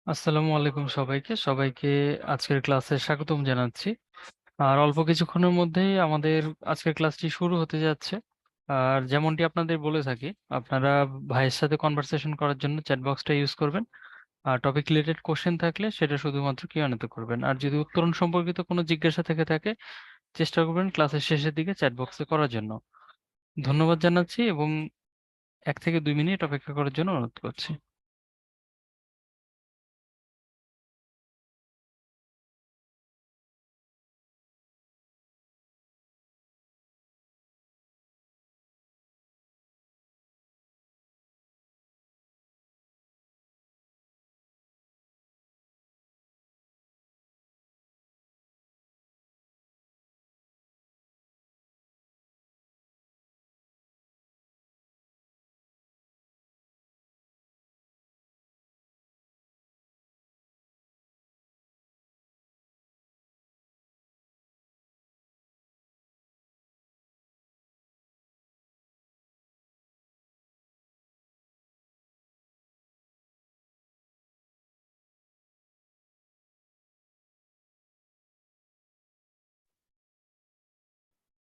আসসালামু আলাইকুম সবাইকে সবাইকে আজকের ক্লাসে স্বাগতম জানাচ্ছি। আর অল্প কিছুক্ষণের মধ্যেই আমাদের আজকের ক্লাসটি শুরু হতে যাচ্ছে। আর যেমনটি আপনাদের বলে থাকি, আপনারা ভাইয়ের সাথে কনভারসেশন করার জন্য চ্যাট বক্সটা ইউজ করবেন। আর টপিক রিলেটেড কোশ্চেন থাকলে সেটা শুধুমাত্র কিউ&এ তে করবেন। আর যদি উত্তরণ সম্পর্কিত কোনো জিজ্ঞাসা থেকে থাকে, চেষ্টা করবেন ক্লাসের শেষের দিকে চ্যাট বক্সে করার জন্য। ধন্যবাদ জানাচ্ছি এবং 1 থেকে 2 মিনিট অপেক্ষা করার জন্য অনুরোধ করছি।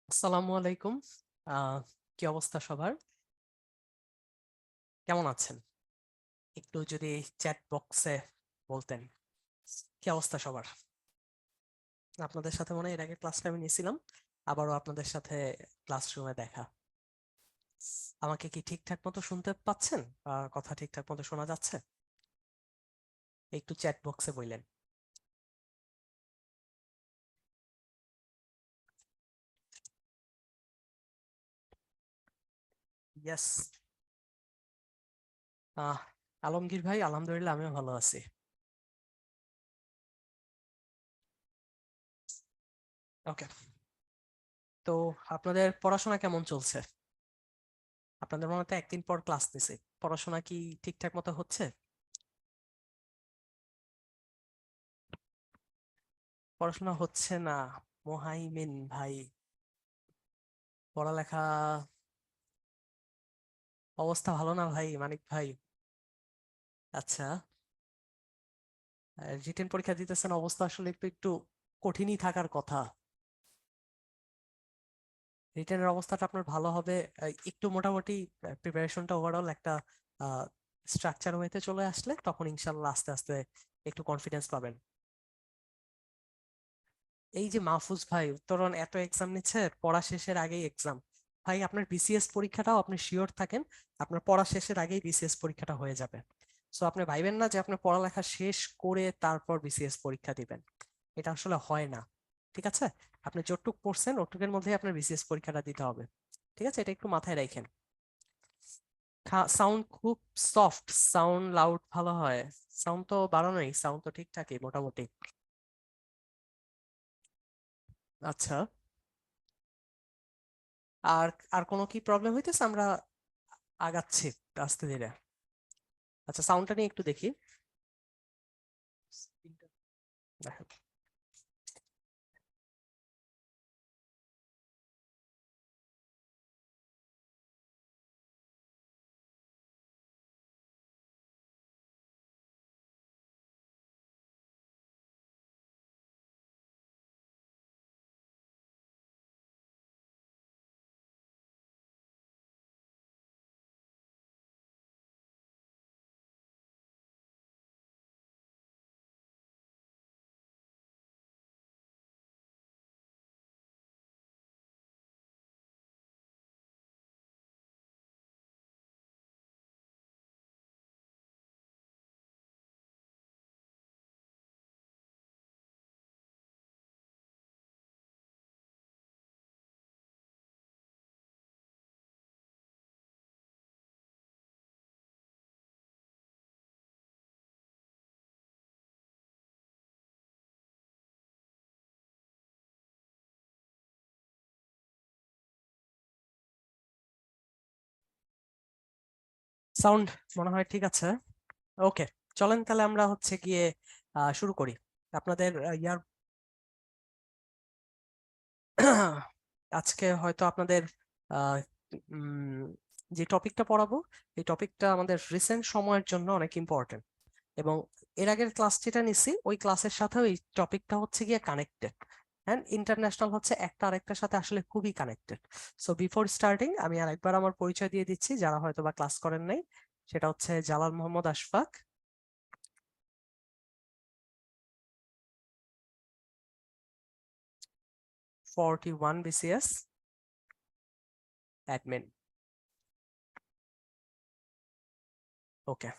আসসালামু আলাইকুম। আহ কি অবস্থা সবার? কেমন আছেন? একটু যদি চ্যাট বক্সে বলতেন কি অবস্থা সবার। আপনাদের সাথে মনে হয় এর আগে ক্লাসটা আমি নিয়েছিলাম, আবারও আপনাদের সাথে ক্লাসরুমে দেখা। আমাকে কি ঠিকঠাক মতো শুনতে পাচ্ছেন? কথা ঠিকঠাক মতো শোনা যাচ্ছে? একটু চ্যাট বক্সে বললেন। ইয়েস। আহ আলমগীর ভাই, আলহামদুলিল্লাহ আমিও ভালো আছি। ওকে। তো আপনাদের পড়াশোনা কেমন চলছে? আপনাদের মনে হয় তো একদিন পর ক্লাস নিছে, পড়াশোনা কি ঠিকঠাক মতো হচ্ছে? পড়াশোনা হচ্ছে না? মোহাইমিন ভাই, পড়ালেখা অবস্থা ভালো না ভাই, মানিক ভাই? আচ্ছা। রিটেন পরীক্ষা দিতেছেন, অবস্থা আসলে একটু একটু কঠিনই থাকার কথা। রিটেনের অবস্থাটা আপনার ভালো হবে। একটু মোটামুটি প্রিপারেশনটা ওভারঅল একটা স্ট্রাকচার ওয়েতে চলে আসলে তখন ইনশাল্লাহ আস্তে আস্তে একটু কনফিডেন্স পাবেন। এই যে মাহফুজ ভাই, উত্তরণ এত এক্সাম নিচ্ছে, পড়া শেষের আগেই এক্সাম। ভাই আপনার বিসিএস পরীক্ষাটাও আপনি শিওর থাকেন আপনার পড়া শেষের আগেই বিসিএস পরীক্ষাটা হয়ে যাবে। সো আপনি ভাইবেন না যে আপনি পড়ালেখা শেষ করে তারপর বিসিএস পরীক্ষা দিবেন, এটা আসলে হয় না। ঠিক আছে? আপনি যতটুক পড়ছেন ওটুকের মধ্যেই আপনার বিসিএস পরীক্ষাটা দিতে হবে। ঠিক আছে, এটা একটু মাথায় রাখেন। সাউন্ড খুব সফট, সাউন্ড লাউড ভালো হয়? সাউন্ড তো বাড়ানোই, সাউন্ড তো ঠিকঠাকই মোটামুটি। আচ্ছা। আর আর কোনো কি প্রবলেম হইতেছে? আমরা আগাচ্ছি আস্তে ধীরে। আচ্ছা, সাউন্ডটা নিয়ে একটু দেখি। দেখেন। সাউন্ড মনে হয় ঠিক আছে। ওকে, চলেন তাহলে আমরা হচ্ছে গিয়ে শুরু করি। আপনাদের ইয়ার আজকে হয়তো আপনাদের আহ, উম, যে টপিকটা পড়াবো, এই টপিকটা আমাদের রিসেন্ট সময়ের জন্য অনেক ইম্পর্টেন্ট। এবং এর আগের ক্লাস যেটা নিছি ওই ক্লাসের সাথেও এই টপিকটা হচ্ছে গিয়ে কানেক্টেড, হ্যাঁ ইন্টারন্যাশনাল হচ্ছে একটা আরেকটার সাথে আসলে খুবই কানেক্টেড। সো বিফোর স্টার্টিং আমি আরেকবার আমার পরিচয় দিয়ে দিচ্ছি যারা হয়তো বা ক্লাস করেন নাই। সেটা হচ্ছে জালাল মোহাম্মদ আশফাক, 41 BCS অ্যাডমিন। ওকে,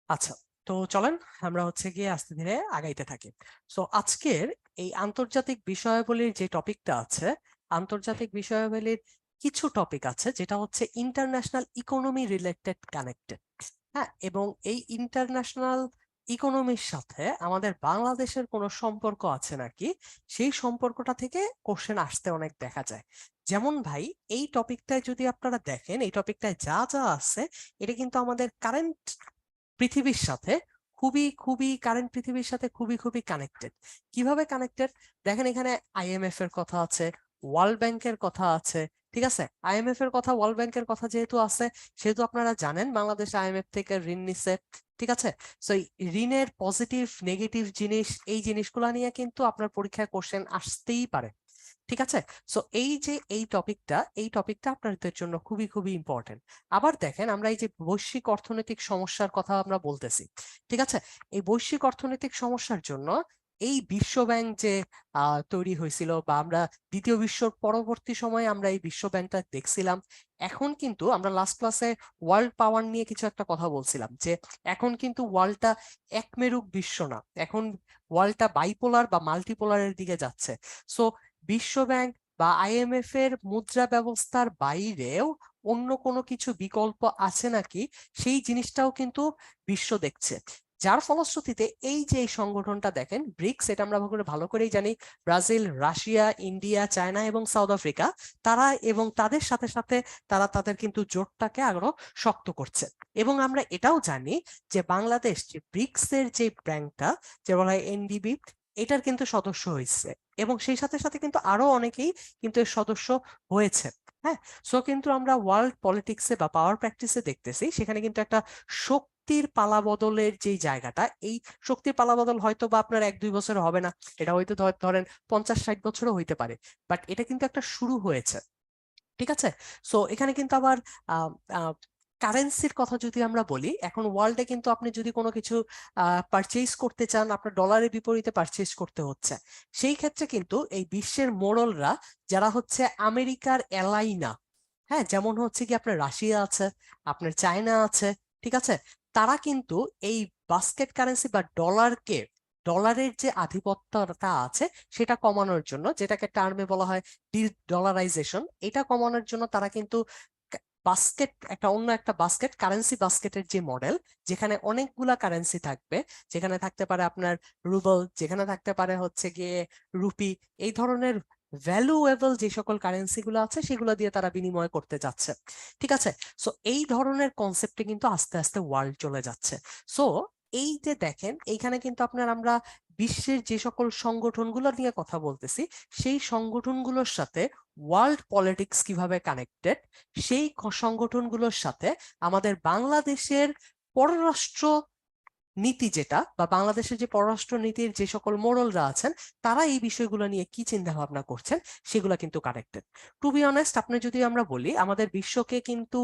আচ্ছা, তো চলেন আমরা হচ্ছে গিয়ে আস্তে ধীরে আগাইতে থাকি। সো আজকের এই আন্তর্জাতিক বিষয়াবলীর যে টপিকটা আছে, আন্তর্জাতিক বিষয়াবলীর কিছু টপিক আছে যেটা হচ্ছে ইন্টারন্যাশনাল ইকোনমি রিলেটেড কানেক্টেড। হ্যাঁ, এবং এই ইন্টারন্যাশনাল ইকোনমির সাথে আমাদের বাংলাদেশের কোনো সম্পর্ক আছে নাকি, সেই সম্পর্কটা থেকে কোশ্চেন আসতে অনেক দেখা যায়। যেমন ভাই, এই টপিকটায় যদি আপনারা দেখেন, এই টপিকটায় যা যা আছে এটা কিন্তু আমাদের কারেন্ট পৃথিবীর সাথে খুবই খুবই কারেন্ট পৃথিবীর সাথে খুবই খুবই কানেক্টেড। কিভাবে কানেক্টেড দেখেন, এখানে আইএমএফ এর কথা আছে, ওয়ার্ল্ড ব্যাংকের কথা আছে। ঠিক আছে, আইএমএফ এর কথা ওয়ার্ল্ড ব্যাংকের কথা যেহেতু আছে, সেহেতু আপনারা জানেন বাংলাদেশ আইএমএফ থেকে ঋণ নিছে। ঠিক আছে, সো এই ঋণের পজিটিভ নেগেটিভ জিনিস, এই জিনিসগুলো নিয়ে কিন্তু আপনার পরীক্ষায় কোশ্চেন আসতেই পারে। ঠিক আছে, সো এই যে এই টপিকটা আপনাদের জন্য খুবই খুবই ইম্পর্টেন্ট। আবার দেখেন, আমরা এই যে বৈশ্বিক অর্থনৈতিক সমস্যার কথা আমরা বলতেছি, ঠিক আছে, এই বৈশ্বিক অর্থনৈতিক সমস্যার জন্য এই বিশ্ব ব্যাংক যে তৈরি হয়েছিল, বা আমরা দ্বিতীয় বিশ্বর পরবর্তী সময়ে আমরা এই বিশ্ব ব্যাংকটা দেখছিলাম। এখন কিন্তু আমরা লাস্ট ক্লাসে ওয়ার্ল্ড পাওয়ার নিয়ে কিছু একটা কথা বলছিলাম, যে এখন কিন্তু ওয়ার্ল্ডটা একমেরুক বিশ্ব না, এখন ওয়ার্ল্ডটা বাইপোলার বা মাল্টিপোলারের দিকে যাচ্ছে। সো বিশ্ব ব্যাংক বা আইএমএফ এর মুদ্রা ব্যবস্থার বাইরেও অন্য কোনো কিছু বিকল্প আছে নাকি, সেই জিনিসটাও কিন্তু বিশ্ব দেখছে। যার ফলশ্রুতিতে এই যে এই সংগঠনটা দেখেন ব্রিক্স, এটা আমরা ভালো করেই জানি, ব্রাজিল, রাশিয়া, ইন্ডিয়া, চায়না এবং সাউথ আফ্রিকা, তারা এবং তাদের সাথে সাথে তারা তাদের কিন্তু জোটটাকে আরো শক্ত করছে। এবং আমরা এটাও জানি যে বাংলাদেশ যে ব্রিক্স এর যে ব্যাংকটা, যে বলা হয় এনডিবি, এটার কিন্তু সদস্য হয়েছে, এবং সেই সাথে সাথে কিন্তু আরো অনেকেই কিন্তু এর সদস্য হয়েছে। হ্যাঁ, সো কিন্তু আমরা ওয়ার্ল্ড পলিটিক্সে বা পাওয়ার প্র্যাকটিসে দেখতেছি সেখানে কিন্তু একটা শক্তির পালাবদলের যে জায়গাটা, এই শক্তির পালাবদল হয়তো বা আপনার 1-2 বছর হবে না, এটা হয়তো ধরেন 50-60 বছরও হইতে পারে, বাট এটা কিন্তু একটা শুরু হয়েছে। ঠিক আছে, সো এখানে কিন্তু আবার কারেন্সির কথা যদি আমরা বলি, এখন ওয়ার্ল্ডে কিন্তু আপনি যদি কোনো কিছু পারচেজ করতে চান, আপনার ডলারের বিপরীতে পারচেজ করতে হচ্ছে। সেই ক্ষেত্রে কিন্তু এই বিশ্বের মোড়লরা, যারা হচ্ছে আমেরিকার এলাই না, হ্যাঁ, যেমন হচ্ছে কি আপনার রাশিয়া আছে, আপনার চায়না আছে, ঠিক আছে, তারা কিন্তু এই বাস্কেট কারেন্সি বা ডলারের যে আধিপত্যটা আছে সেটা কমানোর জন্য, যেটাকে টার্মে বলা হয় ডলারাইজেশন, এটা কমানোর জন্য তারা কিন্তু অন্য একটা বাস্কেট, কারেন্সি বাস্কেটের যে মডেল, যেখানে অনেকগুলা কারেন্সি থাকবে, যেখানে থাকতে পারে আপনার রুবল, যেখানে থাকতে পারে হচ্ছে গিয়ে রুপি, এই ধরনের ভ্যালুয়েবল যে সকল কারেন্সি গুলো আছে সেগুলো দিয়ে তারা বিনিময় করতে যাচ্ছে। ঠিক আছে, সো এই ধরনের কনসেপ্টে কিন্তু আস্তে আস্তে ওয়ার্ল্ড চলে যাচ্ছে। সো এই যে দেখেন, এইখানে কিন্তু আমরা বিশ্বের যে সকল সংগঠনগুলো নিয়ে কথা বলতেছি, সেই সংগঠনগুলোর সাথে ওয়ার্ল্ড পলিটিক্স কিভাবে কানেক্টেড, সেই সংগঠনগুলোর সাথে আমাদের বাংলাদেশের পররাষ্ট্র নীতি যেটা, বা বাংলাদেশের যে পররাষ্ট্র নীতির যে সকল মোড়লরা আছেন, তারা এই বিষয়গুলো নিয়ে কি চিন্তা ভাবনা করছেন, সেগুলো কিন্তু কানেক্টেড। টু বি অনেস্ট, আপনি যদি আমরা বলি, আমাদের বিশ্বকে কিন্তু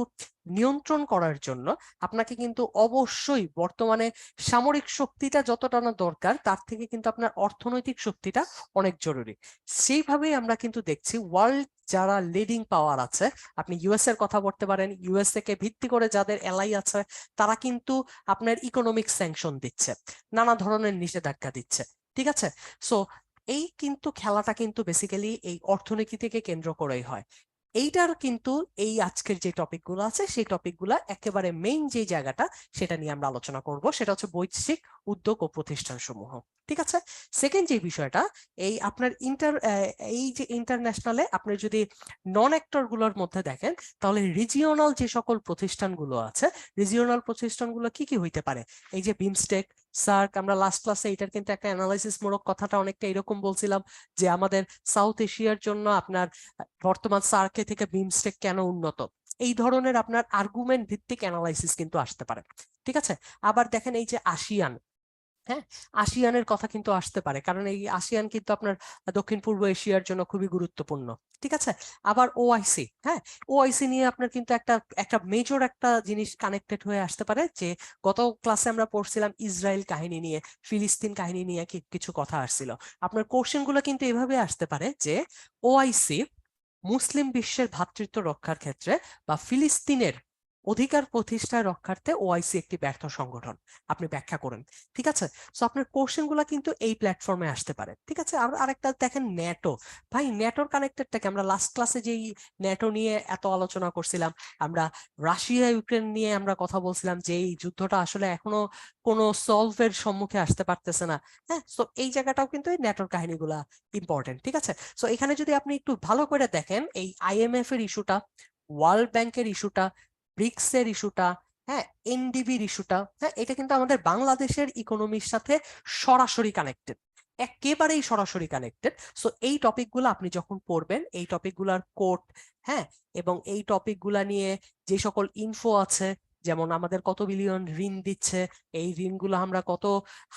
নিয়ন্ত্রণ করার জন্য আপনাকে কিন্তু অবশ্যই বর্তমানে সামরিক শক্তিটা যতটা না দরকার, তার থেকে কিন্তু আপনার অর্থনৈতিক শক্তিটা অনেক জরুরি। সেইভাবেই আমরা কিন্তু দেখছি ওয়ার্ল্ড যারা লিডিং পাওয়ার আছে, আপনি ইউএস এর কথা বলতে পারেন, ইউএসএ কে ভিত্তি করে যাদের এলাই আছে, তারা কিন্তু আপনার ইকোনমিক স্যাংশন দিচ্ছে, নানা ধরনের নিষেধাজ্ঞা দিচ্ছে। ঠিক আছে, সো এই কিন্তু খেলাটা কিন্তু বেসিক্যালি এই অর্থনীতি থেকে কেন্দ্র করেই হয়। এইটার কিন্তু এই আজকের যে টপিকগুলো আছে, সেই টপিকগুলো একেবারে মেইন যে জায়গাটা, সেটা নিয়ে আমরা আলোচনা করব, সেটা হচ্ছে বৈশ্বিক উদ্যোগ ও প্রতিষ্ঠান সমূহ। ঠিক আছে, সেকেন্ড যে বিষয়টা, এই আপনার এই যে ইন্টারন্যাশনালে আপনি যদি নন অ্যাক্টর গুলোর মধ্যে দেখেন, তাহলে রিজিওনাল যে সকল প্রতিষ্ঠানগুলো আছে, রিজিওনাল প্রতিষ্ঠানগুলো কি কি হইতে পারে, এই যে বিমস্টেক, সার্ক, আমরা লাস্ট ক্লাসে এটার কিন্তু একটা অ্যানালাইসিস মূলক কথাটা অনেকটা এরকম বলছিলাম, যে আমাদের সাউথ এশিয়ার জন্য আপনার বর্তমান সার্কে থেকে বিমস্টেক কেন উন্নত। এই ধরনের আপনার আর্গুমেন্ট ভিত্তিক অ্যানালাইসিস কিন্তু আসতে পারে। ঠিক আছে, আবার দেখেন এই যে আসিয়ান, হ্যাঁ, আসিয়ানের কথা কিন্তু আসতে পারে, কারণ এই আসিয়ান কিন্তু আপনার দক্ষিণ পূর্ব এশিয়ার জন্য খুবই গুরুত্বপূর্ণ। ঠিক আছে, আবার ওআইসি, হ্যাঁ, ওআইসি নিয়ে আপনার কিন্তু একটা একটা মেজর একটা জিনিস কানেক্টেড হয়ে আসতে পারে, যে গত ক্লাসে আমরা পড়ছিলাম ইসরায়েল কাহিনী নিয়ে, ফিলিস্তিন কাহিনী নিয়ে কিছু কথা আসছিল। আপনার কোশ্চেন গুলো কিন্তু এভাবে আসতে পারে যে ওআইসি মুসলিম বিশ্বের ভ্রাতৃত্ব রক্ষার ক্ষেত্রে বা ফিলিস্তিনের অধিকার প্রতিষ্ঠায় রক্ষার্থে ওআইসি একটি ব্যর্থ সংগঠন, আপনি ব্যাখ্যা করেন। ঠিক আছে, সো আপনার কোশ্চেন গুলা কিন্তু এই প্ল্যাটফর্মে আসতে পারে। ঠিক আছে, আর আরেকটা দেখেন ন্যাটো, ভাই ন্যাটোর কানেক্টেডটাকে আমরা লাস্ট ক্লাসে যেই ন্যাটো নিয়ে এত আলোচনা করছিলাম, আমরা রাশিয়া ইউক্রেন নিয়ে আমরা কথা বলছিলাম যে এই যুদ্ধটা আসলে এখনো কোনো সলভের সম্মুখে আসতে পারতেছে না। হ্যাঁ, তো এই জায়গাটাও কিন্তু এই ন্যাটোর কাহিনীগুলা ইম্পর্টেন্ট। ঠিক আছে, সো এখানে যদি আপনি একটু ভালো করে দেখেন এই আইএমএফ এর ইস্যুটা, ওয়ার্ল্ড ব্যাংকের ইস্যুটা, ব্রিক্স এর ইস্যুটা, হ্যাঁ, এনডিবির ইস্যুটা, হ্যাঁ, এটা কিন্তু আমাদের বাংলাদেশের ইকোনমির সাথে সরাসরি কানেক্টেড, একেবারেই সরাসরি কানেক্টেড। সো এই টপিকগুলো আপনি যখন পড়বেন, এই টপিকগুলোর কোট, হ্যাঁ, এবং এই টপিকগুলা নিয়ে যে সকল ইনফো আছে, যেমন আমাদের কত বিলিয়ন ঋণ দিচ্ছে, এই ঋণগুলো আমরা কত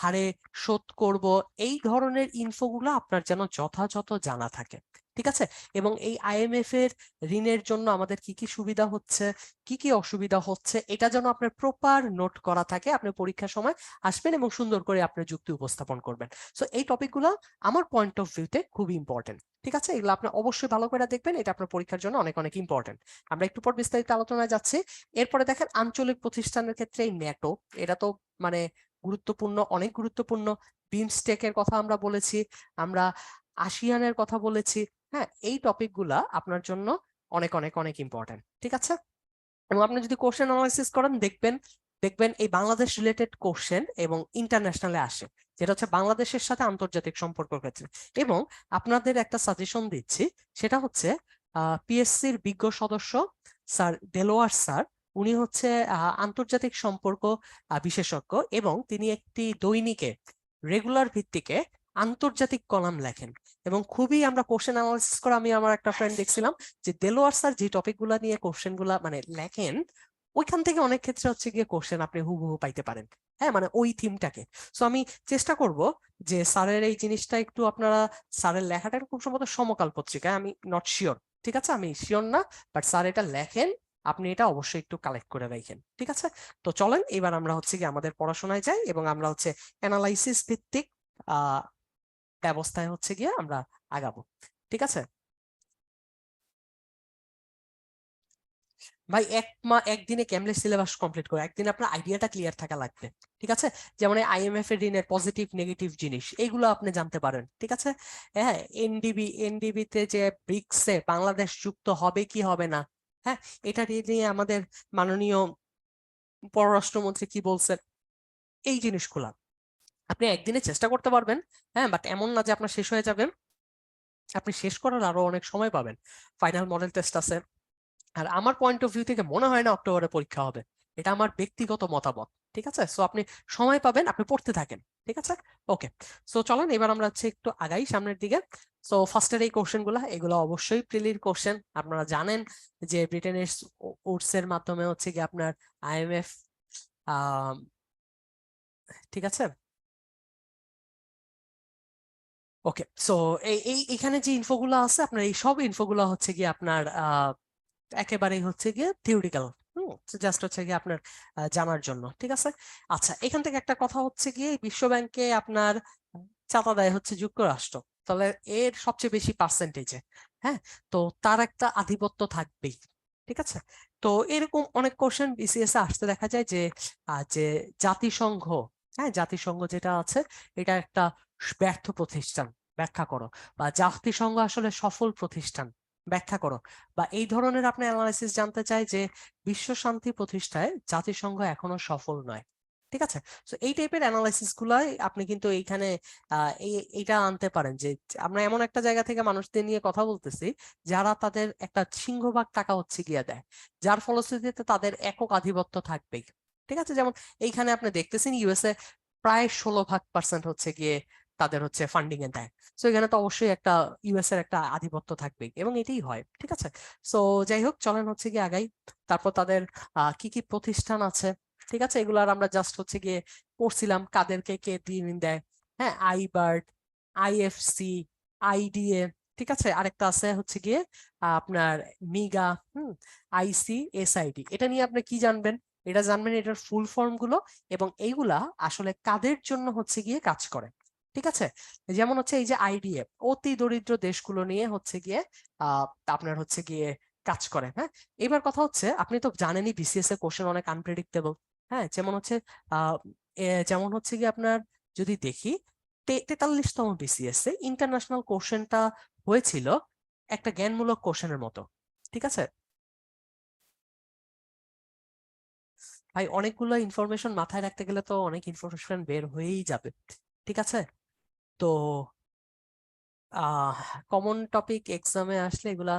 হারে শোধ করব, এই ধরনের ইনফোগুলো আপনার যেন যথাযথ জানা থাকে। ঠিক আছে, এবং এই আইএমএফ এর ঋণের জন্য আমাদের কি কি সুবিধা হচ্ছে, কি কি অসুবিধা হচ্ছে, এটা যেন আপনার প্রপার নোট করা থাকে, আপনি পরীক্ষার সময় আসবেন এবং সুন্দর করে আপনার যুক্তি উপস্থাপন করবেন। সো এই টপিকগুলো আমার পয়েন্ট অফ ভিউতে খুবই ইম্পর্টেন্ট। ঠিক আছে, এগুলো আপনি অবশ্যই ভালো করে দেখবেন, এটা আপনার পরীক্ষার জন্য অনেক অনেক ইম্পর্টেন্ট। আমরা একটু পর বিস্তারিত আলোচনায় যাচ্ছি। এরপরে দেখেন আঞ্চলিক প্রতিষ্ঠানের ক্ষেত্রে এই ন্যাটো, এটা তো মানে গুরুত্বপূর্ণ, অনেক গুরুত্বপূর্ণ। বিমস্টেকের কথা আমরা বলেছি, আমরা আসিয়ানের কথা বলেছি। হ্যাঁ, এই টপিকগুলা আপনার জন্য অনেক অনেক অনেক ইম্পর্টেন্ট। ঠিক আছে, এবং আপনি যদি কোশ্চেন অ্যানালাইসিস করেন, দেখবেন দেখবেন এই বাংলাদেশ রিলেটেড কোশ্চেন এবং ইন্টারন্যাশনালে আসে, যেটা হচ্ছে বাংলাদেশের সাথে আন্তর্জাতিক সম্পর্কের ক্ষেত্রে। এবং আপনাদের একটা সাজেশন দিচ্ছি, সেটা হচ্ছে পিএসসির বিজ্ঞ সদস্য স্যার দেলোয়ার স্যার, উনি হচ্ছে আন্তর্জাতিক সম্পর্ক বিশেষজ্ঞ, এবং তিনি একটি দৈনিকে রেগুলার ভিত্তিকে আন্তর্জাতিক কলাম লেখেন, এবং খুবই আমরা কোশ্চেন অ্যানালাইসিস করে, আমি আমার একটা ফ্রেন্ড দেখছিলাম যে দেলোয়ার স্যার যে টপিক গুলা নিয়ে কোশ্চেন গুলা মানে লেখেন, ওইখান থেকে অনেক ক্ষেত্রে হচ্ছে গিয়ে কোশ্চেন আপনি হুবহু পাইতে পারেন। হ্যাঁ, মানে ওই থিমটাকে। সো আমি চেষ্টা করব যে স্যারের এই জিনিসটা একটু আপনারা, স্যারের লেখাটা খুব সম্ভবত সমকাল পত্রিকায়, আমি নট শিওর। ঠিক আছে, আমি শিওর না, বাট স্যার এটা লেখেন, আপনি এটা অবশ্যই একটু কালেক্ট করে রাখেন। ঠিক আছে, তো চলেন এবার আমরা হচ্ছে কি আমাদের পড়াশোনায় যাই, এবং আমরা হচ্ছে অ্যানালাইসিস ভিত্তিক আহ ব্যবস্থায় হচ্ছে গিয়ে আমরা আগাবো। ঠিক আছে ভাই, একদিনে কেমনে সিলেবাস কমপ্লিট করে, একদিন আপনার আইডিয়াটা ক্লিয়ার থাকা লাগবে। ঠিক আছে, যেমন আইএমএফ এর ঋণের পজিটিভ নেগেটিভ জিনিস, এইগুলো আপনি জানতে পারেন। ঠিক আছে, হ্যাঁ, এনডিবি তে যে ব্রিক্সে বাংলাদেশ যুক্ত হবে কি হবে না, হ্যাঁ, এটা নিয়ে আমাদের মাননীয় পররাষ্ট্রমন্ত্রী কি বলছেন, এই জিনিসগুলা আপনি একদিনে চেষ্টা করতে পারবেন। হ্যাঁ, বাট এমন না যে আপনার শেষ হয়ে যাবে, আপনি শেষ করার আরো অনেক সময় পাবেন, ফাইনাল মডেল টেস্ট আছে। আর আমার পয়েন্ট অফ ভিউ থেকে মনে হয় না অক্টোবরে পরীক্ষা হবে, এটা আমার ব্যক্তিগত মতামত। ঠিক আছে, সো আপনি সময় পাবেন, আপনি পড়তে থাকেন। ঠিক আছে, ওকে। সো চলেন এবার আমরা হচ্ছে একটু আগাই সামনের দিকে। সো ফার্স্টের এই কোশ্চেন গুলা, এগুলো অবশ্যই প্রিলির কোশ্চেন। আপনারা জানেন যে ব্রিটেনের উডস এর মাধ্যমে হচ্ছে কি আপনার আইএমএফ, ঠিক আছে, ওকে। সো এখানে যে ইনফোগুলো আছে, আপনার এই সব ইনফোগুলো হচ্ছে কি আপনার একেবারেই হচ্ছে গিয়ে থিওরিটিক্যাল, জাস্ট হচ্ছে গিয়ে আপনার জানার জন্য। ঠিক আছে, আচ্ছা, এখান থেকে একটা কথা হচ্ছে গিয়ে বিশ্ব ব্যাংকে আপনার চাঁদা দেয় হচ্ছে যুক্তরাষ্ট্র, তাহলে এর সবচেয়ে বেশি পার্সেন্টেজে, হ্যাঁ, তো তার একটা আধিপত্য থাকবেই। ঠিক আছে, তো এরকম অনেক কোশ্চেন বিসিএস এ আসতে দেখা যায় যে যে জাতিসংঘ, হ্যাঁ, জাতিসংঘ যেটা আছে এটা একটা ব্যর্থ প্রতিষ্ঠান, ব্যাখ্যা করো, বা জাতিসংঘ আসলে সফল প্রতিষ্ঠান, ব্যাখ্যা করো, বা এই ধরনের আপনি অ্যানালাইসিস জানতে চাই যে বিশ্ব শান্তি প্রতিষ্ঠায় জাতিসংঘ এখনো সফল নয়। ঠিক আছে, তো এই টাইপের অ্যানালাইসিস গুলাই আপনি কিন্তু এইখানে এইটা আনতে পারেন, যে আমরা এমন একটা জায়গা থেকে মানুষদের নিয়ে কথা বলতেছি যারা তাদের একটা সিংহভাগ টাকা হচ্ছে গিয়ে দেয়, যার ফলশ্রুতিতে তাদের একক আধিপত্য থাকবেই। ঠিক আছে, যেমন এইখানে আপনি দেখতেছেন ইউএসএ প্রায় 16% হচ্ছে গিয়ে তাদের হচ্ছে ফান্ডিং এ দেয়। সো এখানে তো অবশ্যই একটা ইউএস এর একটা আধিপত্য থাকবে এবং এটাই হয়, ঠিক আছে। সো যাই হোক, চলেন হচ্ছে গিয়ে আগাই। তারপর তাদের কি কি প্রতিষ্ঠান আছে, ঠিক আছে, এগুলো আর আমরা জাস্ট হচ্ছে গিয়ে পড়ছিলাম কাদেরকে কে ঋণ দেয়। হ্যাঁ, আইবার্ড, আইএফসি, আইডিএ, ঠিক আছে, আরেকটা আছে হচ্ছে গিয়ে আপনার মিগা, আইসি, এসআইডি। এটা নিয়ে আপনি কি জানবেন? এটা জানবেন এটার ফুল ফর্ম গুলো এবং এইগুলা আসলে কাদের জন্য হচ্ছে গিয়ে কাজ করে, ঠিক আছে। যেমন হচ্ছে এই যে আইডিএফ, অতি দরিদ্র দেশগুলো নিয়ে হচ্ছে গিয়ে আপনার হচ্ছে গিয়ে কাজ করে। হ্যাঁ, এবার কথা হচ্ছে আপনি তো জানেনই বিসিএস এর কোশ্চেন অনেক আনপ্রেডিক্টেবল। হ্যাঁ, যেমন হচ্ছে আহ যেমন হচ্ছে গিয়ে আপনার যদি দেখি 43তম বিসিএস এ ইন্টারন্যাশনাল কোশ্চেনটা হয়েছিল একটা জ্ঞানমূলক কোশ্চেনের মতো, ঠিক আছে। ভাই অনেকগুলো ইনফরমেশন মাথায় রাখতে গেলে তো অনেক ইনফরমেশন বের হয়েই যাবে, ঠিক আছে। তো আহ কমন টপিক এক্সামে আসলে এগুলা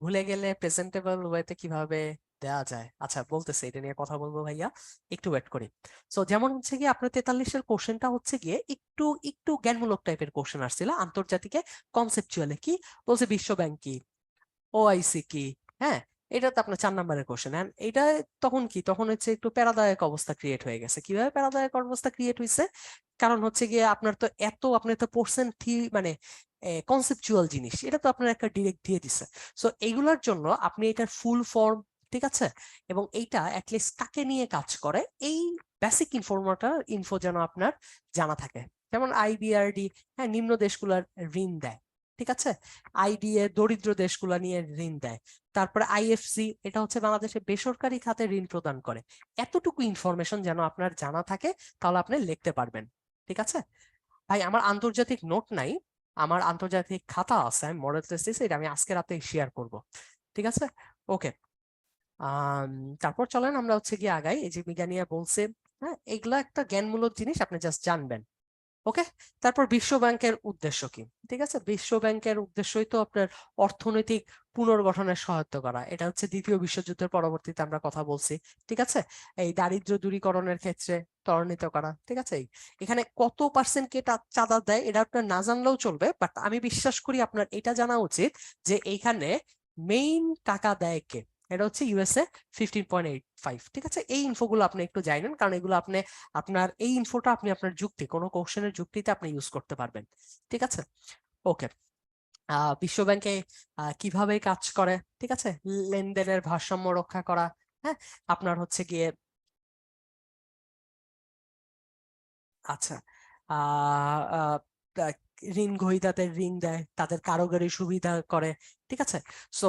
ভুলে গেলে প্রেজেন্টেবল ওয়েতে কিভাবে দেওয়া যায়, আচ্ছা বলতেছে, এটা নিয়ে কথা বলবো ভাইয়া, একটু ওয়েট করি। সো যেমন হচ্ছে গিয়ে আপনার 43-এর কোশ্চেনটা হচ্ছে গিয়ে একটু একটু জ্ঞানমূলক টাইপের কোশ্চেন আসছিল, আন্তর্জাতিকে কনসেপচুয়ালে কি বলছে, বিশ্ব ব্যাংক কি, ওআইসি কি। হ্যাঁ, এটা তো আপনার 4 নম্বরের কোশ্চেন। এন্ড এটা তখন কি, তখন হচ্ছে একটু প্যারাদায়ক অবস্থা ক্রিয়েট হয়ে গেছে। কিভাবে প্যারাদায়ক অবস্থা ক্রিয়েট হয়েছে? কারণ হচ্ছে গিয়ে আপনি তো পড়ছেন মানে কনসেপচুয়াল জিনিস, এটা তো আপনার একটা ডিরেক্ট দিয়ে দিছে। সো এইগুলোর জন্য আপনি এটার ফুল ফর্ম, ঠিক আছে, এবং এইটা অ্যাটলিস্ট কাকে নিয়ে কাজ করে, এই বেসিক ইনফো যেন আপনার জানা থাকে। যেমন আইবিআরডি, হ্যাঁ, নিম্ন দেশগুলোর ঋণ দেয়, ঠিক আছে। আইডিএ দরিদ্র দেশগুলা নিয়ে ঋণ দেয়। তারপরে আইএফসি, এটা হচ্ছে বাংলাদেশে বেসরকারি খাতে ঋণ প্রদান করে। এতটুকু ইনফরমেশন যেন আপনার জানা থাকে, তাহলে আপনি লিখতে পারবেন, ঠিক আছে। ভাই আমার আন্তর্জাতিক নোট নাই, আমার আন্তর্জাতিক খাতা আছে, আমি মডেল টেস্ট দিয়েছি, এটা আমি আজকে রাতে শেয়ার করব, ঠিক আছে। ওকে, আম, তারপর চলেন আমরা হচ্ছে গিয়ে আগাই। এই যে বিজ্ঞানীরা বলছে, হ্যাঁ, এগুলা একটা জ্ঞানমূলক জিনিস, আপনি জাস্ট জানবেন। ওকে, তারপর বিশ্ব ব্যাংকের উদ্দেশ্য কি, ঠিক আছে। বিশ্ব ব্যাংকের উদ্দেশ্যই তো আপনার অর্থনৈতিক পুনর্গঠনের সহায়তা করা, এটা হচ্ছে দ্বিতীয় বিশ্বযুদ্ধের পরবর্তীতে আমরা কথা বলছি, ঠিক আছে। এই দারিদ্র্য দূরীকরণের ক্ষেত্রে ত্বরান্বিত করা, ঠিক আছে। এখানে কত পার্সেন্ট কে চাঁদা দেয় এটা আপনার না জানলেও চলবে, বাট আমি বিশ্বাস করি আপনার এটা জানা উচিত যে এইখানে মেইন টাকা দেয় কে। এটা হচ্ছে ইউএসএ 15.85, ঠিক আছে। এই ইনফোগুলো আপনি একটু জানেন, কারণ এগুলো আপনি আপনার এই ইনফোটা আপনি আপনার যুক্তি, কোনো কোশ্চেনের যুক্তিতে আপনি ইউজ করতে পারবেন, ঠিক আছে। ওকে, বিশ্ব ব্যাংকে কিভাবে কাজ করে, ঠিক আছে, লেনদেনের ভারসাম্য রক্ষা করা। হ্যাঁ, আপনার হচ্ছে গিয়ে আচ্ছা আহ আহ, আহ, ঋণ গ্রহীতাদের ঋণ দেয়, তাদের কারিগরি সুবিধা করে, ঠিক আছে। সো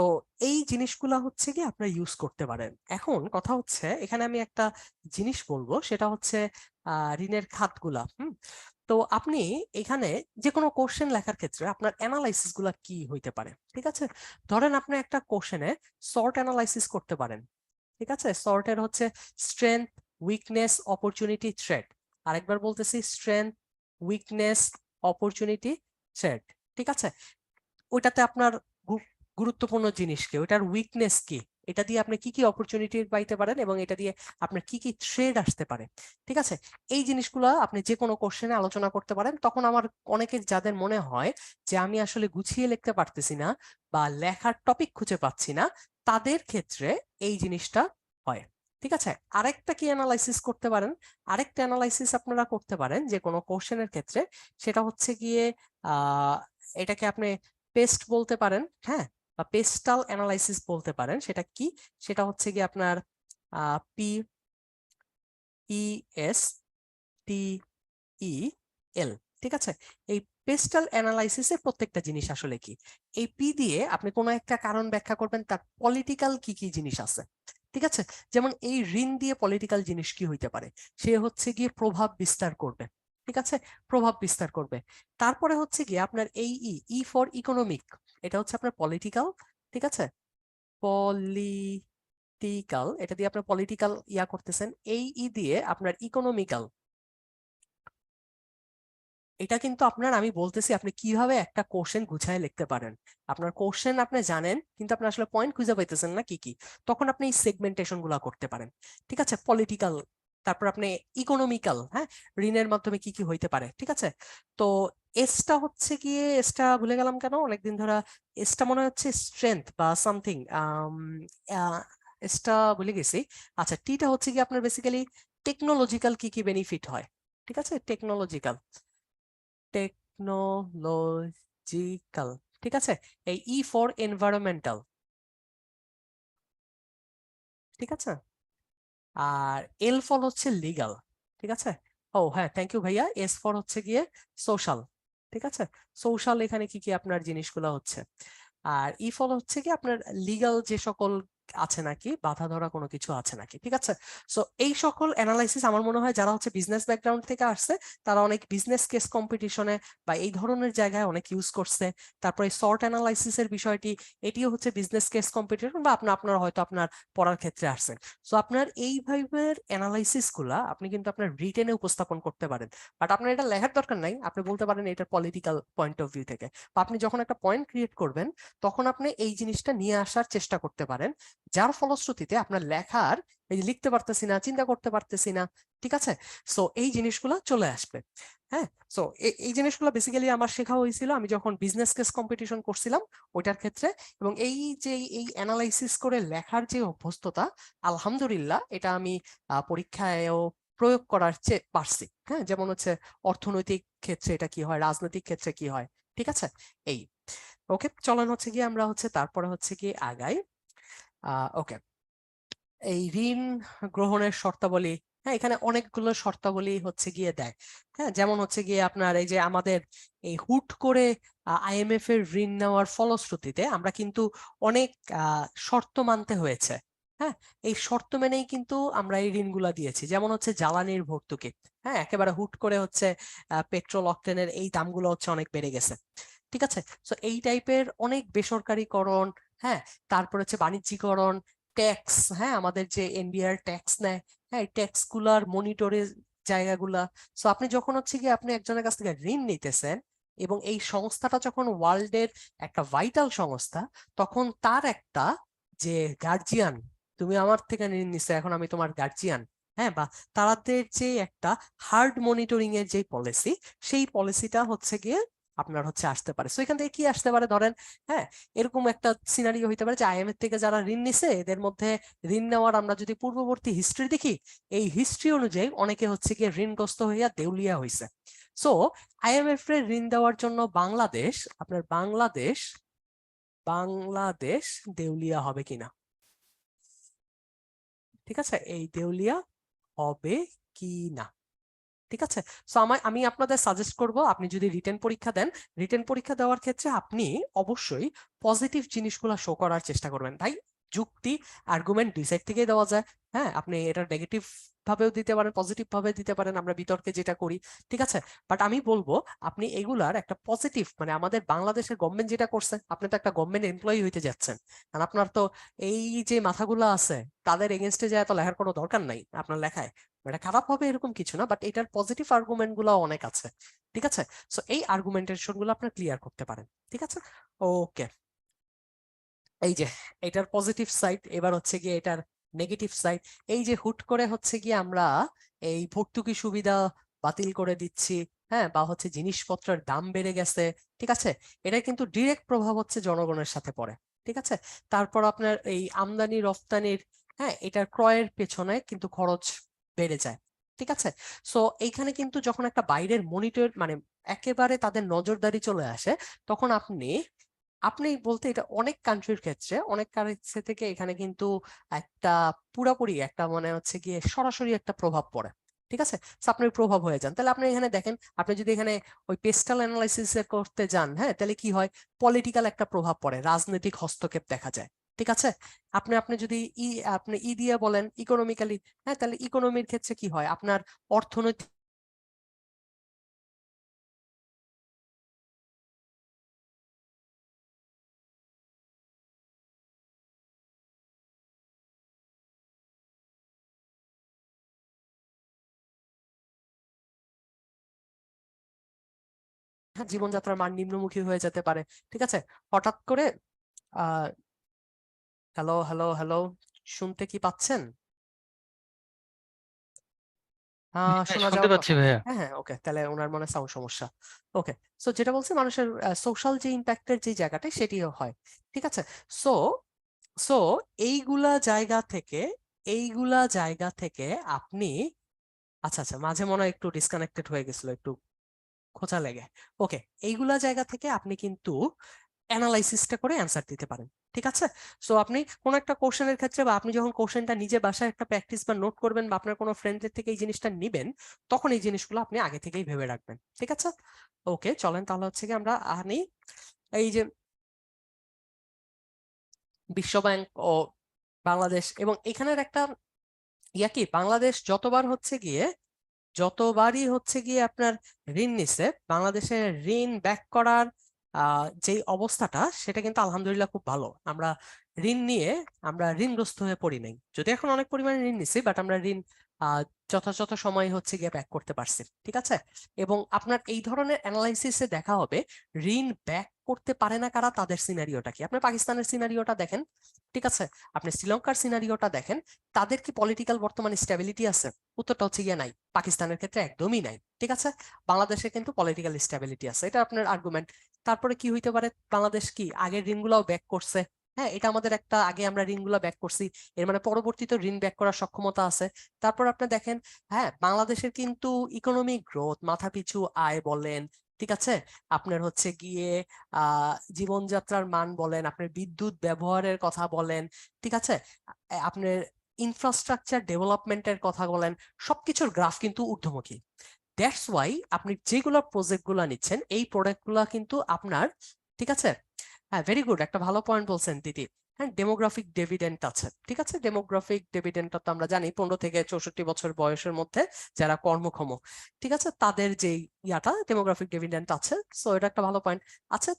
এই জিনিসগুলা হচ্ছে কি আপনারা ইউজ করতে পারেন। এখন কথা হচ্ছে এখানে আমি একটা জিনিস বলবো, সেটা হচ্ছে ঋণের খাতগুলা। তো আপনি এখানে যে কোনো কোশ্চেন লেখার ক্ষেত্রে আপনার অ্যানালাইসিস গুলা কি হইতে পারে, ঠিক আছে। ধরেন আপনি একটা কোশ্চেনে সর্ট অ্যানালাইসিস করতে পারেন, ঠিক আছে। সর্টের হচ্ছে স্ট্রেংথ, উইকনেস, অপরচুনিটি, থ্রেট। আরেকবার বলতেছি, স্ট্রেংথ, উইকনেস, অপরচুনিটি, থ্রেট, ঠিক আছে। ওইটাতে আপনার গুরুত্বপূর্ণ জিনিস কি, ওইটার উইকনেস কি, এটা দিয়ে আপনি কি কি অপরচুনিটি পাইতে পারেন এবং এটা দিয়ে আপনার কি কি থ্রেড আসতে পারে, ঠিক আছে। এই জিনিসগুলো আপনি যে কোনো কোশ্চেনে আলোচনা করতে পারেন। তখন আমার অনেকের যাদের মনে হয় যে আমি আসলে গুছিয়ে লিখতে পারতেছি না বা লেখার টপিক খুঁজে পাচ্ছি না, তাদের ক্ষেত্রে এই জিনিসটা হয়, ঠিক আছে। আরেকটা কি অ্যানালাইসিস করতে পারেন, আরেকটা অ্যানালাইসিস আপনারা করতে পারেন যে কোনো কোশ্চেনের ক্ষেত্রে, সেটা হচ্ছে গিয়ে আহ এটাকে আপনি পেস্ট বলতে পারেন, হ্যাঁ, বা পেস্টাল অ্যানালাইসিস বলতে পারেন। সেটা কি, সেটা হচ্ছে কি আপনার PESTEL, ঠিক আছে। এই পেস্টাল অ্যানালাইসিসের প্রত্যেকটা জিনিস আসলে কি, এই পি দিয়ে আপনি কোনো একটা কারণ ব্যাখ্যা করবেন, তার পলিটিক্যাল কি কি জিনিস আছে, ঠিক আছে। যেমন এই ঋণ দিয়ে পলিটিক্যাল জিনিস কি হইতে পারে, সে হচ্ছে গিয়ে প্রভাব বিস্তার করবে, ঠিক আছে, প্রভাব বিস্তার করবে। তারপরে হচ্ছে গিয়ে আপনার এই ই ফর ইকোনমিক, এটা হচ্ছে আপনার পলিটিক্যাল, ঠিক আছে, পলিটিক্যাল, এটা দিয়ে আপনার পলিটিক্যাল ইয়া করতেছেন। এই দিয়ে আপনার ইকোনমিক্যাল, এটা কিন্তু আপনার, আমি বলতেছি আপনি কিভাবে একটা কোশ্চেন গুছায় লিখতে পারেন। আপনার কোশ্চেন আপনি জানেন কিন্তু আপনি আসলে পয়েন্ট খুঁজে পাইতেছেন না কি কি, তখন আপনি এই সেগমেন্টেশন গুলা করতে পারেন, ঠিক আছে। পলিটিক্যাল তারপর আপনি ইকোনমিক্যাল, হ্যাঁ, ঋণের মাধ্যমে কি কি হইতে পারে, ঠিক আছে। তো এসটা হচ্ছে গিয়ে, এসটা ভুলে গেলাম কেন অনেকদিন ধরে, এসটা মনে হচ্ছে স্ট্রেংথ বা সামথিং, এসটা ভুলে গেছি। আচ্ছা, টিটা হচ্ছে কি আপনার বেসিক্যালি টেকনোলজিক্যাল কি কি বেনিফিট হয়, ঠিক আছে, টেকনোলজিক্যাল, টেকনোলজিক্যাল, ঠিক আছে। এই ই ফর এনভায়রনমেন্টাল, ঠিক আছে। আর এল ফর হচ্ছে লিগ্যাল, ঠিক আছে। ও হ্যাঁ, থ্যাংক ইউ ভাইয়া। এস ফর হচ্ছে গিয়ে সোশ্যাল, ঠিক আছে। সোশ্যাল এখানে কি কি আপনার জিনিসগুলো হচ্ছে। আর ই ফল হচ্ছে কি আপনার লিগ্যাল যে সকল আছে নাকি, বাধা ধরা কোনো কিছু আছে নাকি, ঠিক আছে। সো এই সকল অ্যানালাইসিস আমার মনে হয় যারা হচ্ছে বিজনেস ব্যাকগ্রাউন্ড থেকে আসছে তারা অনেক বিজনেস কেস কম্পিটিশনে বা এই ধরনের জায়গায় অনেক ইউজ করছে। তারপরে শর্ট অ্যানালাইসিসের বিষয়টি, এটিও হচ্ছে বিজনেস কেস কম্পিটিশন বা আপনার হয়তো আপনার পড়ার ক্ষেত্রে আসছে। সো আপনার এই ভাইবের অ্যানালাইসিস গুলা আপনি কিন্তু আপনার রিটেনে উপস্থাপন করতে পারেন, বাট আপনার এটা লেখার দরকার নাই, আপনি বলতে পারেন এটা পলিটিক্যাল পয়েন্ট অফ ভিউ থেকে। বা আপনি যখন একটা পয়েন্ট ক্রিয়েট করবেন তখন আপনি এই জিনিসটা নিয়ে আসার চেষ্টা করতে পারেন, যার ফলশ্রুতিতে আপনার লেখার, এই যে লিখতে পারতেছি না, চিন্তা করতে পারতেছি না, ঠিক আছে, সো এই জিনিসগুলো চলে আসবে। হ্যাঁ, সো এই জিনিসগুলো বেসিক্যালি আমার শেখা হয়েছিল আমি যখন বিজনেস কেস কম্পিটিশন করছিলাম ওইটার ক্ষেত্রে। এবং এই যে এই অ্যানালাইসিস করে লেখার যে অভ্যস্ততা, আলহামদুলিল্লাহ এটা আমি পরীক্ষায়ও প্রয়োগ করার চেয়ে পারছি। হ্যাঁ, যেমন হচ্ছে অর্থনৈতিক ক্ষেত্রে এটা কি হয়, রাজনৈতিক ক্ষেত্রে কি হয়, ঠিক আছে। এই ওকে, চলেন হচ্ছে গিয়ে আমরা হচ্ছে তারপরে হচ্ছে গিয়ে আগাই। ওকে, এই ঋণ গ্রহণের শর্তাবলী, হ্যাঁ, এখানে অনেকগুলো শর্তাবলী হচ্ছে গিয়ে দেয়। হ্যাঁ, যেমন হচ্ছে গিয়ে আপনার এই যে আমাদের এই হুট করে আইএমএফ এর ঋণ নেওয়ার ফলশ্রুতিতে আমরা কিন্তু অনেক শর্ত মানতে হয়েছে। হ্যাঁ, এই শর্ত মেনেই কিন্তু আমরা এই ঋণগুলা দিয়েছি। যেমন হচ্ছে জ্বালানির ভর্তুকি, হ্যাঁ, একেবারে হুট করে হচ্ছে পেট্রোল অকটেনের এই দামগুলো হচ্ছে অনেক বেড়ে গেছে, ঠিক আছে। তো এই টাইপের অনেক বেসরকারীকরণ, হ্যাঁ, তারপর হচ্ছে বাণিজ্যিকরণ, ট্যাক্স, হ্যাঁ, আমাদের যে এনবিআর ট্যাক্স নেয়, হ্যাঁ, এই ট্যাক্স গুলার মনিটরের জায়গাগুলা। সো আপনি যখন হচ্ছে কি আপনি একজনের কাছ থেকে ঋণ নিতেছেন এবং এই সংস্থাটা যখন ওয়ার্ল্ডের একটা ভাইটাল সংস্থা, তখন তার একটা যে গার্জিয়ান, তুমি আমার থেকে ঋণ নিছো এখন আমি তোমার গার্জিয়ান, হ্যাঁ, বা তাদের যে একটা হার্ড মনিটরিং এর যে পলিসি, সেই পলিসিটা হচ্ছে গিয়ে আপনার হচ্ছে আসতে পারে। সো এখান থেকে কি আসতে পারে ধরেন, হ্যাঁ, এরকম একটা সিনারিও হইতে পারে যে আইএমএফ থেকে যারা ঋণ নিছে এদের মধ্যে ঋণ নেওয়ার আমরা যদি পূর্ববর্তী হিস্ট্রি দেখি, এই হিস্ট্রি অনুযায়ী অনেকে হচ্ছে গিয়ে ঋণগ্রস্ত হইয়া দেউলিয়া হয়েছে। সো আইএমএফ এর ঋণ দেওয়ার জন্য বাংলাদেশ, আপনার বাংলাদেশ, বাংলাদেশ দেউলিয়া হবে কিনা, ঠিক আছে, এই দেউলিয়া হবে কি না, ঠিক আছে। সো আমি আপনাদের সাজেস্ট করব আপনি যদি রিটেন পরীক্ষা দেন, রিটেন পরীক্ষা দেওয়ার ক্ষেত্রে আপনি অবশ্যই পজিটিভ জিনিসগুলো শো করার চেষ্টা করবেন ভাই। যুক্তি, আর্গুমেন্ট দুই সাইড থেকেই দেওয়া যায়। হ্যাঁ, আপনি এটা নেগেটিভ ভাবেও দিতে পারেন, পজিটিভ ভাবে দিতে পারেন, আমরা বিতর্কে যেটা করি, ঠিক আছে। বাট আমি বলবো আপনি এগুলার একটা পজিটিভ, মানে আমাদের বাংলাদেশের গভর্নমেন্ট যেটা করছে, আপনি তো একটা গভর্নমেন্ট এমপ্লয়ি হইতে যাচ্ছেন, আর আপনার তো এই যে মাথাগুলো আছে তাদের এগেনস্টে যায় তো লেখার কোনো দরকার নাই আপনার লেখায়। এটা খারাপ হবে এরকম কিছু না, বাট এটার পজিটিভ আর্গুমেন্ট গুলো অনেক আছে, ঠিক আছে। সো এই আর্গুমেন্টেশন গুলো আপনার ক্লিয়ার করতে পারেন, ঠিক আছে। ওকে, এই যে এটার পজিটিভ সাইড, এবার হচ্ছে গিয়ে এটার নেগেটিভ সাইড। এই যে হুট করে হচ্ছে গিয়ে আমরা এই ভর্তুকি সুবিধা বাতিল করে দিচ্ছি, হ্যাঁ, বা হচ্ছে জিনিসপত্রের দাম বেড়ে গেছে, ঠিক আছে, এটা কিন্তু ডিরেক্ট প্রভাব হচ্ছে জনগণের সাথে পড়ে, ঠিক আছে। তারপর আপনার এই আমদানি রপ্তানির, হ্যাঁ, এটার ক্রয়ের পেছনে কিন্তু খরচ বেড়ে যায়, ঠিক আছে। সো এইখানে কিন্তু যখন একটা বাইরের মনিটর, মানে একেবারে তাদের নজরদারি চলে আসে, তখন আপনি আপনি বলতে এটা অনেক কান্ট্রির ক্ষেত্রে, অনেক কান্ট্রি থেকে এখানে কিন্তু একটা পুরাপুরি একটা মানে হচ্ছে গিয়ে সরাসরি একটা প্রভাব পড়ে, ঠিক আছে। So আপনার প্রভাব হয়ে যান, তাহলে আপনি এখানে দেখেন, আপনি যদি এখানে ওই পেস্টাল অ্যানালাইসিস করতে যান, হ্যাঁ, তাহলে কি হয়, পলিটিক্যাল একটা প্রভাব পড়ে, রাজনৈতিক হস্তক্ষেপ দেখা যায়, ঠিক আছে। আপনি যদি আপনি দিয়ে বলেন ইকোনমিক্যালি, হ্যাঁ, তাহলে ইকোনমির ক্ষেত্রে কি হয়, আপনার অর্থনৈতিক জীবনযাত্রার মান নিম্নমুখী হয়ে যেতে পারে, ঠিক আছে। হঠাৎ করে আহ হ্যালো হ্যালো হ্যালো, শুনতে কি পাচ্ছেন? হ্যাঁ, শোনা শুনতে যাওয়ার পাচ্ছি কথা? ভাইয়া। হ্যাঁ হ্যাঁ, ওকে, তাহলে ওনার মনে সাউন্ড সমস্যা। ওকে, সো যেটা বলছি, মানুষের সোশ্যাল যে ইম্প্যাক্টের যে জায়গাটা সেটিও হয়। ঠিক আছে। সো সো এইগুলা জায়গা থেকে আপনি, আচ্ছা আচ্ছা, মাঝে মনে হয় একটু ডিসকানেক্টেড হয়ে গেছিল, একটু খোঁচা লেগে। ওকে, এইগুলা জায়গা থেকে আপনি কিন্তু অ্যানালাইসিসটা করে অ্যান্সার দিতে পারেন। ঠিক আছে। সো আপনি কোন একটা কোশ্চেনের ক্ষেত্রে, বা আপনি যখন কোশ্চেনটা নিজে বাসায় একটা প্র্যাকটিস বা নোট করবেন, বা আপনার কোনো ফ্রেন্ডের থেকে এই জিনিসটা নিবেন, তখন এই জিনিসগুলো আপনি আগে থেকেই ভেবে রাখবেন। ঠিক আছে। ওকে, চলেন তাহলে হচ্ছে কি আমরা আনি এই যে বিশ্বব্যাংক ও বাংলাদেশ, এবং এখানের একটা কি, বাংলাদেশ যতবারই হচ্ছে গিয়ে আপনার ঋণ নিছে, বাংলাদেশের ঋণ ব্যাক করার যেই অবস্থাটা, সেটা কিন্তু আলহামদুলিল্লাহ খুব ভালো। ঋণ নিয়ে আমরা ঋণগ্রস্ত হয়ে পড়ি নাই, যদি এখন অনেক পরিমাণে ঋণ নিছি, বাট আমরা ঋণ আহ, যথাযথ সময় হচ্ছে গিয়ে ব্যাক করতে পারছি। ঠিক আছে। এবং আপনার এই ধরনের অ্যানালাইসিসে দেখা হবে ঋণ ব্যাক করতে পারে না কারা, তাদের সিনারিওটা কি। আপনি পাকিস্তানের সিনারিওটা দেখেন, ঠিক আছে, আপনি শ্রীলঙ্কার সিনারিওটা দেখেন, তাদের কি পলিটিক্যাল বর্তমান স্ট্যাবিলিটি আছে? উত্তরটা হচ্ছে গিয়ে নাই। পাকিস্তানের ক্ষেত্রে একদমই নাই। ঠিক আছে। বাংলাদেশে কিন্তু পলিটিক্যাল স্ট্যাবিলিটি আছে, এটা আপনার আর্গুমেন্ট। তারপরে কি হইতে পারে, বাংলাদেশ কি আগের ঋণগুলাও ব্যাক করছে? হ্যাঁ, এটা আমাদের একটা, আগে আমরা ঋণগুলো ব্যাক করছি, এর মানে পরবর্তীতে ঋণ ব্যাক করার সক্ষমতা আছে। তারপর আপনি দেখেন, হ্যাঁ, বাংলাদেশের কিন্তু ইকোনমিক গ্রোথ, মাথাপিছু আয় বলেন, ঠিক আছে, আপনার হচ্ছে গিয়ে জীবনযাত্রার মান বলেন, আপনার বিদ্যুৎ ব্যবহারের কথা বলেন, ঠিক আছে, আপনার ইনফ্রাস্ট্রাকচার ডেভেলপমেন্টের কথা বলেন, সবকিছুর গ্রাফ কিন্তু ঊর্ধ্বমুখী। দ্যাটস ওয়াই আপনি যেগুলো প্রজেক্ট গুলা নিচ্ছেন, এই প্রোডাক্ট গুলা কিন্তু আপনার, ঠিক আছে। হ্যাঁ, ভেরি গুড, একটা ভালো পয়েন্ট বলছেন দিদি। হ্যাঁ, ডেমোগ্রাফিক ডিভিডেন্ড আছে। ঠিক আছে, ডেমোগ্রাফিক ডিভিডেন্ডটা তো আমরা জানি 15 থেকে 64 বছর বয়সের মধ্যে যারা কর্মক্ষম, ঠিক আছে, তাদের যে ডেমোগ্রাফিক ডিভিডেন্ড আছে। সো এটা একটা ভালো পয়েন্ট। আচ্ছা,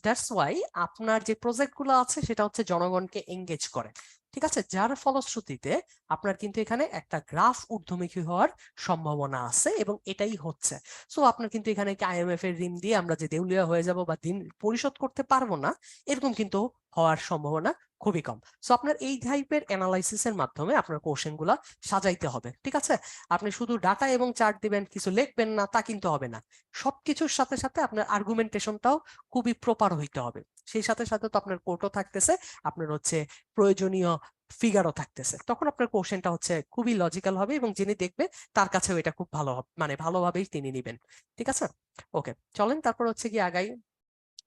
দ্যাটস ওয়াই আপনার যে প্রজেক্ট গুলো আছে সেটা হচ্ছে জনগণকে এঙ্গেজ করে। ঠিক আছে, যার ফলশ্রুতিতে আপনার কিন্তু এখানে একটা গ্রাফ ঊর্ধ্বমুখী হওয়ার সম্ভাবনা আছে, এবং এটাই হচ্ছে। সো আপনার কিন্তু এখানে কি আইএমএফ এর ঋণ দিয়ে আমরা যে দেউলিয়া হয়ে যাব বা দিন পরিশোধ করতে পারবো না, এরকম কিন্তু হওয়ার সম্ভাবনা খুবই কম। সো আপনার এই টাইপের অ্যানালাইসিস এর মাধ্যমে আপনার কোশ্চেন গুলা সাজাইতে হবে। ঠিক আছে। আপনি শুধু ডাটা এবং চার্ট দিবেন, কিছু লিখবেন না, তা কিন্তু হবে না। সবকিছুর সাথে সাথে আপনার আর্গুমেন্টেশনটাও খুবই প্রপার হইতে হবে। সেই সাথে সাথে তো আপনার কোর্টও থাকতেছে, আপনার হচ্ছে প্রয়োজনীয় ফিগারও থাকতেছে, তখন আপনার কোশ্চেনটা হচ্ছে খুবই লজিক্যাল হবে, এবং যিনি দেখবে তার কাছেও এটা খুব ভালো হবে, মানে ভালোভাবেই তিনি নিবেন। ঠিক আছে। ওকে, চলেন তারপর হচ্ছে কি আগাই।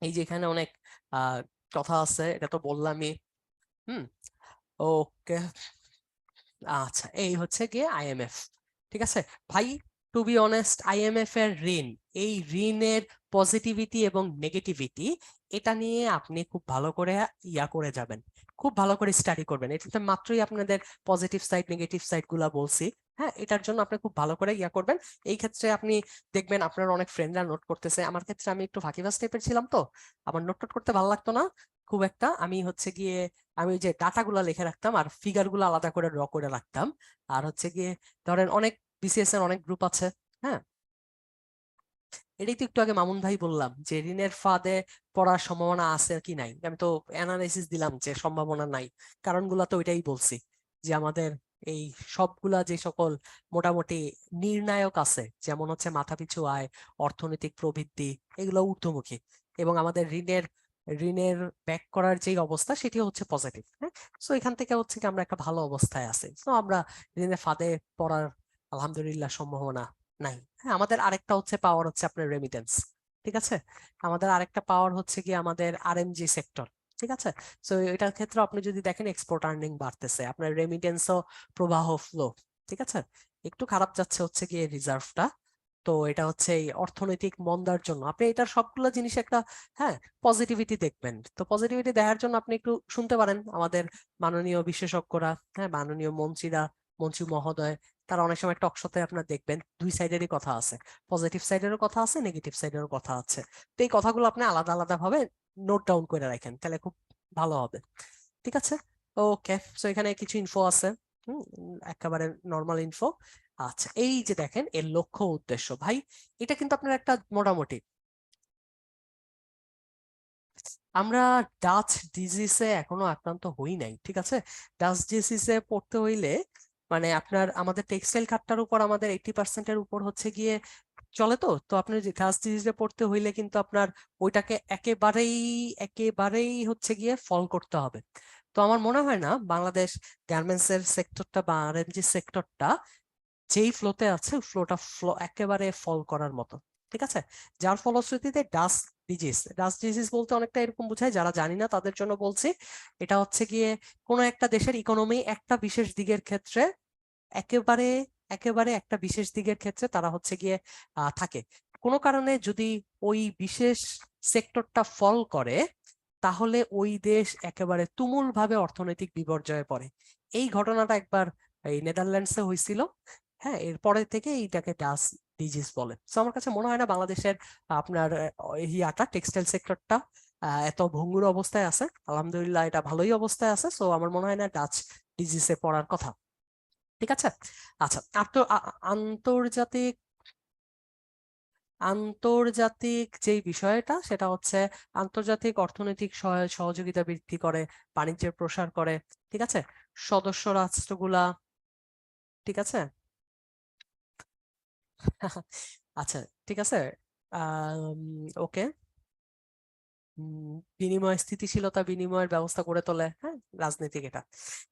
এই যে এখানে অনেক আহ কথা আছে, এটা তো বললামই। হুম। ওকে, আচ্ছা, এই হচ্ছে গিয়ে আইএমএফ। ঠিক আছে ভাই, টু বি অনেস্ট, আইএমএফ এর ঋণ, এই ঋণের পজিটিভিটি এবং নেগেটিভিটি, এটা নিয়ে আপনি খুব ভালো করে করে যাবেন, খুব ভালো করে স্টাডি করবেন। এটাতে মাত্রই আপনাদের পজিটিভ সাইড নেগেটিভ সাইড গুলা বলছি। হ্যাঁ, এটার জন্য আপনি খুব ভালো করে করবেন। এই ক্ষেত্রে আপনি দেখবেন আপনার অনেক ফ্রেন্ডরা নোট করতেছে। আমার ক্ষেত্রে আমি একটু ফাঁকিবাজ টাইপের ছিলাম, তো আমার নোট টোট করতে ভালো লাগতো না খুব একটা। আমি হচ্ছে গিয়ে আমি ওই যে ডাটাগুলা লিখে রাখতাম, আর ফিগার গুলো আলাদা করে ড্র করে রাখতাম। আর হচ্ছে গিয়ে ধরেন অনেক বিসিএস এর অনেক গ্রুপ আছে। হ্যাঁ, এটাই তো একটু আগে মামুন ভাই বললাম যে ঋণের ফাঁদে পড়ার সম্ভাবনা আছে কি নাই। আমি তো অ্যানালাইসিস দিলাম যে সম্ভাবনা নাই, কারণগুলা তো ওইটাই বলছি, যে আমাদের এই সবগুলা যে সকল মোটামুটি নির্ণায়ক আছে, যেমন হচ্ছে মাথাপিছু আয়, অর্থনৈতিক প্রবৃদ্ধি, এগুলো ঊর্ধ্বমুখী, এবং আমাদের ঋণের ঋণের ব্যাক করার যে অবস্থা সেটি হচ্ছে পজিটিভ। হ্যাঁ, সো এখান থেকে হচ্ছে কি আমরা একটা ভালো অবস্থায় আছি। তো আমরা ঋণের ফাঁদে পড়ার আলহামদুলিল্লাহ সম্ভাবনা নাই। হ্যাঁ, আমাদের আরেকটা হচ্ছে পাওয়ার হচ্ছে আপনার রেমিটেন্স। ঠিক আছে, আমাদের আরেকটা পাওয়ার হচ্ছে কি আমাদের আরএমজি সেক্টর। ঠিক আছে। সো এটার ক্ষেত্রে আপনি যদি দেখেন এক্সপোর্ট আর্নিং বাড়তেছে, আপনার রেমিটেন্সও প্রবাহ ফ্লো। ঠিক আছে, একটু খারাপ যাচ্ছে হচ্ছে গিয়ে রিজার্ভটা। তো এটা হচ্ছে এই অর্থনৈতিক মন্দার জন্য আপনি এটার সবগুলো জিনিস একটা, হ্যাঁ, পজিটিভিটি দেখবেন। তো পজিটিভিটি দেখার জন্য আপনি একটু শুনতে পারেন আমাদের মাননীয় বিশেষজ্ঞরা, হ্যাঁ, মাননীয় মন্ত্রীরা, মন্ত্রী মহোদয়, তারা অনেক সময় টক শোতে আপনার দেখবেন দুই সাইডেরই কথা আছে, পজিটিভ সাইডেরও কথা আছে, নেগেটিভ সাইডেরও কথা আছে। তো এই কথাগুলো আপনি আলাদা আলাদা ভাবে নোট ডাউন করে রাখেন, তাহলে খুব ভালো হবে। ঠিক আছে। ওকে, সো এখানে কিছু ইনফো আছে। হুম, একেবারে নর্মাল ইনফো। আচ্ছা, এই যে দেখেন এর লক্ষ্য উদ্দেশ্য ভাই, এটা কিন্তু আপনার একটা মোটামুটি, আমরা ডাচ ডিজিজে এখনো আক্রান্ত হই নাই। ঠিক আছে, ডাচ ডিজিজে পড়তে হইলে মানে আপনার আমাদের টেক্সটাইল খাতটার উপর আমাদের 80% উপর হচ্ছে গিয়ে চলে। তো তো আপনি যে গাছ ডিজিজে পড়তে হইলে কিন্তু আপনার ওইটাকে একেবারেই একেবারেই হচ্ছে গিয়ে ফল করতে হবে। তো আমার মনে হয় না বাংলাদেশ গার্মেন্টস এর সেক্টরটা বা আরএমজি সেক্টরটা যেই ফ্লোতে আছে ফ্লোটা একেবারে ফল করার মতো। ঠিক আছে, যার ফলশ্রুতিতে ডাস্ট ডিজিজ বলতে অনেকটা এরকম বোঝায়, যারা জানি না তাদের জন্য বলছি। এটা হচ্ছে গিয়ে কোনো একটা দেশের ইকোনমি একটা বিশেষ দিকের ক্ষেত্রে একেবারে একেবারে একটা বিশেষ দিকের ক্ষেত্রে তারা হচ্ছে গিয়ে থাকে। কোনো কারণে যদি ওই বিশেষ সেক্টরটা ফল করে, তাহলে ওই দেশ একেবারে তুমুল ভাবে অর্থনৈতিক বিপর্যয়ে পড়ে। এই ঘটনাটা একবার এই নেদারল্যান্ডসে হয়েছিল। হ্যাঁ, এরপরে থেকে এইটাকে ডাস্ট ডিজিজ বলে। তো আমার কাছে মনে হয় না বাংলাদেশের আপনার ইয়াটা টেক্সটাইল সেক্টরটা এত ভঙ্গুর অবস্থায় আছে। আলহামদুলিল্লাহ এটা ভালোই অবস্থায় আছে। সো আমার মনে হয় না ডাস্ট ডিজিজে পড়ার কথা। ঠিক আছে। আচ্ছা, আন্তর্জাতিক আন্তর্জাতিক যেই বিষয়টা সেটা হচ্ছে আন্তর্জাতিক অর্থনৈতিক সহযোগিতা বৃদ্ধি করে, বাণিজ্যের প্রসার করে। ঠিক আছে, সদস্য রাষ্ট্রগুলা। ঠিক আছে। আচ্ছা, ঠিক আছে। ওকে। বিনিময় স্থিতিশীলতা বিনিময়ের ব্যবস্থা করে তোলে। হ্যাঁ, রাজনীতিক এটা।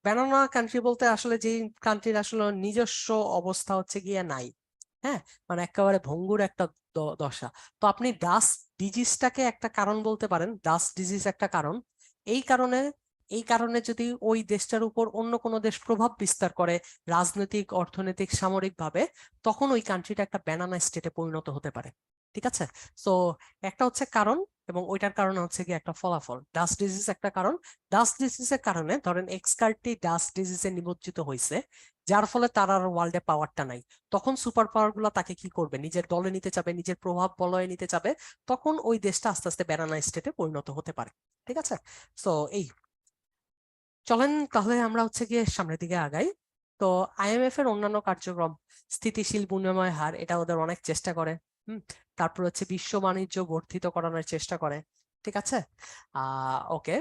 ব্যানানা কান্ট্রি বলতে আসলে যেই কান্ট্রির আসলে নিজস্ব অবস্থা হচ্ছে গিয়ে নাই। হ্যাঁ, মানে একেবারে ভঙ্গুর একটা দশা। তো আপনি ডাস্ট ডিজিজটাকে একটা কারণ বলতে পারেন, ডাস্ট ডিজিজ একটা কারণ। এই কারণে এই কারণে যদি ওই দেশটার উপর অন্য কোনো দেশ প্রভাব বিস্তার করে রাজনৈতিক, অর্থনৈতিক, সামরিক ভাবে, তখন ওই কান্ট্রিটা একটা ব্যানানা স্টেটে পরিণত হতে পারে। ঠিক আছে। সো একটা হচ্ছে কারণ, এবং ওইটার কারণে হচ্ছে কি একটা ফলাফল। ডাস্ট ডিজিজ একটা কারণ। ডাস্ট ডিজিজের কারণে ধরেন এক্স কান্ট্রি ডাস্ট ডিজিজে নিমজ্জিত হয়েছে, যার ফলে তার আর ওয়ার্ল্ডে পাওয়ারটা নাই। তখন সুপার পাওয়ার গুলা তাকে কি করবে, নিজের দলে নিতে চাবে, নিজের প্রভাব বলয়ে নিতে চাবে। তখন ওই দেশটা আস্তে আস্তে ব্যানানা স্টেটে পরিণত হতে পারে। ঠিক আছে। সো এই, চলেন তাহলে আমরা হচ্ছে গিয়ে সামনের দিকে আগাই। তো আইএমএফ এর অন্যান্য কার্যক্রম, স্থিতিশীল বিনিময় হার, এটা ওদের অনেক চেষ্টা করে। হুম। তারপর হচ্ছে বিশ্ব বাণিজ্য বর্ধিত করানোর চেষ্টা করে। ঠিক আছে। ওকে।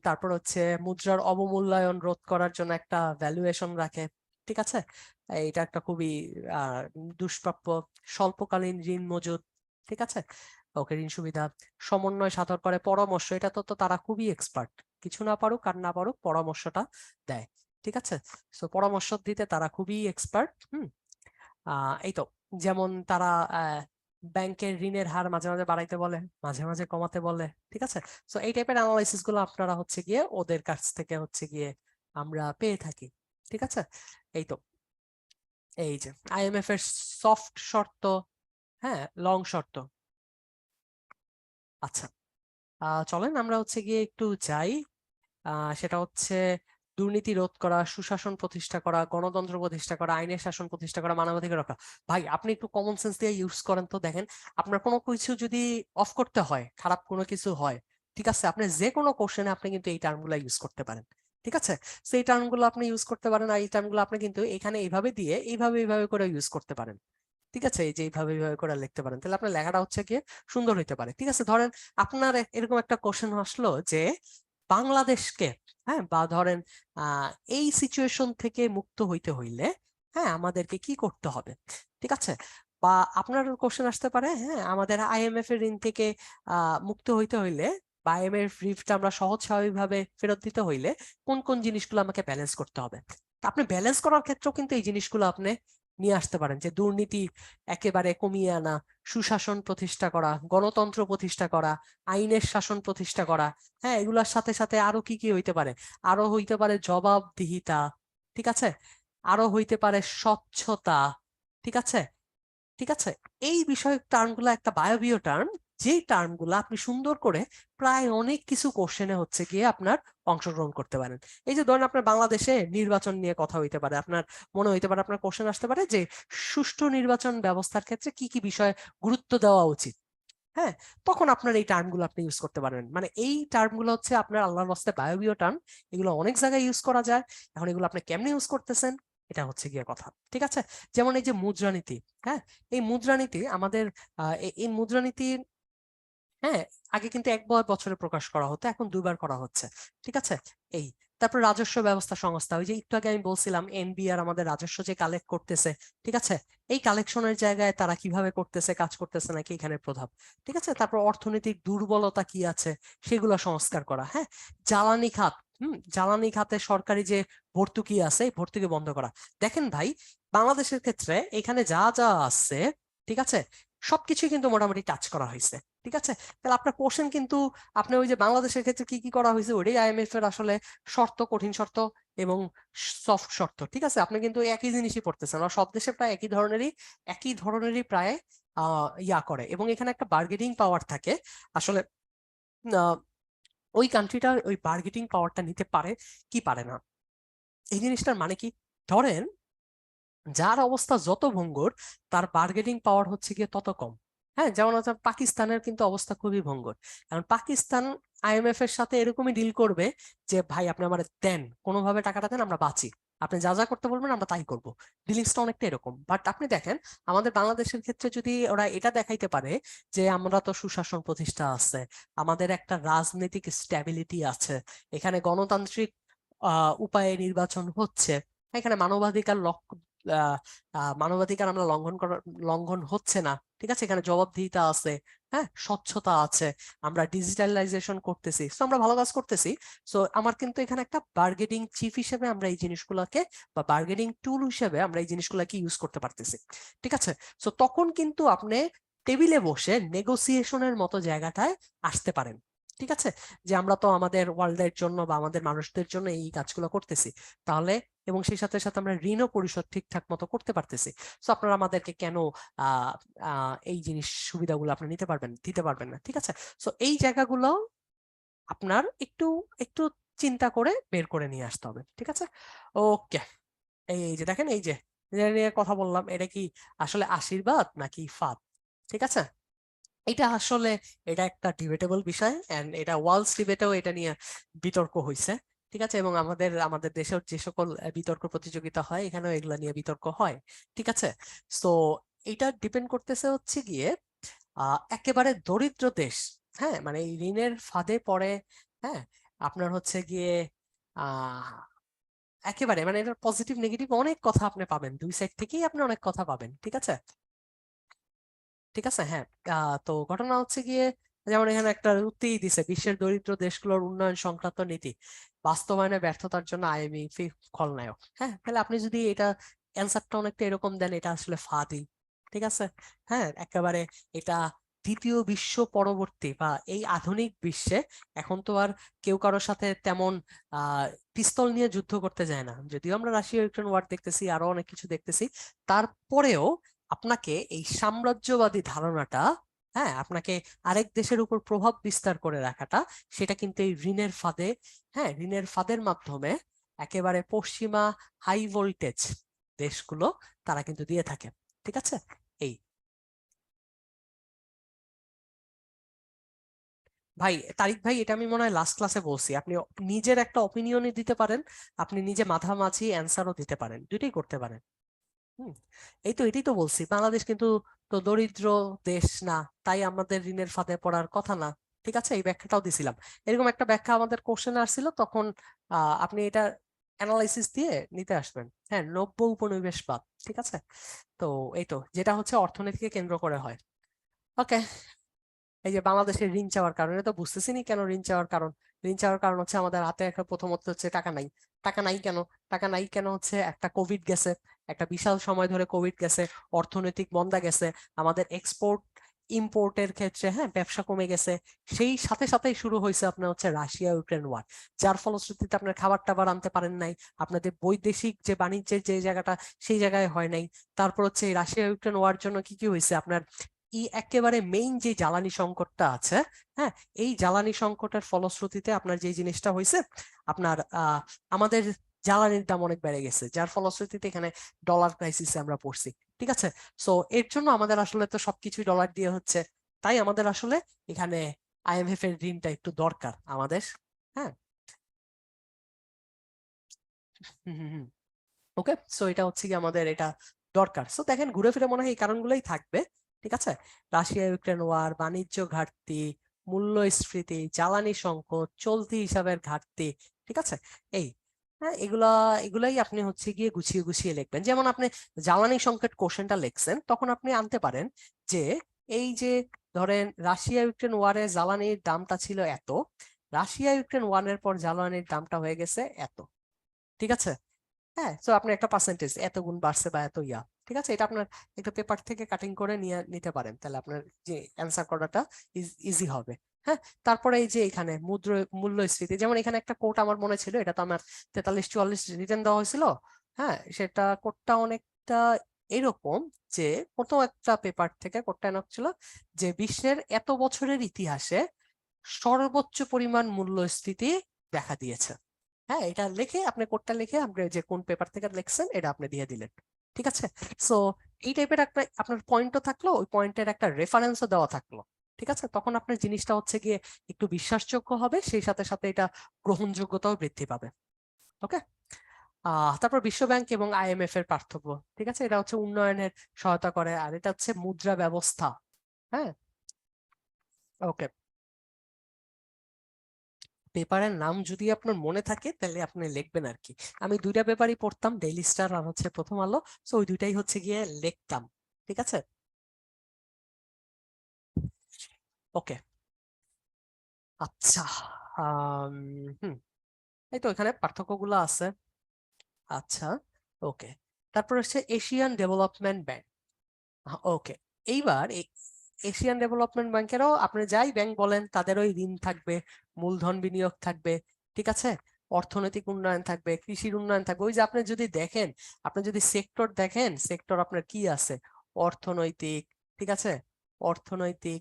তারপর হচ্ছে মুদ্রার অবমূল্যায়ন রোধ করার জন্য একটা ভ্যালুয়েশন রাখে। ঠিক আছে। এটা একটা খুবই আহ দুষ্প্রাপ্য। স্বল্পকালীন ঋণ মজুদ। ঠিক আছে। ওকে, ঋণ সুবিধা। সমন্বয় সাধন করে, পরামর্শ, এটা তো তো তারা খুবই এক্সপার্ট। কিছু না পারুক আর না পারুক, পরামর্শটা দেয়। ঠিক আছে। সো পরামর্শ দিতে তারা খুবই এক্সপার্ট। এই তো, যেমন তারা ব্যাংকের ঋণের হার মাঝে মাঝে বাড়াইতে বলে, মাঝে মাঝে কমাতে বলে। ঠিক আছে। সো এই টাইপের অ্যানালাইসিস গুলো আপনারা হচ্ছে গিয়ে ওদের কাছ থেকে হচ্ছে গিয়ে আমরা পেয়ে থাকি। ঠিক আছে। এই তো, এই যে আইএমএফ এর সফট শর্ত, হ্যাঁ, লং শর্ত। আচ্ছা, চলেন আমরা হচ্ছে গিয়ে একটু যাই। সেটা হচ্ছে দুর্নীতি রোধ করা, সুশাসন প্রতিষ্ঠা করা, গণতন্ত্র প্রতিষ্ঠা করা, আইনের শাসন প্রতিষ্ঠা করা, মানবাধিকার রক্ষা। ভাই আপনি একটু কমন সেন্স দিয়ে ইউজ করেন তো। দেখেন, আপনার কোনো কিছু যদি অফ করতে হয়, খারাপ কোনো কিছু হয়, ঠিক আছে, আপনি যে কোনো কোশ্চেনে আপনি কিন্তু এই টার্মগুলো ইউজ করতে পারেন। ঠিক আছে। সেই টার্মগুলো আপনি ইউজ করতে পারেন, আর এই টার্মগুলো আপনি কিন্তু এখানে এইভাবে দিয়ে এইভাবে করে ইউজ করতে পারেন। ঠিক আছে, এই যে এইভাবে করে লিখতে পারেন, তাহলে আপনার লেখাটা হচ্ছে গিয়ে সুন্দর হইতে পারে। ঠিক আছে, ধরেন আপনার এরকম একটা কোশ্চেন আসলো যে বাংলাদেশকে, হ্যাঁ, বা ধরেন আহ এই সিচুয়েশন থেকে মুক্ত হইতে হইলে, হ্যাঁ, আমাদেরকে কি করতে হবে। ঠিক আছে। বা আপনার কোশ্চেন আসতে পারে, হ্যাঁ, আমাদের আইএমএফ এর ঋণ থেকে মুক্ত হইতে হইলে বা আইএমএফ ঋণটা আমরা সহজ স্বাভাবিকভাবে ফেরত দিতে হইলে কোন কোন জিনিসগুলো আমাকে ব্যালেন্স করতে হবে। তা আপনি ব্যালেন্স করার ক্ষেত্রেও কিন্তু এই জিনিসগুলো আপনি নিয়ে আসতে পারেন, যে দুর্নীতি একেবারে কমিয়ে আনা, সুশাসন প্রতিষ্ঠা করা, গণতন্ত্র প্রতিষ্ঠা করা, আইনের শাসন প্রতিষ্ঠা করা। হ্যাঁ, এগুলোর সাথে সাথে আরো কি কি হইতে পারে, আরো হইতে পারে জবাবদিহিতা। ঠিক আছে। আরো হইতে পারে স্বচ্ছতা। ঠিক আছে। ঠিক আছে। এই বিষয়ক টার্মগুলো একটা বায়বীয় টার্ম, যেই টার্মগুলো আপনি সুন্দর করে প্রায় অনেক কিছু কোশ্চেনে হচ্ছে গিয়ে আপনার অংশগ্রহণ করতে পারেন। এই যে ধরেন আপনার বাংলাদেশে নির্বাচন নিয়ে কথা হইতে পারে, আপনার মনে হইতে পারে, আপনার কোশ্চেন আসতে পারে যে সুষ্ঠু নির্বাচন ব্যবস্থার ক্ষেত্রে কি কি বিষয়ে গুরুত্ব দেওয়া উচিত। হ্যাঁ, তখন আপনার এই টার্মগুলো আপনি ইউজ করতে পারবেন। মানে এই টার্মগুলো হচ্ছে আপনার আল্লাহর বাস্তে বায়বীয় টার্ম, এগুলো অনেক জায়গায় ইউজ করা যায়। এখন এগুলো আপনি কেমনে ইউজ করতেছেন, এটা হচ্ছে গিয়ে কথা। ঠিক আছে। যেমন এই যে মুদ্রানীতি, হ্যাঁ, এই মুদ্রানীতি আমাদের এই মুদ্রানীতি, হ্যাঁ, আগে কিন্তু এক বছরে প্রকাশ করা হতো, এখন দুইবার করা হচ্ছে। ঠিক আছে। এই তারপর রাজস্ব ব্যবস্থা সংস্থা, ওই যে একটু আগে আমি বলছিলাম এনবিআর আমাদের রাজস্ব যে কালেক্ট করতেছে, ঠিক আছে, এই কালেকশনের জায়গায় তারা কিভাবে করতেছে, কাজ করতেছে নাকি এখানে প্রভাব, ঠিক আছে। তারপর অর্থনৈতিক দুর্বলতা কি আছে সেগুলো সংস্কার করা, হ্যাঁ। জ্বালানি খাত, জ্বালানি খাতে সরকারি যে ভর্তুকি আছে এই ভর্তুকি বন্ধ করা। দেখেন ভাই, বাংলাদেশের ক্ষেত্রে এখানে যা যা আছে, ঠিক আছে, সবকিছুই কিন্তু মোটামুটি টাচ করা হয়েছে, ঠিক আছে। তাহলে আপনার কোশ্চেন কিন্তু, আপনি ওই যে বাংলাদেশের ক্ষেত্রে কি কি করা হয়েছে ওইটাই আইএমএফ এর আসলে শর্ত, কঠিন শর্ত এবং সফট শর্ত, ঠিক আছে। আপনি কিন্তু একই জিনিসই পড়তেছেন, আর সব দেশে প্রায় একই ধরনেরই প্রায় ইয়া করে, এবং এখানে একটা বার্গেনিং পাওয়ার থাকে আসলে। আহ, ওই কান্ট্রিটা ওই বার্গেনিং পাওয়ারটা নিতে পারে কি পারে না, এই জিনিসটার মানে কি, ধরেন যার অবস্থা যত ভঙ্গুর তার বার্গেনিং পাওয়ার হচ্ছে গিয়ে তত কম। হ্যাঁ, যেমন হচ্ছে পাকিস্তানের কিন্তু অবস্থা খুবই ভঙ্গুর, কারণ পাকিস্তান আইএমএফ এর সাথে এরকমই ডিল করবে যে ভাই আপনি আমার দেন, কোনোভাবে টাকাটা দেন, আমরা বাঁচি, আপনি যা যা করতে বলবেন আমরা তাই করবো। ডিলিংসটা অনেকটা এরকম। বাট আপনি দেখেন আমাদের বাংলাদেশের ক্ষেত্রে যদি ওরা এটা দেখাইতে পারে যে আমরা তো সুশাসন প্রতিষ্ঠা আছে, আমাদের একটা রাজনৈতিক স্ট্যাবিলিটি আছে, এখানে গণতান্ত্রিক উপায়ে নির্বাচন হচ্ছে, এখানে মানবাধিকার মানবাধিকার আমরা লঙ্ঘন হচ্ছে না, ঠিক আছে, এখানে জবাবদিহিতা আছে, হ্যাঁ, স্বচ্ছতা আছে, আমরা ডিজিটালাইজেশন করতেছি, তো আমরা ভালো কাজ করতেছি। সো আমার কিন্তু এখানে একটা বার্গেনিং চিফ হিসেবে আমরা এই জিনিসগুলোকে, বা বার্গেনিং টুল হিসেবে আমরা এই জিনিসগুলোকে ইউজ করতে পারতেছি, ঠিক আছে। সো তখন কিন্তু আপনি টেবিলে বসে নেগোসিয়েশনের মতো জায়গাটায় আসতে পারেন, ঠিক আছে, যে আমরা তো আমাদের ওয়ার্ল্ডের জন্য বা আমাদের মানুষদের জন্য এই কাজগুলো করতেছি, তাহলে, এবং সেই সাথে সাথে আমরা ঋণও পরিশোধ ঠিকঠাক মতো করতে পারতেছি, তো আপনারা আমাদেরকে কেন আহ এই জিনিস সুবিধাগুলো আপনি দিতে পারবেন না, ঠিক আছে। সো এই জায়গাগুলো আপনার একটু একটু চিন্তা করে বের করে নিয়ে আসতে হবে, ঠিক আছে। ওকে, এই যে দেখেন, এই যে যেটা নিয়ে কথা বললাম, এটা কি আসলে আশীর্বাদ নাকি ফাঁদ, ঠিক আছে। এটা আসলে, এটা একটা ডিবেটেবল বিষয়, এন্ড এটা ওয়ার্ল্ডস ডিবেটেও এটা নিয়ে বিতর্ক হয়েছে, ঠিক আছে, এবং আমাদের আমাদের দেশের যে সকল বিতর্ক প্রতিযোগিতা হয় এখানেও এগুলা নিয়ে বিতর্ক হয়, ঠিক আছে। সো এটা ডিপেন্ড করতেছে হচ্ছে গিয়ে একেবারে দরিদ্র দেশ, হ্যাঁ, মানে এই ঋণের ফাঁদে পড়ে, হ্যাঁ, আপনার হচ্ছে গিয়ে আহ একেবারে মানে এটার পজিটিভ নেগেটিভ অনেক কথা আপনি পাবেন, দুই সাইড থেকেই আপনি অনেক কথা পাবেন, ঠিক আছে, ঠিক আছে, হ্যাঁ। তো ঘটনা হচ্ছে গিয়ে, যেমন এখানে একটা উক্তিই দিছে, বিশ্বের দরিদ্র দেশগুলোর উন্নয়ন সংক্রান্ত নীতি বাস্তবায়নে ব্যর্থতার জন্য আইএমএফ খলনায়ক। হ্যাঁ, তাহলে আপনি যদি এটা অ্যান্সারটা অনেকটা এরকম দেন, এটা আসলে ফাঁদি, ঠিক আছে, হ্যাঁ, একেবারে এটা দ্বিতীয় বিশ্ব পরবর্তী বা এই আধুনিক বিশ্বে এখন তো আর কেউ কারোর সাথে তেমন পিস্তল নিয়ে যুদ্ধ করতে যায় না, যদিও আমরা রাশিয়া ইউক্রেন ওয়ার দেখতেছি, আরো অনেক কিছু দেখতেছি, তারপরেও আপনাকে এই সাম্রাজ্যবাদী ধারণাটা, হ্যাঁ, আপনাকে আরেক দেশের উপর প্রভাব বিস্তার করে রাখাটা, সেটা কিন্তু এই ঋণের ফাঁদে, হ্যাঁ, ঋণের ফাঁদের মাধ্যমে একেবারে পশ্চিমা হাই ভোল্টেজ দেশগুলো তারা কিন্তু দিয়ে থাকে, ঠিক আছে। এই ভাই, তারিক ভাই, এটা আমি মনে হয় লাস্ট ক্লাসে বলছি, আপনি নিজের একটা অপিনিয়নই দিতে পারেন, আপনি নিজে মাঝামাঝি অ্যান্সারও দিতে পারেন, দুইটাই করতে পারেন। হুম, এই তো এটাই তো বলছি, বাংলাদেশ কিন্তু তো দরিদ্র দেশ না, তাই আমাদের ঋণের ফাঁদে পড়ার কথা না, ঠিক আছে, এই ব্যাখ্যাটাও দিছিলাম। এরকম একটা ব্যাখ্যা আমাদের কোশ্চেন আসছিল তখন, আপনি এটা অ্যানালাইসিস দিয়ে নিতে আসবেন, হ্যাঁ, নব্য উপনিবেশবাদ, ঠিক আছে। তো এই তো যেটা হচ্ছে অর্থনীতিকে কেন্দ্র করে হয়। ওকে, এই যে বাংলাদেশের ঋণ চাওয়ার কারণে তো বুঝতেছি নি কেন ঋণ চাওয়ার কারণ। ঋণ চাওয়ার কারণ হচ্ছে আমাদের হাতে একটা, প্রথমত হচ্ছে টাকা নাই। টাকা নাই কেন? টাকা নাই কেন হচ্ছে একটা কোভিড গেছে, একটা বিশাল সময় ধরে কোভিড গেছে, অর্থনৈতিক মন্দা গেছে, আমাদের এক্সপোর্ট ইম্পোর্টের ক্ষেত্রে, হ্যাঁ, ব্যবসা কমে গেছে, সেই সাথে সাথেই শুরু হয়েছে আপনার হচ্ছে রাশিয়া ইউক্রেন ওয়ার, যার ফলশ্রুতিতে আপনার খাবার টাবার আনতে পারেন নাই, আপনাদের বৈদেশিক যে বাণিজ্যের যে জায়গাটা সেই জায়গায় হয় নাই। তারপর হচ্ছে এই রাশিয়া ইউক্রেন ওয়ার জন্য কি কি হয়েছে আপনার, একেবারে মেইন যে জ্বালানি সংকটটা আছে, হ্যাঁ, এই জ্বালানি সংকটের ফলশ্রুতিতে আপনার যে জিনিসটা হয়েছে, আপনার আমাদের জ্বালানির দাম অনেক বেড়ে গেছে, যার ফলশ্রুতিতে এখানে ডলার ক্রাইসিসে আমরা পড়ছি, ঠিক আছে। সো এর জন্য আমাদের আসলে তো সবকিছুই ডলার দিয়ে হচ্ছে, তাই আমাদের আসলে এখানে আইএমএফ এর ঋণটা একটু দরকার আমাদের, হ্যাঁ। ওকে, সো এটা হচ্ছে কি আমাদের এটা দরকার। সো দেখেন ঘুরে ফিরে মনে হয় এই কারণগুলোই থাকবে, ঠিক আছে। রাশিয়া ইউক্রেন ওয়ার, বাণিজ্য ঘাটতি, মূল্যস্ফীতি, জ্বালানি সংকট, চলতি হিসাবের ঘাটতি, ঠিক আছে? এই হ্যাঁ, এগুলাই আপনি হচ্ছে গিয়ে গুছিয়ে গুছিয়ে লিখবেন। যেমন আপনি জ্বালানি সংকট কোশ্চেনটা লিখছেন, তখন আপনি আনতে পারেন যে এই যে ধরেন রাশিয়া ইউক্রেন ওয়ারে জ্বালানির দামটা ছিল এত, রাশিয়া ইউক্রেন ওয়ারের পর জ্বালানির দামটা হয়ে গেছে এত। ঠিক আছে? হ্যাঁ, তো আপনি একটা পার্সেন্টেজ এত গুণ বাড়ছে বা এত ইয়া, ঠিক আছে, এটা আপনার একটা পেপার থেকে কাটিং করে নিয়ে নিতে পারেন, তাহলে আপনার যে অ্যান্সার করাটা ইজি হবে। হ্যাঁ, তারপরে এই যে এখানে মূল্যস্ফীতি, যেমন এখানে একটা কোট আমার মনে ছিল, এটা তো আমার 43-44 রিটার্ন দেওয়া হয়েছিল। হ্যাঁ, সেটা কোটটা অনেকটা এরকম যে প্রথম একটা পেপার থেকে কোটটা এনে ছিল যে বিশ্বের এত বছরের ইতিহাসে সর্বোচ্চ পরিমাণ মূল্যস্ফীতি দেখা দিয়েছে। হ্যাঁ, এটা লিখে আপনি কোডটা লিখে আপনি যে কোন পেপার থেকে লিখছেন এটা আপনি দিয়ে দিলেন। ঠিক আছে? সো এই টাইপের একটা আপনার পয়েন্টও থাকলো, ওই পয়েন্টের একটা রেফারেন্সও দেওয়া থাকলো। ঠিক আছে, তখন আপনার জিনিসটা হচ্ছে গিয়ে একটু বিশ্বাসযোগ্য হবে, সেই সাথে সাথে এটা গ্রহণযোগ্যতাও বৃদ্ধি পাবে। ওকে। তারপর বিশ্ব ব্যাংক এবং আইএমএফ এর পার্থক্য। ঠিক আছে, এটা হচ্ছে উন্নয়নের সহায়তা করে, আর এটা হচ্ছে মুদ্রা ব্যবস্থা। হ্যাঁ, ওকে। পেপারের নাম যদি আপনার মনে থাকে তাহলে আপনি লিখবেন আর কি। আমি দুইটা পেপারই পড়তাম, ডেইলি স্টার আর হচ্ছে প্রথম আলো, সো ওই দুইটাই হচ্ছে গিয়ে লিখতাম। ঠিক আছে, ওকে। আচ্ছা, আম, হুম, এই তো এখানে পার্থক্যগুলো আছে। আচ্ছা, ওকে। তারপর হচ্ছে এশিয়ান ডেভেলপমেন্ট ব্যাংক। ওকে, এইবার এই এশিয়ান ডেভেলপমেন্ট ব্যাংকেরও আপনি যাই ব্যাংক বলেন তাদেরও ঋণ থাকবে, মূলধন বিনিয়োগ থাকবে। ঠিক আছে, অর্থনৈতিক উন্নয়ন থাকবে, কৃষির উন্নয়ন থাকবে। ওই যে আপনি যদি দেখেন, আপনি যদি সেক্টর দেখেন, সেক্টর আপনার কি আছে, অর্থনৈতিক, ঠিক আছে, অর্থনৈতিক,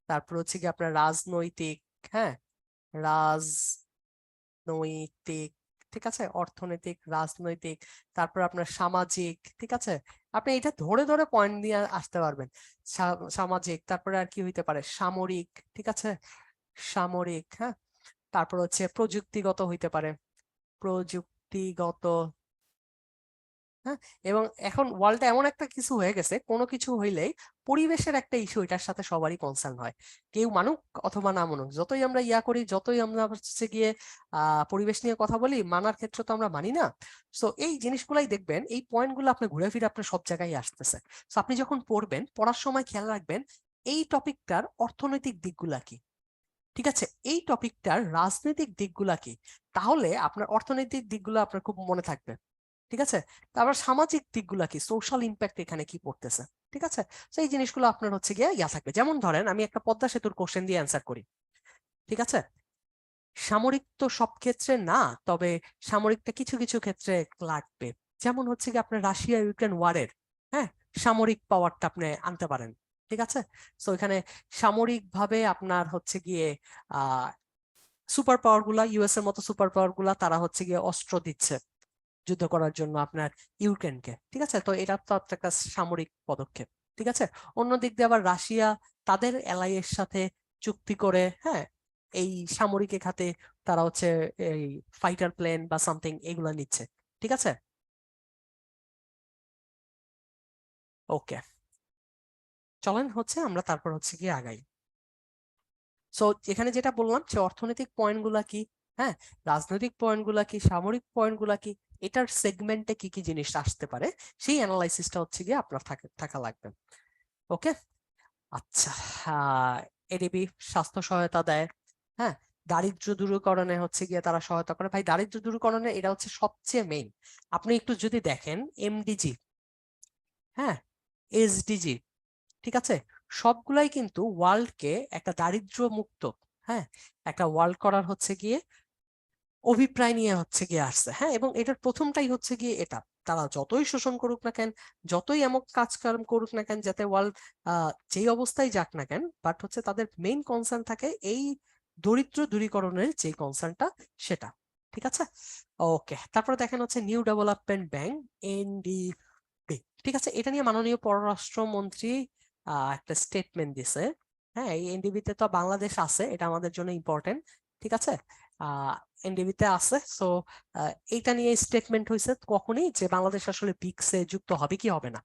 তারপর হচ্ছে কি আপনার রাজনৈতিক, হ্যাঁ, রাজনৈতিক, ঠিক আছে, অর্থনৈতিক, রাজনৈতিক, তারপর আপনার সামাজিক। ঠিক আছে, আপনি এটা ধরে ধরে পয়েন্ট দিয়ে আসতে পারবেন। সামাজিক, তারপরে আর কি হইতে পারে, সামরিক। ঠিক আছে, সামরিক, হ্যাঁ, তারপর হচ্ছে প্রযুক্তিগত হইতে পারে, প্রযুক্তিগত। হ্যাঁ, এবং এখন ওয়ার্ল্ডে এমন একটা কিছু হয়ে গেছে, কোনো কিছু হইলেই পরিবেশের একটা ইস্যু, এটার সাথে সবারই কনসার্ন হয়, কেউ মানুক অথবা না মানুক। যতই আমরা ইয়া করি, যতই আমরা হচ্ছে গিয়ে পরিবেশ নিয়ে কথা বলি, মানার ক্ষেত্রে তো আমরা মানি না। সো এই জিনিসগুলাই দেখবেন, এই পয়েন্টগুলো আপনি ঘুরে ফিরে আপনার সব জায়গায় আসতেছে। সো আপনি যখন পড়বেন, পড়ার সময় খেয়াল রাখবেন এই টপিকটার অর্থনৈতিক দিকগুলা কি, ঠিক আছে, এই টপিকটার রাজনৈতিক দিকগুলা কি, তাহলে আপনার অর্থনৈতিক দিকগুলো আপনার খুব মনে থাকবে। ঠিক আছে, তারপর সামাজিক দিকগুলা কি, সোশ্যাল ইম্প্যাক্ট এখানে কি পড়তেছে। ঠিক আছে, তো এই জিনিসগুলো আপনার হচ্ছে গিয়ে ইয়া থাকবে। যেমন ধরেন আমি একটা পদ্মা সেতুর কোশ্চেন দিয়ে অ্যান্সার করি। ঠিক আছে, সামরিক তো সব ক্ষেত্রে না, তবে সামরিকটা কিছু কিছু ক্ষেত্রে লাগবে। যেমন হচ্ছে কি আপনার রাশিয়া ইউক্রেন ওয়ারের, হ্যাঁ, সামরিক পাওয়ারটা আপনি আনতে পারেন। ঠিক আছে, তো এখানে সামরিক ভাবে আপনার হচ্ছে গিয়ে আহ সুপার পাওয়ার গুলা, ইউএস এর মতো সুপার পাওয়ার গুলা তারা হচ্ছে গিয়ে অস্ত্র দিচ্ছে যুদ্ধ করার জন্য আপনার ইউক্রেনকে। ঠিক আছে, তো এটা তো একটা সামরিক পদক্ষেপ। ঠিক আছে, অন্য দিক দিয়ে আবার রাশিয়া তাদের এর সাথে চুক্তি করে, হ্যাঁ, এই সামরিক খাতে তারা হচ্ছে এই ফাইটার প্লেন বা সামথিং এগুলা নিচ্ছে। ঠিক আছে, ওকে, চলেন হচ্ছে আমরা তারপর হচ্ছে কি আগাই। সো এখানে যেটা বললাম যে অর্থনৈতিক পয়েন্ট গুলা কি, হ্যাঁ, রাজনৈতিক পয়েন্ট গুলা কি, সামরিক পয়েন্ট গুলা কি, এটার সেগমেন্টে কি কি জিনিস আসতে পারে, সেই অ্যানালাইসিসটা হচ্ছে গিয়ে আপনার থাকা লাগবে। ওকে। আচ্ছা, এডিবি স্বাস্থ্য সহায়তা দেয়, হ্যাঁ, দারিদ্র্য দূরীকরণে হচ্ছে গিয়ে তারা সহায়তা করে। ভাই দারিদ্র্য দূরীকরণে এটা হচ্ছে সবচেয়ে মেইন। আপনি একটু যদি দেখেন এমডিজি, হ্যাঁ, এসডিজি, ঠিক আছে, সবগুলাই কিন্তু ওয়ার্ল্ডকে একটা দারিদ্র্য মুক্ত, হ্যাঁ, একটা ওয়ার্ল্ড করার হচ্ছে গিয়ে অভিপ্রায় নিয়ে হচ্ছে গিয়ে আসছে। হ্যাঁ, এবং এটার প্রথমটাই হচ্ছে গিয়ে এটা, তারা যতই শোষণ করুক না কেন, যতই এমন কাজকর্ম করুক না কেন, যাতে ওয়ার্ল্ড যেই অবস্থায় যাক না কেন, বাট হচ্ছে তাদের মেইন কনসার্ন থাকে এই দরিদ্র দূরীকরণের যে কনসার্নটা, সেটা। ঠিক আছে, ওকে। তারপরে দেখেন হচ্ছে নিউ ডেভেলপমেন্ট ব্যাংক, এনডিবি। ঠিক আছে, এটা নিয়ে মাননীয় পররাষ্ট্রমন্ত্রী একটা স্টেটমেন্ট দিছে। হ্যাঁ, এই এনডিবিতে তো বাংলাদেশ আছে, এটা আমাদের জন্য ইম্পর্টেন্ট। ঠিক আছে, এনডিবিতে আছে। সো এইটা নিয়ে স্টেটমেন্ট হয়েছে কখনই যে বাংলাদেশ আসলে ব্রিক্সে যুক্ত হবে কি হবে না।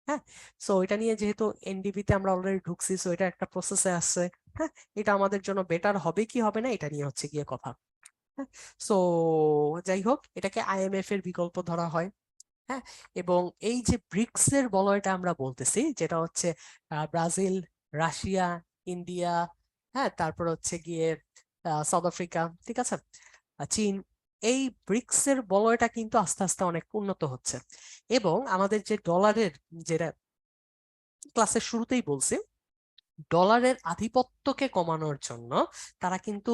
হ্যাঁ, সো এটা নিয়ে যেহেতু এনডিবিতে আমরা অলরেডি ঢুকছি, সো এটা একটা প্রসেসে আছে। হ্যাঁ, এটা আমাদের জন্য বেটার হবে কি হবে না, এটা নিয়ে হচ্ছে গিয়ে কথা। সো যাই হোক, এটাকে আইএমএফ এর বিকল্প ধরা হয়। হ্যাঁ, এবং এই যে ব্রিক্স এর বলয়টা আমরা বলতেছি, যেটা হচ্ছে ব্রাজিল, রাশিয়া, ইন্ডিয়া, হ্যাঁ, তারপর হচ্ছে গিয়ে সাউথ আফ্রিকা, ঠিক আছে, চীন, এই ব্রিক্স এর বলয়টা কিন্তু আস্তে আস্তে অনেক উন্নত হচ্ছে। এবং আমাদের যে ডলারের, যেটা ক্লাসের শুরুতেই বলছি, ডলারের আধিপত্যকে কমানোর জন্য তারা কিন্তু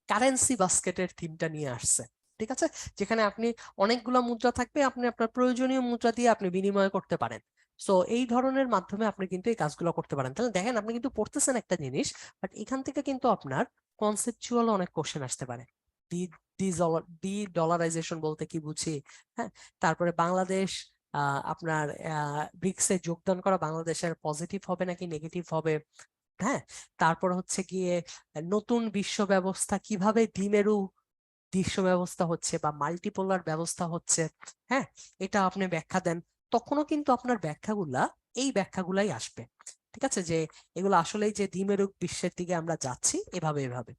কারেন্সি বাস্কেটের থিমটা নিয়ে আসছে। ঠিক আছে, যেখানে আপনি অনেকগুলো মুদ্রা থাকবে, আপনি আপনার প্রয়োজনীয় মুদ্রা দিয়ে আপনি বিনিময় করতে পারেন। সো এই ধরনের মাধ্যমে আপনি কিন্তু এই কাজগুলো করতে পারেন। তাহলে দেখেন, আপনি কিন্তু পড়তেছেন একটা জিনিস, বাট এখান থেকে কিন্তু আপনার কনসেপচুয়াল অনেক কোশ্চেন আসতে পারে। ডি ডি ডলারাইজেশন বলতে কি বুঝি, হ্যাঁ, তারপরে বাংলাদেশ আপনার ব্রিক্সে যোগদান করা বাংলাদেশের পজিটিভ হবে নাকি নেগেটিভ হবে, হ্যাঁ, তারপর হচ্ছে গিয়ে নতুন বিশ্ব ব্যবস্থা কিভাবে দ্বিমেরু বিশ্ব ব্যবস্থা হচ্ছে বা মাল্টিপোলার ব্যবস্থা হচ্ছে, হ্যাঁ, এটা আপনি ব্যাখ্যা দেন। তখনও কিন্তু আপনার ব্যাখ্যাগুলা এই ব্যাখ্যাগুলাই আসবে। ঠিক আছে, যে এগুলো আসলেই যে দ্বিমেরু বিশ্বের দিকে আমরা যাচ্ছি এভাবে এভাবে।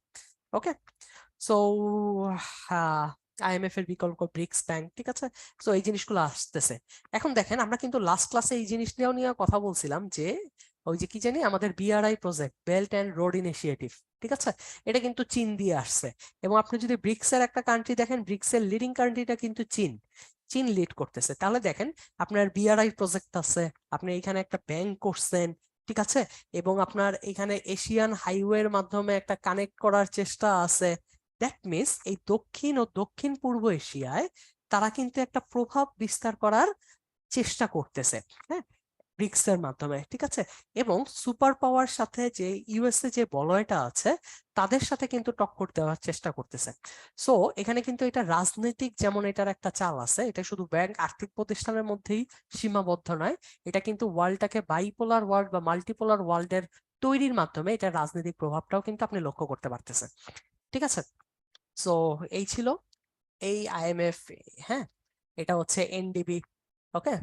ওকে, সো আইএমএফ এর বিকল্প ব্রিক্স ব্যাংক, ঠিক আছে। সো এই জিনিসগুলো আসতেছে। এখন দেখেন, আমরা কিন্তু লাস্ট ক্লাসে এই জিনিসটাও নিয়ে কথা বলছিলাম যে ওই যে কি জানি আমাদের BRI project, belt and road initiative, ঠিক আছে, এটা কিন্তু চীন দিয়ে আসছে। এবং আপনি যদি ব্রিক্স এর একটা কান্ট্রি দেখেন, ব্রিক্স এর লিডিং কান্ট্রিটা কিন্তু চীন। চীন লিড করতেছে। তাহলে দেখেন, আপনার বিআরআই প্রজেক্ট আছে, আপনি এখানে একটা ব্যাংক করছেন, ঠিক আছে, এবং আপনার এখানে এশিয়ান হাইওয়ের মাধ্যমে একটা কানেক্ট করার চেষ্টা আছে। দ্যাট মিনস এই দক্ষিণ ও দক্ষিণ পূর্ব এশিয়ায় তারা কিন্তু একটা প্রভাব বিস্তার করার চেষ্টা করতেছে, হ্যাঁ, ব্রিক্স এর মাধ্যমে, ঠিক আছে। এবং সুপার পাওয়ার সাথে যে ইউএসএ যে বলয়টা আছে, তাদের সাথে কিন্তু টক্কর দেওয়ার চেষ্টা করতেছে। সো এখানে কিন্তু এটা রাজনৈতিক, যেমন এটার একটা চাল আছে, এটা শুধু ব্যাংক আর্থিক প্রতিষ্ঠানের মধ্যেই সীমাবদ্ধ নয়, এটা কিন্তু ওয়ার্ল্ডটাকে বাইপোলার ওয়ার্ল্ড বা মাল্টিপোলার ওয়ার্ল্ডের তৈরির মাধ্যমে এটা রাজনৈতিক প্রভাবটাও কিন্তু আপনি লক্ষ্য করতে পারতেছেন। ঠিক আছে, সো এই ছিল এই আইএমএফ, হ্যাঁ, এটা হচ্ছে এনডিবি। ওকে,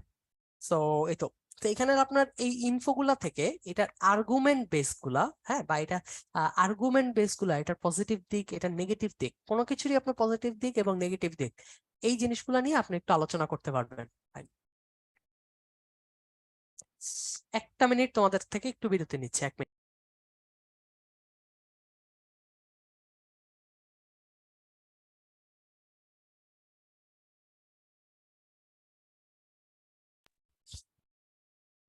সো এই তো। তো এখানে আপনার এই ইনফোগুলা থেকে এটার আর্গুমেন্ট বেস গুলা, হ্যাঁ, বা এটা আর্গুমেন্ট বেস গুলা, এটার পজিটিভ দিক, এটা নেগেটিভ দিক, কোনো কিছুরই আপনার পজিটিভ দিক এবং নেগেটিভ দিক, এই জিনিসগুলা নিয়ে আপনি একটু আলোচনা করতে পারবেন। একটা মিনিট তোমাদের থেকে একটু বিরতি নিচ্ছে, 1 মিনিট।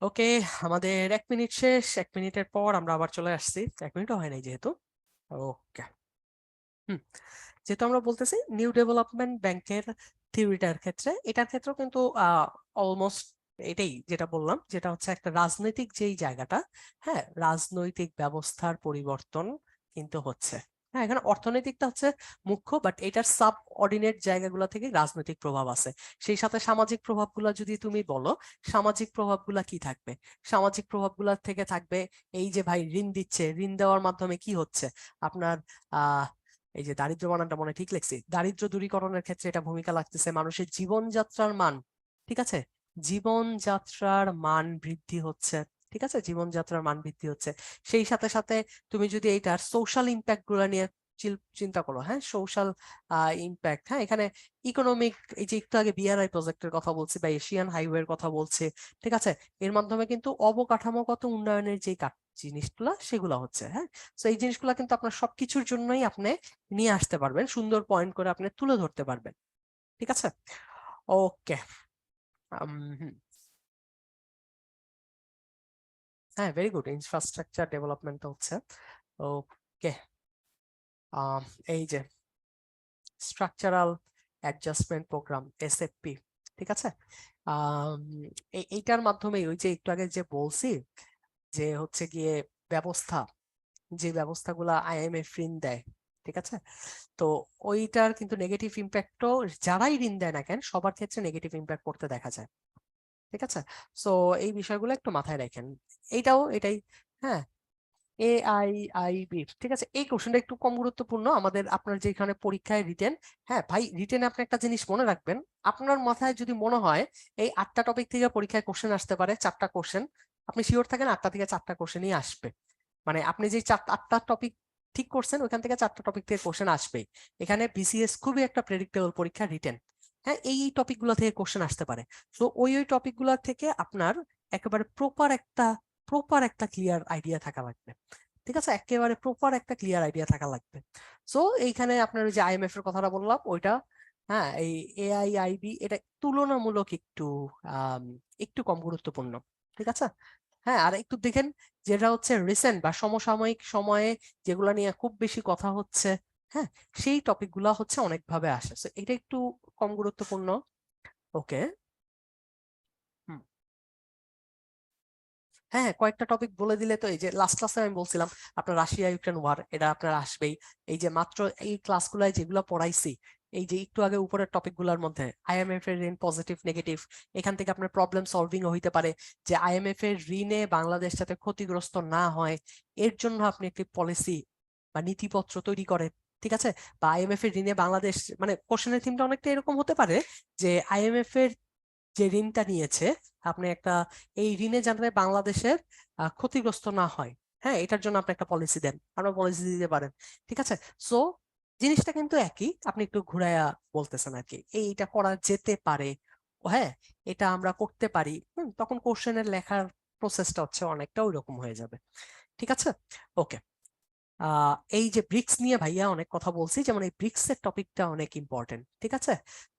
ওকে, আমাদের 1 মিনিট শেষ। 1 মিনিটের পর আমরা আবার চলে আসছি। 1 মিনিটও হয় নাই যেহেতু। ওকে, হুম, যেহেতু আমরা বলতেছি নিউ ডেভেলপমেন্ট ব্যাংকের থিওরিটার ক্ষেত্রে, এটার ক্ষেত্রেও কিন্তু অলমোস্ট এটাই যেটা বললাম, যেটা হচ্ছে একটা রাজনৈতিক যেই জায়গাটা, হ্যাঁ, রাজনৈতিক ব্যবস্থার পরিবর্তন কিন্তু হচ্ছে। হ্যাঁ, এখানে অর্থনৈতিকটা হচ্ছে মুখ্য, বাট এটার সাব অর্ডিনেট জায়গাগুলো থেকে রাজনৈতিক প্রভাব আছে। সেই সাথে সামাজিক প্রভাবগুলো যদি তুমি বলো, সামাজিক প্রভাবগুলা কি থাকবে? সামাজিক প্রভাবগুলো থেকে থাকবে এই যে ভাই ঋণ দিচ্ছে, ঋণ দেওয়ার মাধ্যমে কি হচ্ছে আপনার, আহ এই যে দারিদ্র বানানটা মনে ঠিক লিখছি, দারিদ্র দূরীকরণের ক্ষেত্রে এটা ভূমিকা লাগতেছে, মানুষের জীবনযাত্রার মান, ঠিক আছে, জীবনযাত্রার মান বৃদ্ধি হচ্ছে, ঠিক আছে, জীবনযাত্রার মান বৃদ্ধি হচ্ছে। সেই সাথে সাথে তুমি যদি এইটার সোশ্যাল ইম্প্যাক্ট গুলা নিয়ে চিন্তা করো, হ্যাঁ, সোশ্যাল ইম্প্যাক্ট, হ্যাঁ, এখানে ইকোনমিক, এই যে একটু আগে বিআরআই প্রজেক্টের কথা বলছি বা এশিয়ান হাইওয়ের কথা বলছি, ঠিক আছে, এর মাধ্যমে কিন্তু অবকাঠামোগত উন্নয়নের যে জিনিসগুলা সেগুলো হচ্ছে, হ্যাঁ। তো এই জিনিসগুলো কিন্তু আপনার সবকিছুর জন্যই আপনি নিয়ে আসতে পারবেন, সুন্দর পয়েন্ট করে আপনি তুলে ধরতে পারবেন। ঠিক আছে, ওকে, হ্যাঁ, ভেরি গুড, ইনফ্রাস্ট্রাকচার ডেভেলপমেন্ট হচ্ছে। ওকে, এই যে স্ট্রাকচারাল অ্যাডজাস্টমেন্ট প্রোগ্রাম, এসএফপি, ঠিক আছে, আম, এইটার মাধ্যমে ওই যে একটু আগে যে বলছি, যে হচ্ছে গিয়ে ব্যবস্থা, যে ব্যবস্থাগুলো আইএমএফ ঋণ দেয়, ঠিক আছে, তো ওইটার কিন্তু নেগেটিভ ইম্প্যাক্টও, যারাই ঋণ দেয় না কেন সবার ক্ষেত্রে নেগেটিভ ইম্প্যাক্ট পড়তে দেখা যায়। ঠিক আছে, সো এই বিষয়গুলো একটু মাথায় রাখেন। এটাই, হ্যাঁ, AIIB, ঠিক আছে, এই কোশ্চেনটা একটু কম গুরুত্বপূর্ণ আমাদের, আপনার যেখানে পরীক্ষায় রিটেন, হ্যাঁ ভাই, রিটেনে আপনি একটা জিনিস মনে রাখবেন, আপনার মাথায় যদি মনে হয় এই 8টা টপিক থেকে পরীক্ষায় কোশ্চেন আসতে পারে, 4টা কোশ্চেন, আপনি শিওর থাকেন 8টা থেকে 4টা কোশ্চেনই আসবে। মানে আপনি যে 8টা টপিক ঠিক করছেন, ওইখান থেকে 4টা টপিক থেকে কোশ্চেন আসবেই। এখানে বিসিএস খুবই একটা প্রেডিক্টেবল পরীক্ষা, রিটেন। হ্যাঁ, এই টপিক গুলো থেকে কোশ্চেন আসতে পারে। তো ওই টপিক গুলো থেকে আপনার একেবারে প্রপার একটা ক্লিয়ার আইডিয়া থাকা লাগবে। ঠিক আছে, একেবারে প্রপার একটা ক্লিয়ার আইডিয়া থাকা লাগবে। সো এইখানে আপনার ওই যে আইএমএফ এর কথাটা বললাম ওইটা, হ্যাঁ, এই এআইআইবি এটা তুলনামূলক একটু কম গুরুত্বপূর্ণ। ঠিক আছে, হ্যাঁ, আর একটু দেখেন যেটা হচ্ছে রিসেন্ট বা সমসাময়িক সময়ে যেগুলো নিয়ে খুব বেশি কথা হচ্ছে, হ্যাঁ, সেই টপিক গুলা হচ্ছে অনেকভাবে আসে, So এটা একটু কম গুরুত্বপূর্ণ। ওকে, হ্যাঁ হ্যাঁ, কয়েকটা টপিক বলে দিলে তো, এই যে লাস্ট ক্লাসে আমি বলছিলাম আপনার রাশিয়া ইউক্রেন ওয়ার, এটা আপনার আসবেই। এই যে মাত্র এই ক্লাসগুলাই যেগুলো পড়াইছি, এই যে একটু আগে উপরের টপিক গুলার মধ্যে আইএমএফ এর ঋণ পজিটিভ নেগেটিভ, এখান থেকে আপনার প্রবলেম সলভিং হইতে পারে যে আইএমএফ এর ঋণে বাংলাদেশ যাতে ক্ষতিগ্রস্ত না হয় এর জন্য আপনি একটি পলিসি বা নীতিপত্র তৈরি করেন। ঠিক আছে, বা আইএমএফ এর ঋণে বাংলাদেশ, মানে কোশ্চেনের থিমটা অনেকটা এরকম হতে পারে যে আইএমএফ এর যে ঋণটা নিয়েছে আপনি একটা, এই ঋণে যাতে বাংলাদেশের ক্ষতিগ্রস্ত না হয়, হ্যাঁ, এটার জন্য আপনি একটা পলিসি দেন, আপনার পলিসি দিতে পারেন। ঠিক আছে, সো জিনিসটা কিন্তু একই, আপনি একটু ঘুরাইয়া বলতেছেন আর কি, এইটা করা যেতে পারে, হ্যাঁ, এটা আমরা করতে পারি। তখন কোশ্চেনের লেখার প্রসেসটা হচ্ছে অনেকটা ওই রকম হয়ে যাবে। ঠিক আছে, ওকে। এই যে ব্রিক্স নিয়ে ভাইয়া অনেক কথা বলছি, যেমন এই ব্রিক্স এর টপিকটা অনেক ইম্পর্টেন্ট। ঠিক আছে,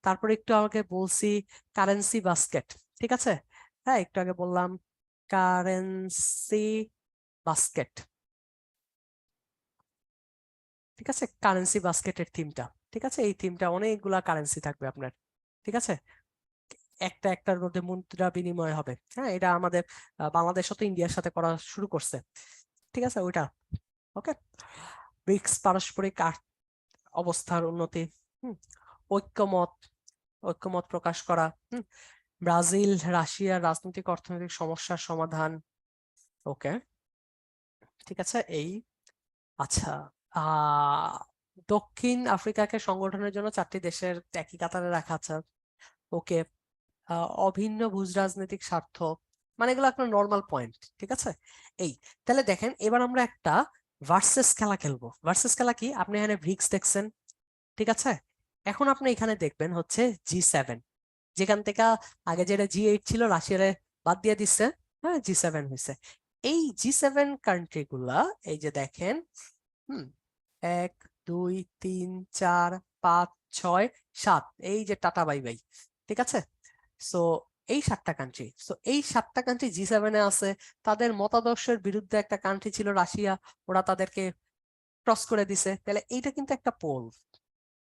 তারপরে একটু আগে বলছি কারেন্সি বাস্কেট। ঠিক আছে, হ্যাঁ, একটু আগে বললাম কারেন্সি বাস্কেট। ঠিক আছে, কারেন্সি বাস্কেটের থিমটা, ঠিক আছে, এই থিমটা অনেকগুলা কারেন্সি থাকবে আপনার। ঠিক আছে, একটার মধ্যে মুদ্রা বিনিময় হবে, হ্যাঁ, এটা আমাদের বাংলাদেশও তো ইন্ডিয়ার সাথে করা শুরু করছে। ঠিক আছে, ওইটা ওকে। ব্রিক্স পারস্পরিক অবস্থার উন্নতি, হুম, ঐক্যমত ঐক্যমত প্রকাশ করা, ব্রাজিল রাশিয়ার রাজনৈতিক অর্থনৈতিক সমস্যার সমাধান। ওকে, ঠিক আছে, এই আচ্ছা, আহ দক্ষিণ আফ্রিকাকে সংগঠনের জন্য 4টি দেশের একই কাতারে রাখা আছে। ওকে, অভিন্ন ভূ রাজনৈতিক স্বার্থ, মানে এগুলো আপনার নর্মাল পয়েন্ট। ঠিক আছে, এই, তাহলে দেখেন এবার আমরা একটা ভার্সেস খেলা খেলবো। ভার্সেস খেলা কি, আপনি এখানে ব্রিক্স দেখছেন, ঠিক আছে, এখন আপনি এখানে দেখবেন হচ্ছে G7, যেখান থেকে আগে যেটা G8 ছিল রাশিয়ারে বাদ দিয়ে দিচ্ছে, হ্যাঁ, G7 হয়েছে। এই G7 কান্ট্রি গুলা, এই যে দেখেন, হুম, 1 2 3 4 5 6 7, এই যে টাটা বাই বাই। ঠিক আছে, সো এই 7টা কান্ট্রি, সো এই 7টা কান্ট্রি G7 এ আছে। তাদের মতাদর্শের বিরুদ্ধে একটা কান্ট্রি ছিল রাশিয়া, ওরা তাদেরকে ক্রস করে দিছে, তাহলে এইটা কিন্তু একটা পোল।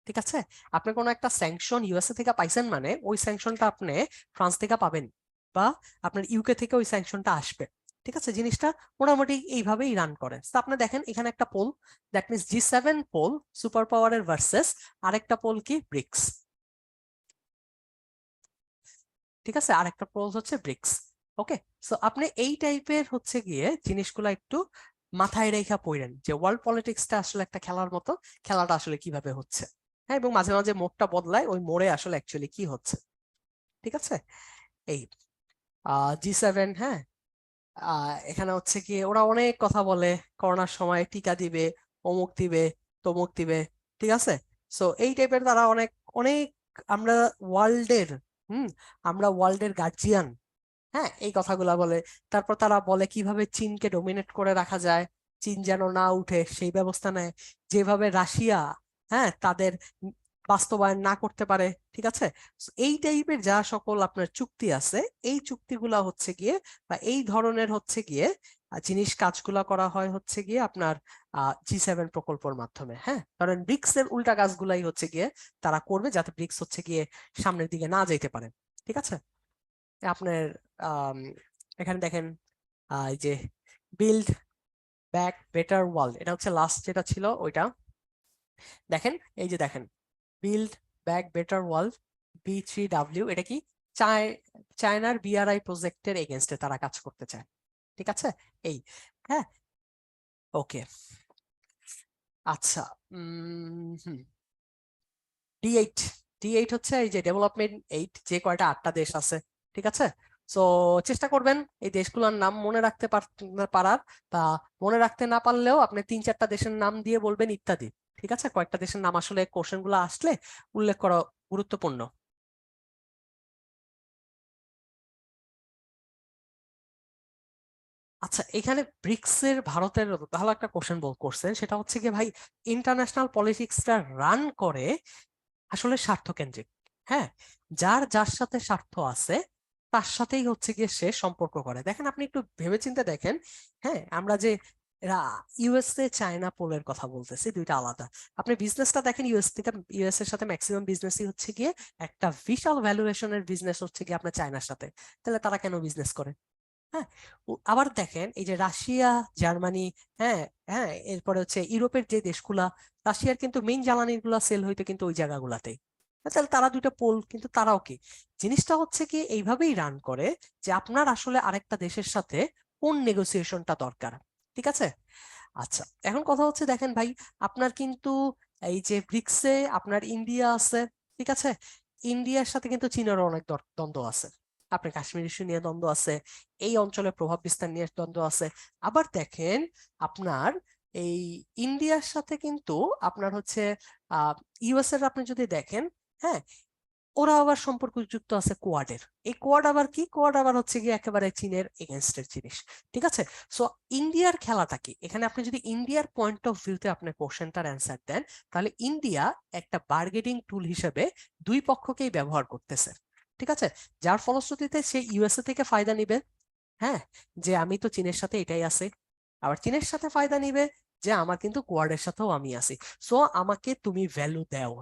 ঠিক আছে, আপনি কোনো একটা স্যাংশন ইউএসএ থেকে পাইছেন, মানে ওই স্যাংশনটা আপনি ফ্রান্স থেকে পাবেন, বা আপনার ইউকে থেকে ওই স্যাংশনটা আসবে। ঠিক আছে, জিনিসটা মোটামুটি এইভাবেই রান করে। তো আপনি দেখেন এখানে একটা pole, that means G7 pole, super পাওয়ারের ভার্সেস আরেকটা পোল কি, ব্রিক্স। ঠিক আছে, আরেকটা পোল হচ্ছে ব্রিক্স। ওকে, সো আপনি এই টাইপের হচ্ছে গিয়ে জিনিসগুলো একটু মাথায় রেখা পড়েন যে ওয়ার্ল্ড পলিটিক্সটা আসলে একটা খেলার মতো, খেলাটা আসলে কিভাবে হচ্ছে, হ্যাঁ, এবং মাঝে মাঝে মোড়টা বদলায়, ওই মোড়ে আসলে অ্যাকচুয়ালি কি হচ্ছে। ঠিক আছে, এই G7, হ্যাঁ, এখানে হচ্ছে কি ওরা অনেক কথা বলে, করোনার সময় টিকা দিবে, অমুক দিবে, তমুক দিবে। ঠিক আছে, সো এই টাইপের তারা অনেক অনেক, আমরা ওয়ার্ল্ডের, হুম আমরা ওয়ার্ল্ডের গার্জিয়ান, হ্যাঁ, এই কথাগুলা বলে। তারপর তারা বলে কিভাবে চীনকে ডোমিনেট করে রাখা যায়, চীন যেন না উঠে সেই ব্যবস্থা নেয়, যেভাবে রাশিয়া, হ্যাঁ, তাদের বাস্তবায়ন না করতে পারে। ঠিক আছে, So, এই টাইপের যা সকল আপনার চুক্তি আছে, এই চুক্তিগুলা হচ্ছে গিয়ে, বা এই ধরনের হচ্ছে গিয়ে জিনিস কাজগুলা করা হয় হচ্ছে গিয়ে আপনার G7 প্রকল্পের মাধ্যমে। হ্যাঁ, ধরেন ব্রিক্স এর উল্টা কাজগুলাই হচ্ছে গিয়ে তারা করবে, যাতে ব্রিক্স হচ্ছে গিয়ে সামনের দিকে না যাইতে পারে। ঠিক আছে, আপনার আম, এখানে দেখেন এই যে বিল্ড ব্যাক বেটার ওয়ার্ল্ড, এটা হচ্ছে লাস্ট যেটা ছিল ওইটা। দেখেন, এই যে দেখেন, build back better world, B3W, এটা কি, চায়নার BRI প্রজেক্টের এগেনস্টে তারা কাজ করতে চায়। ঠিক আছে, এই, হ্যাঁ, ওকে, আচ্ছা, D8, D8 হচ্ছে এই যে ডেভেলপমেন্ট 8, যে কয়টা 8টা দেশ আছে। ঠিক আছে, সো চেষ্টা করবেন এই দেশগুলোর নাম মনে রাখতে পারার, বা মনে রাখতে না পারলেও আপনি 3-4টা দেশের নাম দিয়ে বলবেন ইত্যাদি। ঠিক আছে, কয়েকটা দেশের নাম আসলে কোশ্চেন গুলো আসলে উল্লেখ করা গুরুত্বপূর্ণ। আচ্ছা, এখানে ব্রিক্স এর ভারতের ভালো একটা কোশ্চেন করছেন, সেটা হচ্ছে কি ভাই, ইন্টারন্যাশনাল পলিটিক্সটা রান করে আসলে স্বার্থকেন্দ্রিক। হ্যাঁ, যার যার সাথে স্বার্থ আছে তার সাথেই হচ্ছে গিয়ে সে সম্পর্ক করে। দেখেন, আপনি একটু ভেবেচিন্তে দেখেন। হ্যাঁ, আমরা যে এরা ইউএসএ চায়না পোলের কথা বলতেছি, দুইটা আলাদা। আপনি বিজনেসটা দেখেন, ইউএস এর সাথে ম্যাক্সিমাম বিজনেসই হচ্ছে গিয়ে একটা বিশাল ভ্যালুয়েশনের বিজনেস হচ্ছে গিয়ে আপনার চায়নার সাথে। তাহলে তারা কেন বিজনেস করে? হ্যাঁ, আবার দেখেন এই যে রাশিয়া, জার্মানি, হ্যাঁ, হ্যাঁ, এরপরে হচ্ছে ইউরোপের যে দেশগুলা, রাশিয়ার কিন্তু মেইন জ্বালানি গুলা সেল হইতো কিন্তু ওই জায়গাগুলাতেই। তাহলে তারা দুইটা পোল, কিন্তু তারাও কি জিনিসটা হচ্ছে কি এইভাবেই রান করে যে আপনার আসলে আরেকটা দেশের সাথে কোন নেগোসিয়েশনটা দরকার। ঠিক আছে। আচ্ছা, এখন কথা হচ্ছে দেখেন ভাই, আপনার কিন্তু এই যে ব্রিক্সে আপনার ইন্ডিয়া আছে। ঠিক আছে, ইন্ডিয়ার সাথে কিন্তু চীনেরও অনেক দ্বন্দ্ব আছে। আপনার কাশ্মীর ইস্যু নিয়ে দ্বন্দ্ব আছে, এই অঞ্চলে প্রভাব বিস্তার নিয়ে দ্বন্দ্ব আছে। আবার দেখেন আপনার এই ইন্ডিয়ার সাথে কিন্তু আপনার হচ্ছে আহ ইউএস এর আপনি যদি দেখেন, হ্যাঁ, ওরা আবার সম্পর্ক যুক্ত আছে কোয়াডের। এই কোয়াড আবার কি? কোয়াড আবার হচ্ছে গিয়ে একেবারে চীনের এগেনস্টের জিনিস। ঠিক আছে। সো ইন্ডিয়ার খেলাটা কি এখানে? আপনি যদি ইন্ডিয়ার পয়েন্ট অফ ভিউতে আপনি কোশ্চেনটার অ্যান্সার দেন, তাহলে ইন্ডিয়া একটা বার্গেনিং টুল হিসেবে দুই পক্ষকেই ব্যবহার করতেছে। ঠিক আছে, যার ফলশ্রুতিতে সে ইউএসএ থেকে ফায়দা নিবে। হ্যাঁ, যে আমি তো চীনের সাথে এটাই আছে। আবার চীনের সাথে ফায়দা নিবে যে আমার কিন্তু কোয়াডের সাথেও আমি আছি। সো আমাকে তুমি ভ্যালু দাও।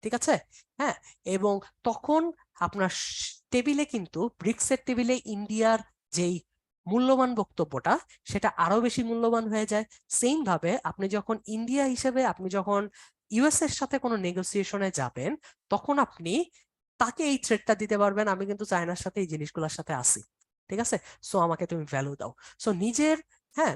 ঠিক আছে। হ্যাঁ, এবং তখন আপনার টেবিলে কিন্তু ব্রিক্সের টেবিলে ইন্ডিয়ার যেই মূল্যবান বক্তব্যটা, সেটা আরো বেশি মূল্যবান হয়ে যায়। সেম ভাবে আপনি যখন ইন্ডিয়া হিসেবে আপনি যখন ইউএস এর সাথে কোনো নেগোসিয়েশনে যাবেন, তখন আপনি তাকে এই থ্রেটটা দিতে পারবেন, আমি কিন্তু চায়নার সাথে এই জিনিসগুলোর সাথে আছি। ঠিক আছে, সো আমাকে তুমি ভ্যালু দাও। সো নিজের, হ্যাঁ,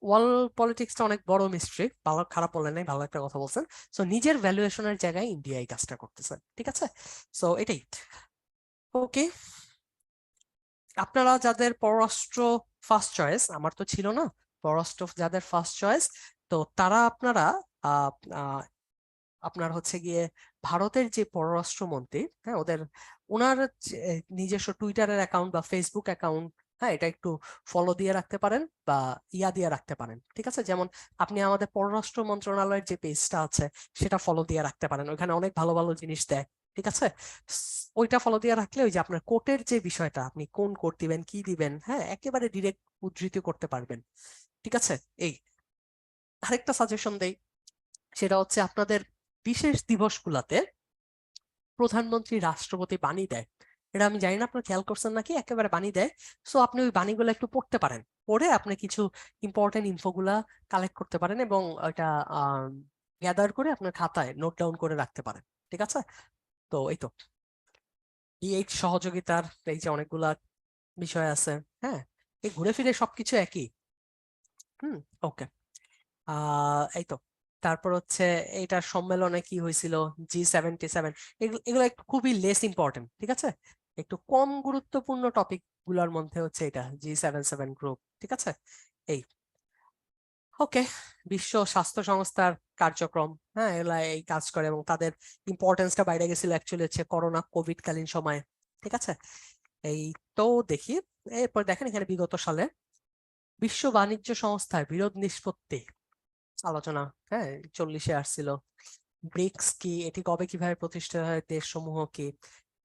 ওয়ার্ল্ড পলিটিক্সটা অনেক বড় মিস্ট্রি, ভালো খারাপ বলেন নাই, ভালো একটা কথা বলছেন। সো নিজের ভ্যালুয়েশনের জায়গায় ইন্ডিয়া এই কাজটা করতেছে। ঠিক আছে, সো এটাই। ওকে, আপনারা যাদের পররাষ্ট্র ফার্স্ট চয়েস, আমার তো ছিল না, পররাষ্ট্র যাদের ফার্স্ট চয়েস, তো তারা আপনারা আহ, আহ, আপনার হচ্ছে গিয়ে ভারতের যে পররাষ্ট্রমন্ত্রী, হ্যাঁ, ওনার নিজস্ব টুইটারের অ্যাকাউন্ট বা ফেসবুক অ্যাকাউন্ট, হ্যাঁ, এটা একটু ফলো দিয়ে রাখতে পারেন বা ইয়া দিয়ে রাখতে পারেন। ঠিক আছে, যেমন আপনি আমাদের পররাষ্ট্র মন্ত্রণালয়ের যে পেজটা আছে সেটা ফলো দিয়ে রাখতে পারেন, ওইখানে অনেক ভালো ভালো জিনিস দেয়। ঠিক আছে, ওইটা ফলো দিয়ে রাখলে ওই যে আপনার কোর্টের যে বিষয়টা, আপনি কোন কোর্ট দিবেন কি দিবেন, হ্যাঁ, একেবারে ডিরেক্ট উদ্ধৃতি করতে পারবেন। ঠিক আছে। এই আরেকটা সাজেশন দেই, সেটা হচ্ছে আপনাদের বিশেষ দিবসগুলোতে প্রধানমন্ত্রী রাষ্ট্রপতি বাণী দেয়। এটা আমি জানি না আপনার খেয়াল করছেন নাকি, একেবারে বাণী দেয়। সো আপনি ওই বাণীগুলো একটু পড়তে পারেন, পড়ে আপনি কিছু ইম্পর্টেন্ট ইনফোগুলা কালেক্ট করতে পারেন এবং ওইটা গ্যাদার করে আপনার খাতায় নোট ডাউন করে রাখতে পারেন। ঠিক আছে। তো এই তো এই সহযোগিতার এই যে অনেকগুলা বিষয় আছে, হ্যাঁ, এই ঘুরে ফিরে সবকিছু একই। হুম। ওকে। এই তো, তারপর হচ্ছে এইটার সম্মেলনে কি হয়েছিল, G77, এগুলো একটু খুবই লেস ইম্পর্টেন্ট। ঠিক আছে, একটু কম গুরুত্বপূর্ণ টপিক গুলোর মধ্যে হচ্ছে এটা G77 গ্রুপ। ঠিক আছে। এই ওকে, বিশ্ব স্বাস্থ্য সংস্থার কার্যক্রম, হ্যাঁ, এগুলা এই কাজ করে এবং তাদের ইম্পর্টেন্সটা বাইরে গেছিল অ্যাকচুয়ালি হচ্ছে করোনা কোভিড কালীন সময়ে। ঠিক আছে। এই তো দেখি, এরপর দেখেন এখানে বিগত সালে বিশ্ব বাণিজ্য সংস্থার বিরোধ নিষ্পত্তি আলোচনা, হ্যাঁ, 40-এ আসছিল। ব্রিক্স কি, এটি কবে কিভাবে প্রতিষ্ঠিত হয়, দেশসমূহ কি,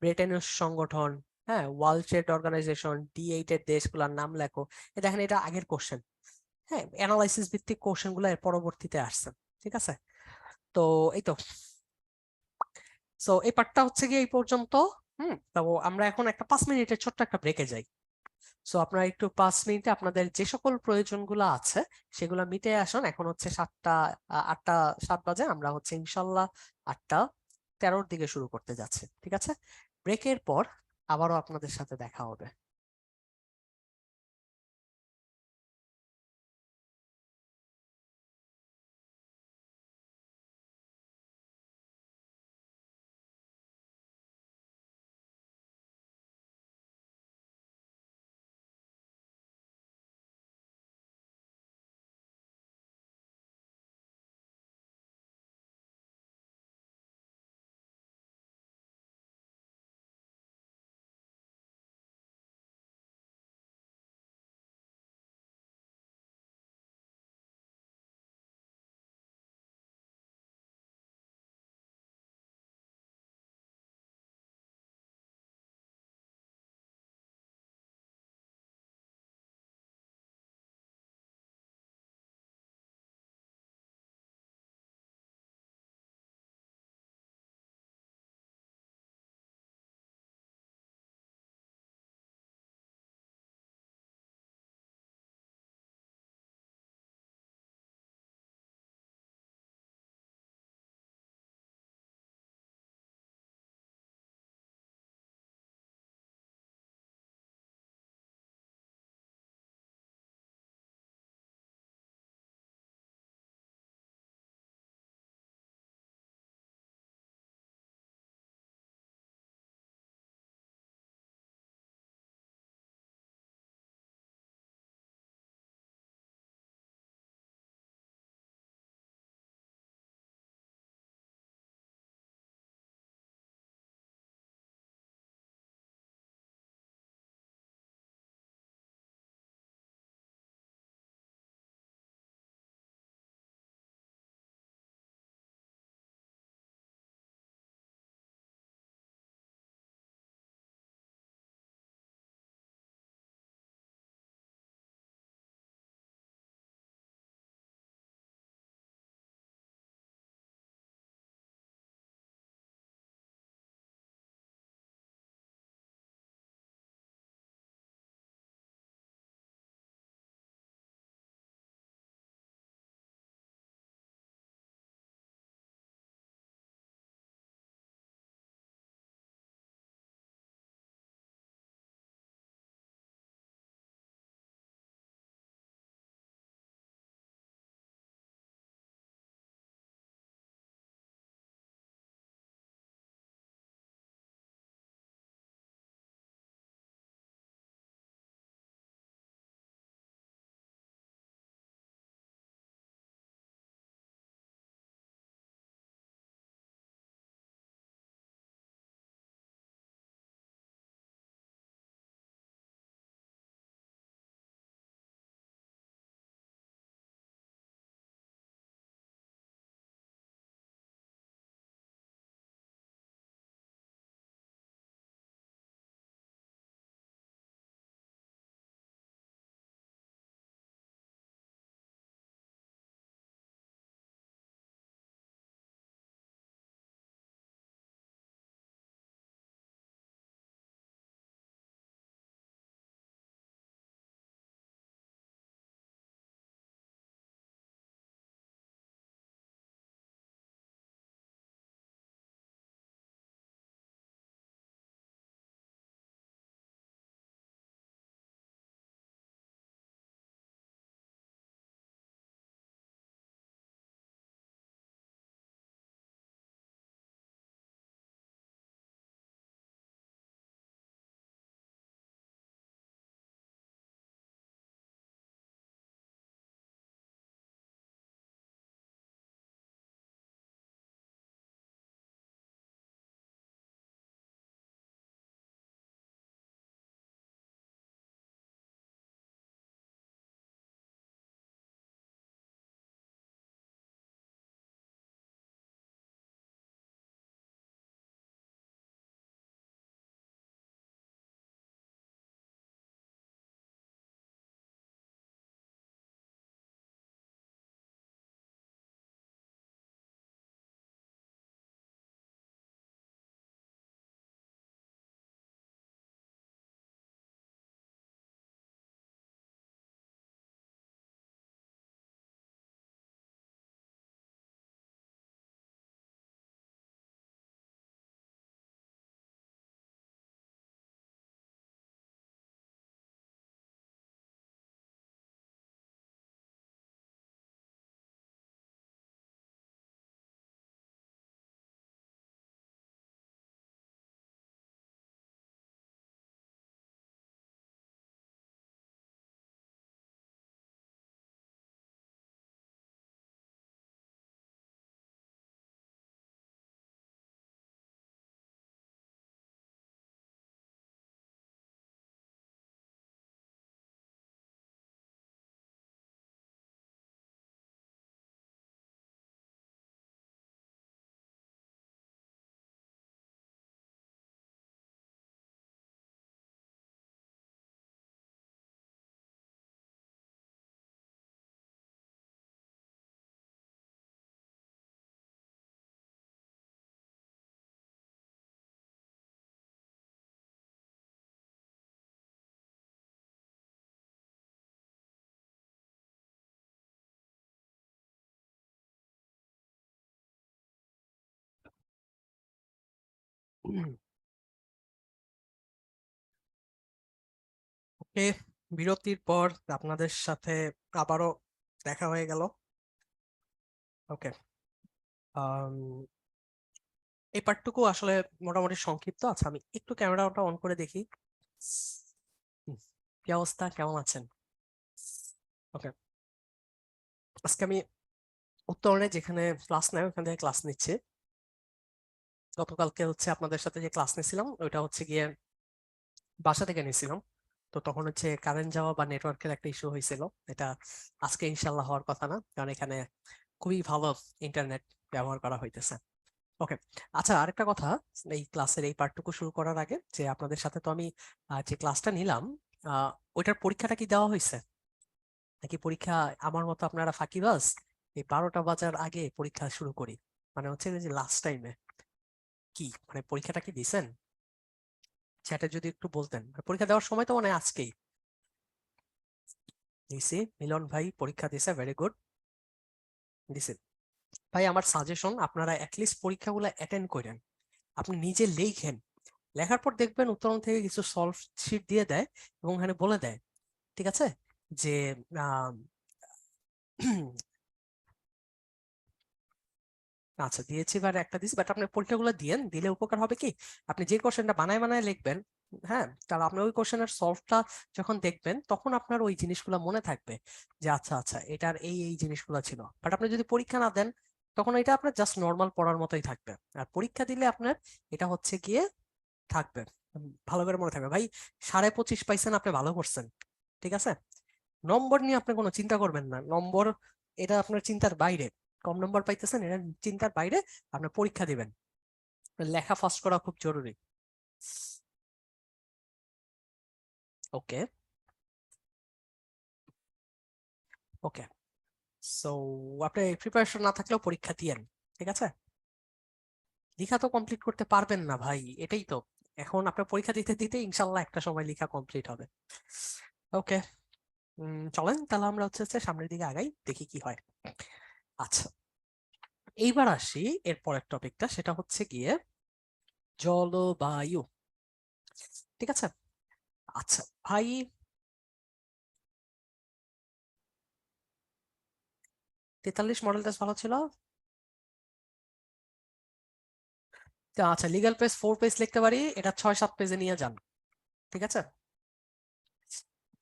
ব্রিটেন সংগঠন, হ্যাঁ, ওয়ার্ল্ড ট্রেড অর্গানাইজেশন, D8 এর দেশগুলোর নাম লেখো। দেখেন এটা আগের কোশ্চেন। হ্যাঁ, অ্যানালাইসিস ভিত্তিক কোশ্চেন গুলো এর পরবর্তীতে আসছে। ঠিক আছে। তো এই তো, সো এই পার্টটা হচ্ছে গিয়ে এই পর্যন্ত। তো আমরা এখন একটা 5 মিনিটের ছোট্ট একটা ব্রেকে যাই। সো আপনারা একটু 5 মিনিটে আপনাদের যে সকল প্রয়োজনগুলো আছে সেগুলো মিটে আসুন। এখন হচ্ছে 8টা 7 বাজে, আমরা হচ্ছে ইনশাল্লাহ 8টা 13-র দিকে শুরু করতে যাচ্ছি। ঠিক আছে, ব্রেকের পর আবারও আপনাদের সাথে দেখা হবে। ওকে, বিরতির পর আপনাদের সাথে আবারও দেখা হয়ে গেল। ওকে, এই পার্টটুকু আসলে মোটামুটি সংক্ষিপ্ত। আচ্ছা, আমি একটু ক্যামেরাটা অন করে দেখি। হুম, কি অবস্থা, কেমন আছেন? ওকে, আজকে আমি উত্তরণে যেখানে ক্লাস নেয় ওখান থেকে ক্লাস নিচ্ছি। গতকালকে হচ্ছে আপনাদের সাথে যে ক্লাস নিয়েছিলাম ওইটা হচ্ছে গিয়ে বাসা থেকে নিয়েছিলাম। তো তখন হচ্ছে কারেন্ট যাওয়া বা নেটওয়ার্কের একটা ইস্যু হয়েছিল। এটা আজকে ইনশাল্লাহ হওয়ার কথা না, কারণ এখানে খুবই ভালো ইন্টারনেট ব্যবহার করা হইতেছে। ওকে, আচ্ছা, আরেকটা কথা, এই ক্লাসের এই পার্টটুকু শুরু করার আগে যে আপনাদের সাথে তো আমি যে ক্লাসটা নিলাম, ওইটার পরীক্ষাটা কি দেওয়া হয়েছে নাকি পরীক্ষা আমার মতো আপনারা ফাঁকিবাজ এই 12টা বাজার আগে পরীক্ষা শুরু করি? মানে হচ্ছে যে লাস্ট টাইমে কি মানে পরীক্ষাটা কি দিছেন? সেটা যদি একটু বলতেন। পরীক্ষা দেওয়ার সময় তো মনে হয় আজকেই দিছি। মিলন ভাই পরীক্ষা দিছে, ভেরি গুড, দিছে। ভাই আমার সাজেশন, আপনারা অ্যাটলিস্ট পরীক্ষাগুলো অ্যাটেন্ড করেন, আপনি নিজে লেখেন। লেখার পর দেখবেন উত্তরণ থেকে কিছু সলভ শিট দিয়ে দেয় এবং এখানে বলে দেয়, ঠিক আছে, যে আহ, আচ্ছা দিয়েছি বা একটা দিয়েছি, বাট আপনি পরীক্ষাগুলো দিয়েন, দিলে উপকার হবে কি, আপনি যে কোশ্চেনটা বানায় বানায় লিখবেন, হ্যাঁ, তাহলে আপনি ওই কোশ্চেনের সলভটা যখন দেখবেন তখন আপনার ওই জিনিসগুলো মনে থাকবে যে আচ্ছা আচ্ছা এটার এই এই জিনিসগুলো ছিল। বাট আপনি যদি পরীক্ষা না দেন তখন এটা আপনার জাস্ট নর্মাল পড়ার মতোই থাকবে। আর পরীক্ষা দিলে আপনার এটা হচ্ছে গিয়ে থাকবে, ভালো করে মনে থাকবে। ভাই 25.5 পাইছেন, আপনি ভালো করছেন, ঠিক আছে। নম্বর নিয়ে আপনি কোনো চিন্তা করবেন না, নম্বর এটা আপনার চিন্তার বাইরে। কম নম্বর পাইতেছেন, এটা চিন্তার বাইরে। আপনি পরীক্ষা দিবেন, লেখা ফাস্ট করা খুব জরুরি। ওকে, ওকে, সো আপনি প্রিপারেশন না থাকলেও পরীক্ষা দিয়েন, ঠিক আছে। লেখা তো কমপ্লিট করতে পারবেন না ভাই, এটাই তো। এখন আপনার পরীক্ষা দিতে দিতে ইনশাল্লাহ একটা সময় লেখা কমপ্লিট হবে। ওকে, চলেন তাহলে আমরা হচ্ছে হচ্ছে সামনের দিকে আগাই, দেখি কি হয়। আচ্ছা, এইবার আসি এর পরের টপিকটা, সেটা হচ্ছে গিয়ে জলবায়ু, ঠিক আছে। আচ্ছা ভাই, 43 মডেল টেস্ট ভালো ছিল। আচ্ছা, লিগ্যাল পেজ 4 পেজ লিখতে পারি, এটা 6-7 পেজে নিয়ে যান, ঠিক আছে।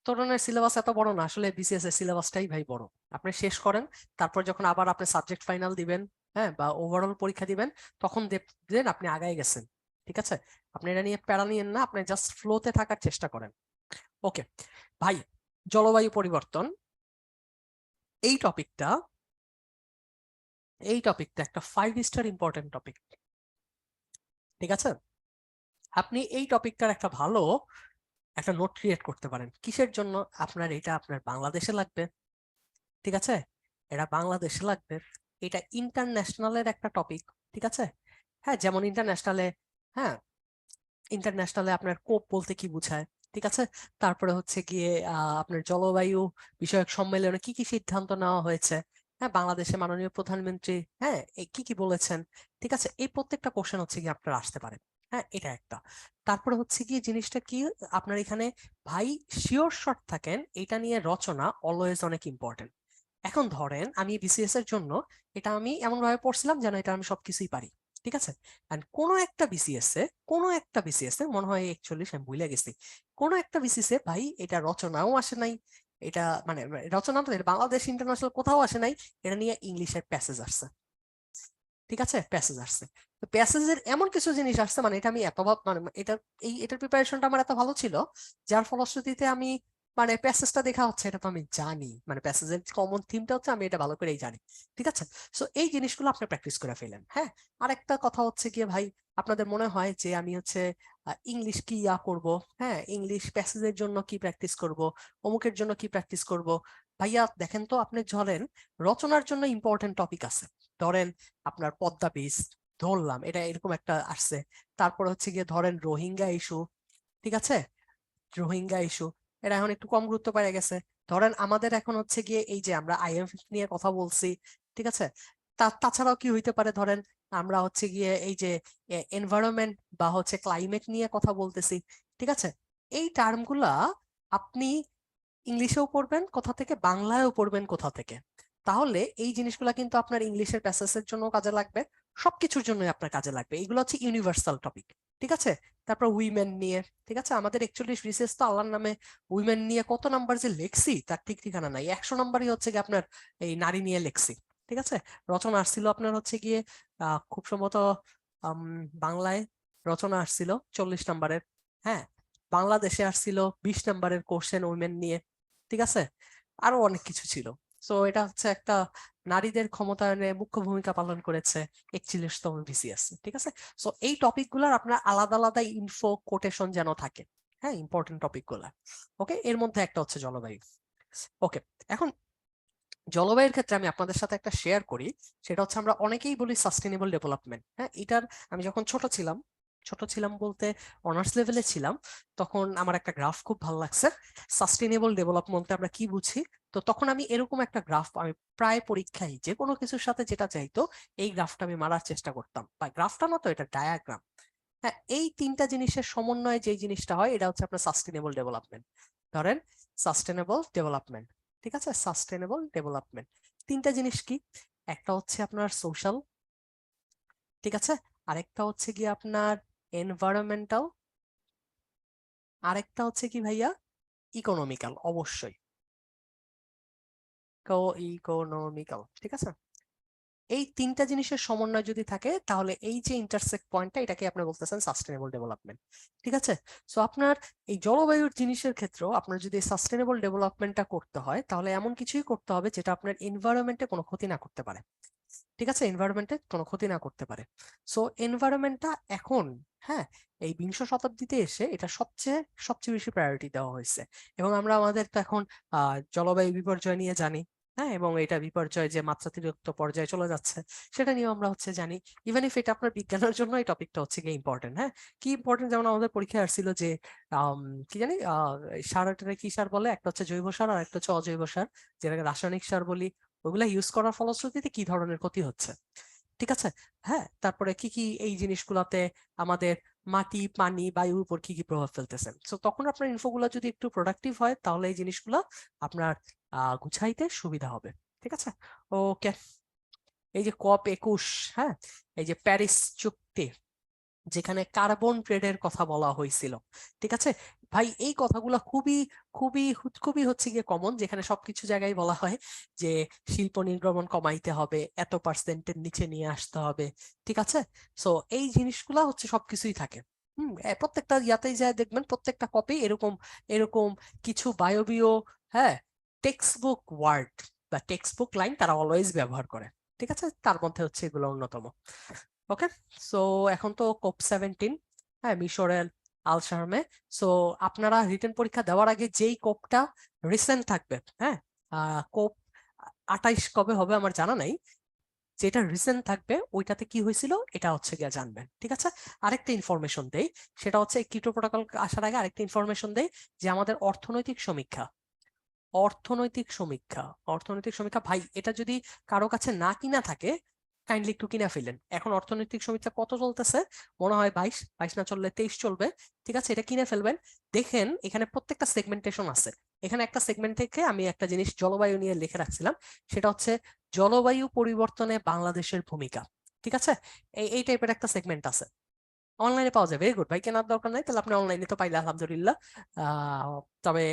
তরুণের সিলেবাস এত বড় না আসলে, বিসিএস এর সিলেবাসটাই ভাই বড়। আপনি শেষ করেন, তারপর যখন আবার আপনি সাবজেক্ট ফাইনাল দিবেন, হ্যাঁ, বা ওভারঅল পরীক্ষা দিবেন, তখন দেখবেন আপনি আগায় গেছেন, ঠিক আছে। আপনি এটা নিয়ে প্যারা নিয়েন না, আপনি জাস্ট ফ্লোতে থাকার চেষ্টা করেন। ওকে ভাই, জলবায়ু পরিবর্তন এই টপিকটা, একটা 5 স্টার ইম্পর্টেন্ট টপিক, ঠিক আছে। আপনি এই টপিকটার একটা ভালো একটা নোট ক্রিয়েট করতে পারেন। কিসের জন্য? আপনার এটা আপনার বাংলাদেশে লাগবে, ঠিক আছে, এটা বাংলাদেশে লাগবে। এটা ইন্টারন্যাশনালের একটা টপিক, ঠিক আছে। হ্যাঁ, যেমন ইন্টারন্যাশনালে, হ্যাঁ, ইন্টারন্যাশনালে আপনার কোপ বলতে কি বোঝায়, ঠিক আছে। তারপরে হচ্ছে গিয়ে আপনার জলবায়ু বিষয়ক সম্মেলনে কি কি সিদ্ধান্ত নেওয়া হয়েছে, হ্যাঁ, বাংলাদেশে মাননীয় প্রধানমন্ত্রী, হ্যাঁ, কি কি বলেছেন, ঠিক আছে। এই প্রত্যেকটা কোশ্চেন হচ্ছে গিয়ে আপনার আসতে পারে, হ্যাঁ, এটা একটা। তারপরে হচ্ছে গিয়ে জিনিসটা কি, আপনার এখানে ভাই শিওর শর্ট থাকেন, এটা নিয়ে রচনা অলওয়েজ অনেক ইম্পর্টেন্ট। এখন ধরেন আমি বিসিএস এর জন্য এটা আমি এমন ভাবে পড়ছিলাম যেন এটা আমি সবকিছুই পারি, ঠিক আছে। এন্ড কোনো একটা বিসিএস এ মনে হয় 41, আমি ভুলে গেছি, কোনো একটা বিসিএস এ ভাই এটা রচনাও আসে নাই, এটা মানে রচনা তো বাংলাদেশ ইন্টারন্যাশনাল কোথাও আসে নাই, এটা নিয়ে ইংলিশের প্যাসেজ আসছে, ঠিক আছে, প্যাসেজ আসছে। তো প্যাসেজের এমন কিছু জিনিস আসছে, মানে এটা আমি এত মানে এটা এটার প্রিপারেশনটা আমার এত ভালো ছিল, যার ফলশ্রুতিতে আমি মানে প্যাসেজটা দেখা হচ্ছে এটা তো আমি জানি, মানে প্যাসেজের কমন থিমটা হচ্ছে আমি এটা ভালো করেই জানি, ঠিক আছে। সো এই জিনিসগুলো আপনি প্র্যাকটিস করে ফেলেন, হ্যাঁ। আরেকটা কথা হচ্ছে গিয়ে ভাই, আপনাদের মনে হয় যে আমি হচ্ছে ইংলিশ কি করব, হ্যাঁ, ইংলিশ প্যাসেজের জন্য কি প্র্যাকটিস করব, অমুকের জন্য কি প্র্যাকটিস করব। ভাইয়া দেখেন তো, আপনি ধরেন রচনার জন্য ইম্পর্টেন্ট টপিক আছে, ধরেন আপনার পদ্মা বীচ, ধরলাম এটা এরকম একটা আসছে। তারপর হচ্ছে গিয়ে ধরেন রোহিঙ্গা ইস্যু, ঠিক আছে, রোহিঙ্গা ইস্যু এটা এখন একটু কম গুরুত্ব পেয়ে গেছে। ধরেন আমাদের এখন হচ্ছে গিয়ে এই যে আমরা আইএমএফ নিয়ে কথা বলছি, ঠিক আছে। তাছাড়াও কি হইতে পারে, ধরেন আমরা হচ্ছে গিয়ে এই যে এনভায়রনমেন্ট বা হচ্ছে ক্লাইমেট নিয়ে কথা বলতেছি, ঠিক আছে? এই টার্মগুলা আপনি ইংলিশেও পড়বেন কোথা থেকে, বাংলায়ও পড়বেন কোথা থেকে। তাহলে এই জিনিসগুলো কিন্তু আপনার ইংলিশের প্যাসেজের জন্য কাজে লাগবে, সবকিছুর জন্যই আপনার কাজে লাগবে। এগুলো হচ্ছে ইউনিভার্সাল টপিক, ঠিক আছে? তারপর উইমেন নিয়ে, ঠিক আছে, আমাদের 41 বিসিএস তো আল্লাহর নামে উইমেন নিয়ে কত নাম্বার যে লেখছি তার ঠিক ঠিকানা নাই। 100 নাম্বারই হচ্ছে গিয়ে আপনার এই নারী নিয়ে লেখছি, ঠিক আছে? রচনা আসছিল আপনার হচ্ছে গিয়ে খুব সম্ভবত আম, বাংলায় রচনা আসছিল 40 নাম্বারের, হ্যাঁ। বাংলাদেশে আসছিল 20 নাম্বারের কোশ্চেন উইমেন নিয়ে, ঠিক আছে? আরো অনেক কিছু ছিল। সো এটা হচ্ছে একটা নারীদের ক্ষমতায়নে মুখ্য ভূমিকা পালন করেছে 41তম বিসিএস, ঠিক আছে? সো এই টপিক গুলার আপনার আলাদা আলাদা ইনফো কোটেশন যেন থাকে, হ্যাঁ, ইম্পর্টেন্ট টপিক গুলা। ওকে, এর মধ্যে একটা হচ্ছে জলবায়ু। ওকে, এখন জলবায়ুর ক্ষেত্রে আমি আপনাদের সাথে একটা শেয়ার করি, সেটা হচ্ছে আমরা অনেকেই বলি সাস্টেনেবল ডেভেলপমেন্ট, হ্যাঁ। এটার আমি যখন ছোট ছিলাম বলতে অনার্স লেভেলে ছিলাম, তখন আমার একটা গ্রাফ খুব ভালো লাগছে। সাস্টেনেবল ডেভেলপমেন্টে আমরা কি বুঝি, তো তখন আমি এরকম একটা গ্রাফ, আমি প্রায় পরীক্ষায় যে কোনো কিছুর সাথে যেটা চাইতো এই গ্রাফটা আমি মারার চেষ্টা করতাম, বা গ্রাফটা না তো, এটা ডায়াগ্রাম। হ্যাঁ, এই তিনটা জিনিসের সমন্বয়ে যে জিনিসটা হয় এটা হচ্ছে আপনার সাস্টেনেবল ডেভেলপমেন্ট। ধরেন সাস্টেনেবল ডেভেলপমেন্ট, ঠিক আছে, সাস্টেনেবল ডেভেলপমেন্ট তিনটা জিনিস কি? একটা হচ্ছে আপনার সোশ্যাল, ঠিক আছে, আরেকটা হচ্ছে কি আপনার এনভায়রনমেন্টাল, আরেকটা হচ্ছে কি ভাইয়া ইকোনমিক্যাল, অবশ্যই ইকোনমিক্যাল, ঠিক আছে। এই তিনটা জিনিসের সমন্বয় যদি থাকে তাহলে এই যে ইন্টারসেক্ট পয়েন্টটা, এটাকে আপনি বলতেছেন সাস্টেনেবল ডেভেলপমেন্ট, ঠিক আছে? সো আপনার এই জলবায়ুর জিনিসের ক্ষেত্রেও আপনার যদি সাস্টেনেবল ডেভেলপমেন্টটা করতে হয় তাহলে এমন কিছুই করতে হবে যেটা আপনার এনভায়রনমেন্টে কোনো ক্ষতি না করতে পারে, ঠিক আছে, এনভায়রনমেন্টে কোনো ক্ষতি না করতে পারে। সো এনভায়রনমেন্টটা এখন, হ্যাঁ, এই বিংশ শতাব্দীতে এসে এটা সবচেয়ে সবচেয়ে বেশি প্রায়োরিটি দেওয়া হয়েছে। এবং আমরা আমাদের তো এখন জলবায়ু বিপর্যয় নিয়ে জানি, হ্যাঁ, এবং এটা বিপর্যয় যে মাত্রাতিরিক্ত পর্যায়ে চলে যাচ্ছে সেটা নিয়ে আমরা হচ্ছে জানি। ইভেন ইফ এটা আপনার বিজ্ঞানের জন্য এই টপিকটা হচ্ছে গিয়ে ইম্পর্টেন্ট, হ্যাঁ। কি ইম্পর্টেন্ট, যেমন আমাদের পরীক্ষায় আসছিল যে কি জানি সারটারে কি সার বলে, একটা হচ্ছে জৈব সার আর একটা হচ্ছে অজৈব সার, যেটাকে রাসায়নিক সার বলি। ওগুলা ইউজ করার ফলশ্রুতিতে কি ধরনের ক্ষতি হচ্ছে, ঠিক আছে? হ্যাঁ, তারপরে কি কি এই জিনিসগুলাতে আমাদের মাটি, পানি, বায়ুর উপর কি কি প্রভাব ফেলতেছে। তো তখন আপনার ইনফোগুলো যদি একটু প্রোডাক্টিভ হয় তাহলে এই জিনিসগুলো আপনার গুছাইতে সুবিধা হবে, ঠিক আছে? ওকে, এই যে COP 21, হ্যাঁ, এই যে প্যারিস চুক্তি, যেখানে কার্বন ট্রেডের কথা বলা হয়েছিল, ঠিক আছে ভাই, এই কথাগুলো খুবই খুবই খুবই হচ্ছে গিয়ে কমন, যেখানে সবকিছু জায়গায় বলা হয় যে শিল্প নির্গমন কমাইতে হবে, এত পার্সেন্টের নিচে নিয়ে আসতে হবে, ঠিক আছে? সো এই জিনিসগুলা হচ্ছে সবকিছুই থাকে। প্রত্যেকটা ইয়াতেই যায় দেখবেন, প্রত্যেকটা কপি এরকম এরকম কিছু বায়বীয়, হ্যাঁ, টেক্সট বুক ওয়ার্ড বা টেক্সট বুক লাইন তারা অলওয়েজ ব্যবহার করে, ঠিক আছে? তার মধ্যে হচ্ছে এগুলো অন্যতম। ওকে, সো এখন তো COP 17, হ্যাঁ, মিশরের আল শারমে। সো আপনারা রিটেন পরীক্ষা দেওয়ার আগে যেই কোপটা রিসেন্ট থাকবে, হ্যাঁ, COP 28 কবে হবে আমার জানা নাই, যেটা রিসেন্ট থাকবে ওইটাতে কি হয়েছিল এটা হচ্ছে গিয়ে জানবেন, ঠিক আছে? আরেকটা ইনফরমেশন দেই, সেটা হচ্ছে কিটো প্রোটোকল আসার আগে আরেকটা ইনফরমেশন দেই, যে আমাদের অর্থনৈতিক সমীক্ষা ভাই, এটা যদি কারো কাছে না কিনা থাকে কাইন্ডলি একটু কিনা ফেলেন। এখন অর্থনৈতিক সমীক্ষা কত চলতেছে, মনে হয় 22 না চললে 23 চলবে, ঠিক আছে? এটা কিনে ফেলবেন। দেখেন এখানে প্রত্যেকটা সেগমেন্টেশন আছে। এখানে একটা সেগমেন্ট থেকে আমি একটা জিনিস জলবায়ু নিয়ে লিখে রাখছিলাম, সেটা হচ্ছে জলবায়ু পরিবর্তনে বাংলাদেশের ভূমিকা, ঠিক আছে? এই টাইপের একটা সেগমেন্ট আছে, অনলাইনে পাওয়া যায়। ভেরি গুড ভাই, কেনার দরকার নাই, তাহলে আপনি অনলাইনে তো পাইলে আলহামদুলিল্লাহ। তবে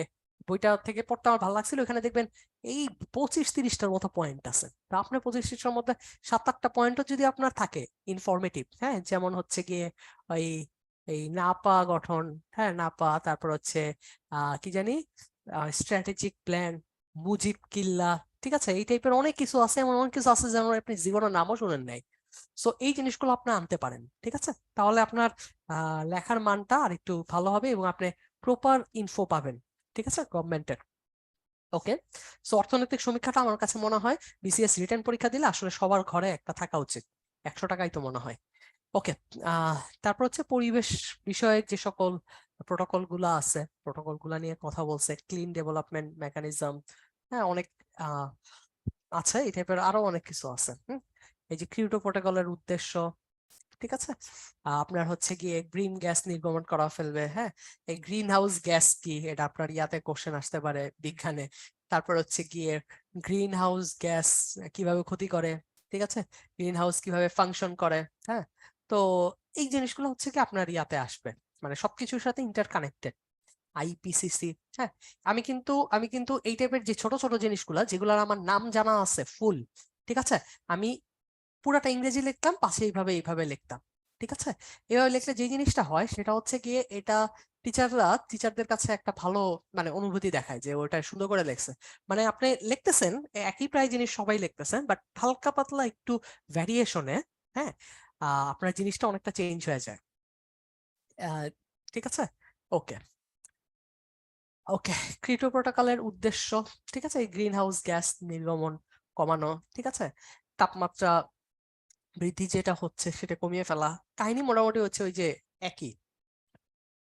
বইটা থেকে পড়তে আমার ভালো লাগছিল, এখানে দেখবেন এই 25-30টার মতো পয়েন্ট আছে। তা আপনার 25-30টার মধ্যে 7-8টা পয়েন্টও যদি আপনার থাকে ইনফরমেটিভ, হ্যাঁ, যেমন হচ্ছে গিয়ে ওই এই নাপা গঠন, হ্যাঁ, নাপা, তারপর হচ্ছে কি জানি স্ট্র্যাটেজিক প্ল্যান, মুজিব কিল্লা, ঠিক আছে, এই টাইপের অনেক কিছু আছে, এমন অনেক কিছু আছে যেমন আপনি জীবনের নামও শুনেন নাই। সো এই জিনিসগুলো আপনি আনতে পারেন, ঠিক আছে? তাহলে আপনার লেখার মানটা আর একটু ভালো হবে এবং আপনি প্রপার ইনফো পাবেন, ঠিক আছে, গভর্নমেন্টের। ওকে, সো অর্থনৈতিক সমীক্ষাটা আমার কাছে মনে হয় বিসিএস রিটেন পরীক্ষা দিলে আসলে সবার ঘরে একটা থাকা উচিত, 100 টাকাই তো মনে হয়। ওকে, তারপর হচ্ছে পরিবেশ বিষয়ক যে সকল প্রোটোকল গুলা আছে, প্রোটোকল গুলা নিয়ে কথা বলছে, ক্লিন ডেভেলপমেন্ট মেকানিজম, হ্যাঁ, অনেক আহ আছে, এই টাইপের আরো অনেক কিছু আছে। এই যে কিয়োটো প্রোটোকলের উদ্দেশ্য, ঠিক আছে। আপনার হচ্ছে গিয়ে গ্রিন গ্যাস নির্গমন করা ফেলবে, হ্যাঁ। এই গ্রিন হাউস গ্যাস কি, এটা আপনার ইয়াতে কোশ্চেন আসতে পারে বিজ্ঞানে। তারপর হচ্ছে গিয়ে গ্রিন হাউস গ্যাস কিভাবে ক্ষতি করে, ঠিক আছে, গ্রিন হাউস কিভাবে ফাংশন করে, হ্যাঁ। তো এই জিনিসগুলো হচ্ছে কি আপনার ইয়াতে আসবে, মানে সবকিছুর সাথে ইন্টার কানেক্টেড। আইপিসিসি, হ্যাঁ। আমি কিন্তু এই টাইপের যে ছোট ছোট জিনিসগুলা যেগুলোর আমার নাম জানা আছে ফুল, ঠিক আছে, আমি পুরাটা ইংরেজি লিখতাম, পাশে এইভাবে এইভাবে লিখতাম, ঠিক আছে। এভাবে লিখলে যে জিনিসটা হয় সেটা হচ্ছে গিয়ে এটা টিচারদের কাছে একটা ভালো মানে অনুভূতি দেখায় যে ওটা সুন্দর করে লিখছে। মানে আপনি লিখতেছেন একই প্রায় জিনিস সবাই লিখতেছেন, বাট হালকা পাতলা একটু ভ্যারিয়েশনে, হ্যাঁ, আপনার জিনিসটা অনেকটা চেঞ্জ হয়ে যায়। আহ, ঠিক আছে, ওকে। ওকে, কিয়োটো প্রোটোকলের উদ্দেশ্য, ঠিক আছে, এই গ্রিন হাউস গ্যাস নির্গমন কমানো, ঠিক আছে, তাপমাত্রা বৃদ্ধি যেটা হচ্ছে সেটা কমিয়ে ফেলা। কাহিনী মোটামুটি হচ্ছে ওই যে একই।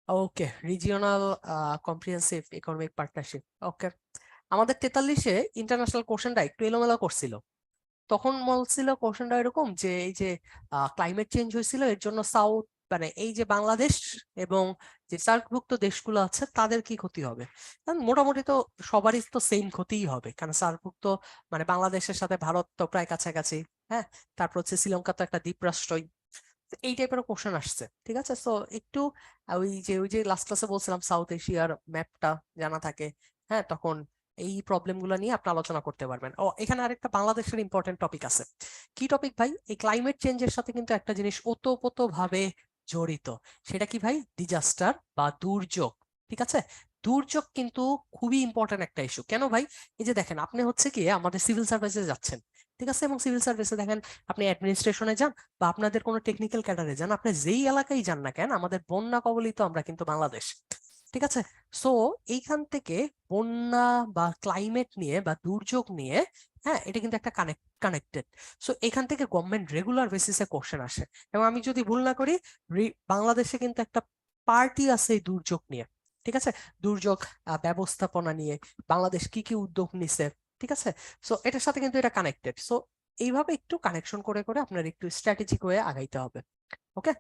ওকে, রিজিওনাল কম্প্রিহেন্সিভ ইকোনমিক পার্টনারশিপ। ওকে, আমাদের 43-এ ইন্টারন্যাশনাল কোশ্চেনটা একটু এলোমেলো করছিল। তখন বলছিল কোশ্চেনটা এরকম যে এই যে ক্লাইমেট চেঞ্জ হয়েছিল এর জন্য সাউথ মানে এই যে বাংলাদেশ এবং যে সার্কভুক্ত দেশগুলো আছে তাদের কি ক্ষতি হবে। কারণ মোটামুটি তো সবারই তো সেম ক্ষতিই হবে, কারণ সার্কভুক্ত মানে বাংলাদেশের সাথে ভারত তো প্রায় কাছাকাছি, হ্যাঁ। তারপর হচ্ছে শ্রীলঙ্কা তো একটা দ্বীপরাষ্ট্রই। তো এই টাইপের কোশ্চেন আসছে, ঠিক আছে। সো একটু ওই যে লাস্ট ক্লাসে বলছিলাম সাউথ এশিয়ার ম্যাপটা জানা থাকে, হ্যাঁ, তখন এই প্রবলেম গুলো নিয়ে আপনি আলোচনা করতে পারবেন। ও এখানে আরেকটা বাংলাদেশের ইম্পর্টেন্ট টপিক আছে। কি টপিক ভাই? এই ক্লাইমেট চেঞ্জের সাথে কিন্তু একটা জিনিস ওতপ্রোত ভাবে জড়িত। সেটা কি ভাই? ডিজাস্টার বা দুর্যোগ, ঠিক আছে। দুর্যোগ কিন্তু খুবই ইম্পর্টেন্ট একটা ইস্যু। কেন ভাই? এই যে দেখেন আপনি হচ্ছে কি আমাদের সিভিল সার্ভিসে যাচ্ছেন, ঠিক আছে, এবং সিভিল সার্ভিসে দেখেন আপনি অ্যাডমিনিস্ট্রেশনে যান বা আপনাদের কোনো টেকনিক্যাল ক্যাডারে যান, আপনি যেই এলাকায় যান না কেন, আমাদের বন্যা কবলিত আমরা কিন্তু বাংলাদেশ, ঠিক আছে। সো এইখান থেকে বন্যা বা ক্লাইমেট নিয়ে বা দুর্যোগ নিয়ে, হ্যাঁ, এটা কিন্তু একটা কানেক্টেড। সো এখান থেকে গভর্নমেন্ট রেগুলার বেসিসে কোশ্চেন আসে। এবং আমি যদি ভুল না করি বাংলাদেশে কিন্তু একটা পার্টি আছে এই দুর্যোগ নিয়ে, ঠিক আছে, দুর্যোগ ব্যবস্থাপনা নিয়ে বাংলাদেশ কি কি উদ্যোগ নিছে, ঠিক আছে। সো এটার সাথে কিন্তু এটা কানেক্টেড। সো এইভাবে একটু কানেকশন করে করে আপনার একটু স্ট্র্যাটেজিক হয়ে আগাইতে হবে। ওকে,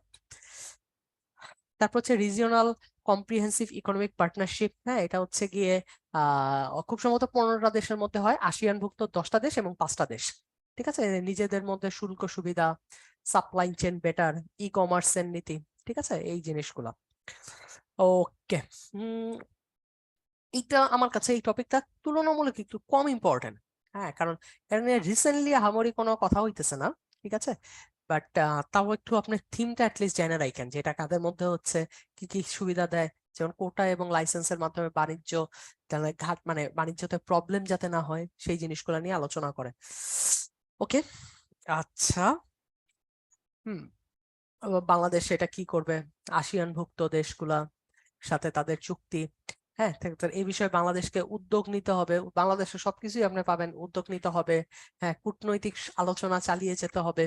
তারপর হচ্ছে রিজিওনাল কম্প্রিহেন্সিভ ইকোনমিক পার্টনারশিপ, হ্যাঁ, এটা হচ্ছে গিয়ে খুব সম্ভবত 15টা দেশের মধ্যে হয়, আসিয়ানভুক্ত 10টা দেশ এবং 5টা দেশ, ঠিক আছে। নিজেদের মধ্যে শুল্ক সুবিধা, সাপ্লাই চেইন বেটার, ই কমার্সের নীতি, ঠিক আছে, এই জিনিসগুলো। ওকে, এইটা আমার কাছে এই টপিকটা তুলনামূলক একটু কম ইম্পর্টেন্ট, হ্যাঁ, কারণ এখানে রিসেন্টলি আহামরি কোনো কথা হইতেছে না, ঠিক আছে। বাট তাও একটু আপনার থিমটা অ্যাটলিস্ট জেনে রাখেন যে এটা কাদের মধ্যে হচ্ছে, কি কি সুবিধা দেয়, যেমন কোটা এবং লাইসেন্সের মাধ্যমে বাণিজ্য যাতে মানে বাণিজ্যতে প্রবলেম যাতে না হয় সেই জিনিসগুলো নিয়ে আলোচনা করে। ওকে, আচ্ছা, হুম, বাংলাদেশ এটা কি করবে? আসিয়ানভুক্ত দেশগুলা সাথে তাদের চুক্তি, হ্যাঁ, তো এই বিষয়ে বাংলাদেশকে উদ্যোগ নিতে হবে। বাংলাদেশে সবকিছুই আপনি পাবেন, উদ্যোগ নিতে হবে, হ্যাঁ, কূটনৈতিক আলোচনা চালিয়ে যেতে হবে,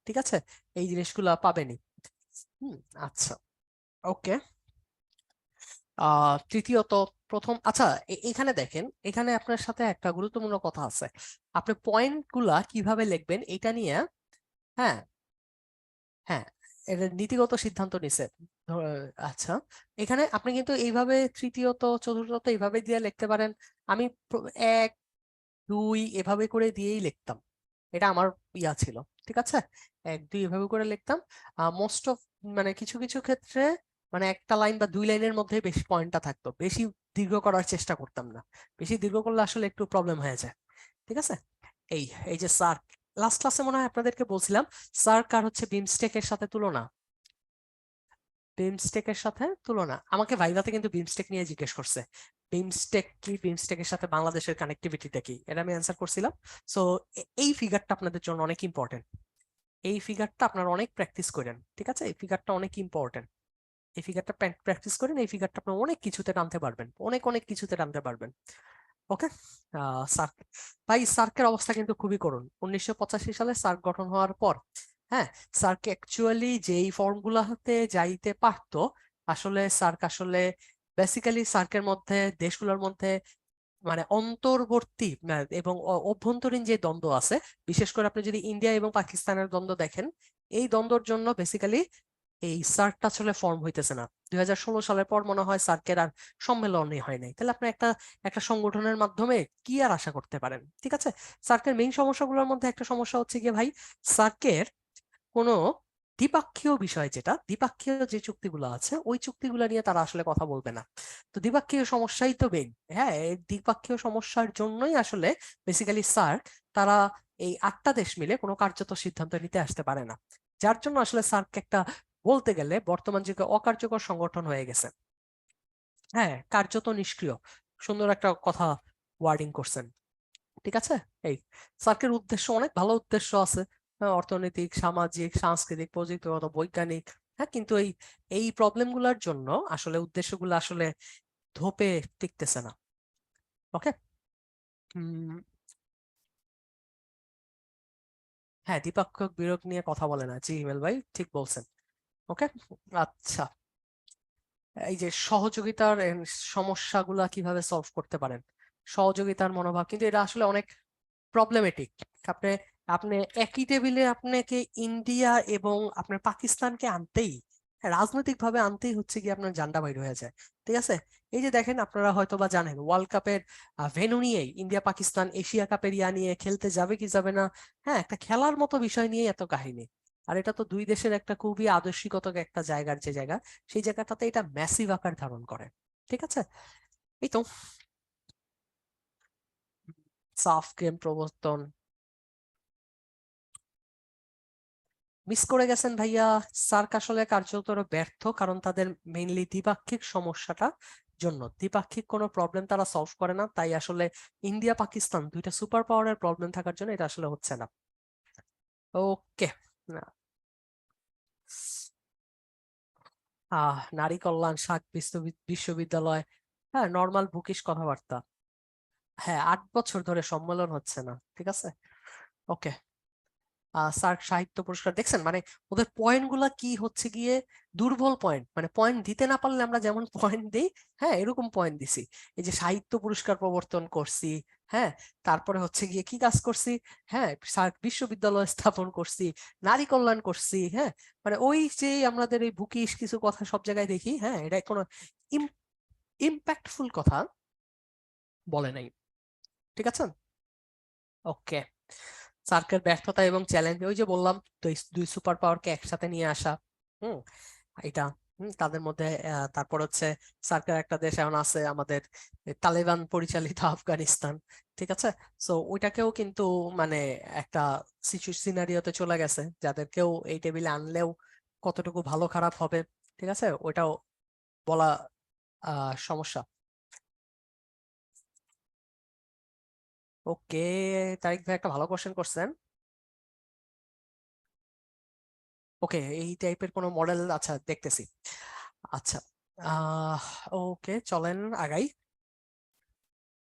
ঠিক আছে, এই জিনিসগুলো পাবেনই। হুম, আচ্ছা, ওকে। তৃতীয়ত, প্রথম, আচ্ছা, এখানে দেখেন, এখানে আপনার সাথে একটা গুরুত্বপূর্ণ কথা আছে। আপনি পয়েন্ট গুলা কিভাবে লিখবেন এটা নিয়ে, হ্যাঁ, হ্যাঁ, এটা নীতিগত সিদ্ধান্ত নিছে। আচ্ছা, এখানে আপনি কিন্তু এইভাবে তৃতীয়ত চতুর্থত এইভাবে দিয়ে লিখতে পারেন। আমি এক দুই এভাবে করে দিয়েই লিখতাম, এটা আমার ইয়া ছিল, ঠিক আছে, এক দুই এভাবে করে লিখতাম। মোস্ট অফ মানে কিছু কিছু ক্ষেত্রে মানে একটা লাইন বা 2 লাইনের মধ্যে বেশি পয়েন্টটা থাকতো, বেশি দীর্ঘ করার চেষ্টা করতাম না। বেশি দীর্ঘ করলে আসলে একটু প্রবলেম হয়ে যায়, ঠিক আছে। এই এই যে স্যার, লাস্ট ক্লাসে মনে হয় আপনাদেরকে বলছিলাম সার্ক আর হচ্ছে বিমস্টেকের সাথে তুলনা, বিমস্টেকের সাথে তুলনা আমাকে ভাইভাতে কিন্তু বিমস্টেক নিয়ে জিজ্ঞেস করছে। বিমস্টেক কি, বিমস্টেকের সাথে বাংলাদেশের কানেক্টিভিটিটা কি, এটা আমি অ্যান্সার করছিলাম। সো এই ফিগারটা আপনাদের জন্য অনেক ইম্পর্টেন্ট। এই ফিগারটা আপনারা অনেক প্র্যাকটিস করেন, ঠিক আছে, এই ফিগারটা অনেক ইম্পর্টেন্ট। এই ফিগারটা প্র্যাকটিস করেন, এই ফিগারটা আপনার অনেক কিছুতে টানতে পারবেন, অনেক অনেক কিছুতে টানতে পারবেন। ওকে, সার্ক, ভাই সার্কের অবস্থা কিন্তু খুবই করুণ। 1985 সালে সার্ক গঠন হওয়ার পর, হ্যাঁ, সার্ক অ্যাকচুয়ালি যেই ফর্মগুলাতে যাইতে পারতো, আসলে সার্ক আসলে বেসিক্যালি সার্কের মধ্যে দেশগুলোর মধ্যে মানে অন্তর্বর্তী এবং অভ্যন্তরীণ যে দ্বন্দ্ব আছে, বিশেষ করে আপনি যদি ইন্ডিয়া এবং পাকিস্তানের দ্বন্দ্ব দেখেন, এই দ্বন্দ্বর জন্য বেসিক্যালি এই সার্কটা আসলে ফর্ম হইতেছে না। 2016 সালের পর মনে হয় সার্কের আর সম্মেলনই হয় নাই। তাহলে আপনি একটা একটা সংগঠনের মাধ্যমে কি আর আশা করতে পারেন? ঠিক আছে, সার্কের মেইন সমস্যাগুলোর মধ্যে একটা সমস্যা হচ্ছে গিয়ে ভাই, সার্কের কোনো দ্বিপাক্ষীয় বিষয়, যেটা দ্বিপাক্ষীয় যে চুক্তিগুলো আছে ওই চুক্তিগুলো নিয়ে তারা আসলে কথা বলবে না। তো দ্বিপাক্ষীয় সমস্যাই তো মেইন। হ্যাঁ, এই দ্বিপাক্ষীয় সমস্যার জন্যই আসলে বেসিক্যালি স্যার তারা এই 8টা দেশ মিলে কোনো কার্যত সিদ্ধান্ত নিতে আসতে পারে না, যার জন্য আসলে সার্ক একটা বলতে গেলে বর্তমান যুগে অকার্যকর সংগঠন হয়ে গেছে। হ্যাঁ, কার্যত নিষ্ক্রিয়। সুন্দর একটা কথা ওয়ার্ডিং করছেন। ঠিক আছে, এই সার্কের উদ্দেশ্য অনেক ভালো উদ্দেশ্য আছে, হ্যাঁ, অর্থনৈতিক, সামাজিক, সাংস্কৃতিক, প্রযুক্তিগত, বৈজ্ঞানিক। হ্যাঁ, কিন্তু এই এই প্রবলেম গুলার জন্য আসলে উদ্দেশ্যগুলো আসলে ধোপে টিকতেছে না। ওকে। হ্যাঁ, দ্বিপাক্ষিক বিরোধ নিয়ে কথা বলে না, জি হিমেল ভাই ঠিক বলছেন। ওকে। আচ্ছা, এই যে সহযোগিতার সমস্যাগুলা কিভাবে সলভ করতে পারেন, সহযোগিতার মনোভাব, কিন্তু এটা আসলে অনেক প্রবলেমেটিক। আপনি আপনি একই টেবিলে আপনাকে ইন্ডিয়া এবং আপনার পাকিস্তানকে আনতেই, রাজনৈতিক ভাবে আনতেই হচ্ছে কি আপনার জান্ডা বাইর হয়ে যায়। ঠিক আছে, এই যে দেখেন, আপনারা হয়তো বা জানেন ওয়ার্ল্ড কাপের ভেন্যু নিয়েই ইন্ডিয়া পাকিস্তান এশিয়া কাপের নিয়ে খেলতে যাবে কি যাবে না, হ্যাঁ, একটা খেলার মতো বিষয় নিয়ে এত কাহিনী। আর এটা তো দুই দেশের একটা খুবই আদর্শিকত একটা জায়গার যে জায়গা, সেই জায়গাটাতে এটা ম্যাসিভ আকার ধারণ করে। ঠিক আছে, এই তো সাফ গেম প্রবর্তন মিস করে গেছেন ভাইয়া। সার্ক আসলে কার্যতর ব্যর্থ, কারণ তাদের মেইনলি দ্বিপাক্ষিক সমস্যাটা জন্য, দ্বিপাক্ষিক কোনো প্রবলেম তারা সলভ করে না, তাই আসলে ইন্ডিয়া পাকিস্তান দুইটা সুপার পাওয়ারের প্রবলেম থাকার জন্য এটা আসলে হচ্ছে না। ওকে। নারী কল্যাণ, বিশ্ববিদ্যালয়, হ্যাঁ, নর্মাল বুকিশ কথাবার্তা। হ্যাঁ, 8 বছর ধরে সম্মেলন হচ্ছে না। ঠিক আছে, ওকে। স্যার সাহিত্য পুরস্কার দেখছেন, মানে ওদের পয়েন্ট গুলা কি হচ্ছে গিয়ে দুর্বল পয়েন্ট, মানে পয়েন্ট দিতে না পারলে আমরা যেমন পয়েন্ট দিই, হ্যাঁ, এরকম পয়েন্ট দিছি। এই যে সাহিত্য পুরস্কার প্রবর্তন করছি, হ্যাঁ, তারপরে হচ্ছে গিয়ে কি কাজ করছি, হ্যাঁ, বিশ্ববিদ্যালয় স্থাপন করছি, নারী কল্যাণ করছি, হ্যাঁ, মানে ওই যে আমাদের এই বুকিশ কিছু কথা সব জায়গায় দেখি, হ্যাঁ, এটা কোনো ইম্প্যাক্টফুল কথা বলে নাই। ঠিক আছে, ওকে। সার্কের ব্যর্থতা এবং চ্যালেঞ্জ, ওই যে বললাম, দুই দুই সুপার পাওয়ারকে একসাথে নিয়ে আসা, হুম, এটা, তাদের মধ্যে তারপর হচ্ছে সার্কের একটা দেশ এমন আছে আমাদের, তালেবান পরিচালিত আফগানিস্তান। ঠিক আছে, সো ওইটাকেও কিন্তু মানে একটা সিনারিওতে চলে গেছে, যাদেরকেও এই টেবিলে আনলেও কতটুকু ভালো খারাপ হবে, ঠিক আছে, ওইটাও বলা সমস্যা। ওকে, তারিক ভাই একটা ভালো কোশ্চেন করছেন। ওকে, এই টাইপের কোনো মডেল, আচ্ছা দেখতেছি। আচ্ছা, আহ ওকে, চলেন আগাই।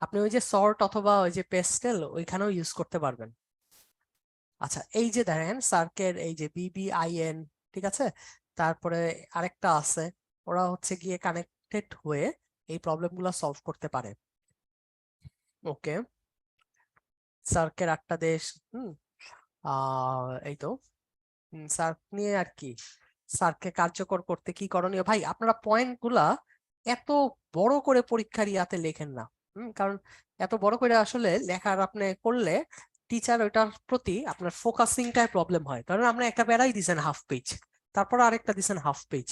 আপনি ওই যে সর্ট অথবা ওই যে পেস্টেল ওইখানেও ইউজ করতে পারবেন। আচ্ছা, এই যে দেখেন সার্কের এই যে BBIN, ঠিক আছে, তারপরে আরেকটা আছে, ওরা হচ্ছে গিয়ে কানেক্টেড হয়ে এই প্রবলেমগুলো সলভ করতে পারে। ওকে, সার্কের 8টা দেশ, এই তো, সার্ক নিয়ে আর কি, স্যারকে কার্যকর করতে কি করণীয়, ভাই আপনারা পয়েন্ট গুলা এত বড় করে পরীক্ষার ইয়াতে লেখেন না। কারণ এত বড় করে আসলে লেখার আপনি করলে টিচার ওইটার প্রতি আপনার ফোকাসিংটায় প্রবলেম হয়। কারণ আপনি একটা প্যারাই দিছেন হাফ পেজ, তারপর আরেকটা দিছেন হাফ পেজ,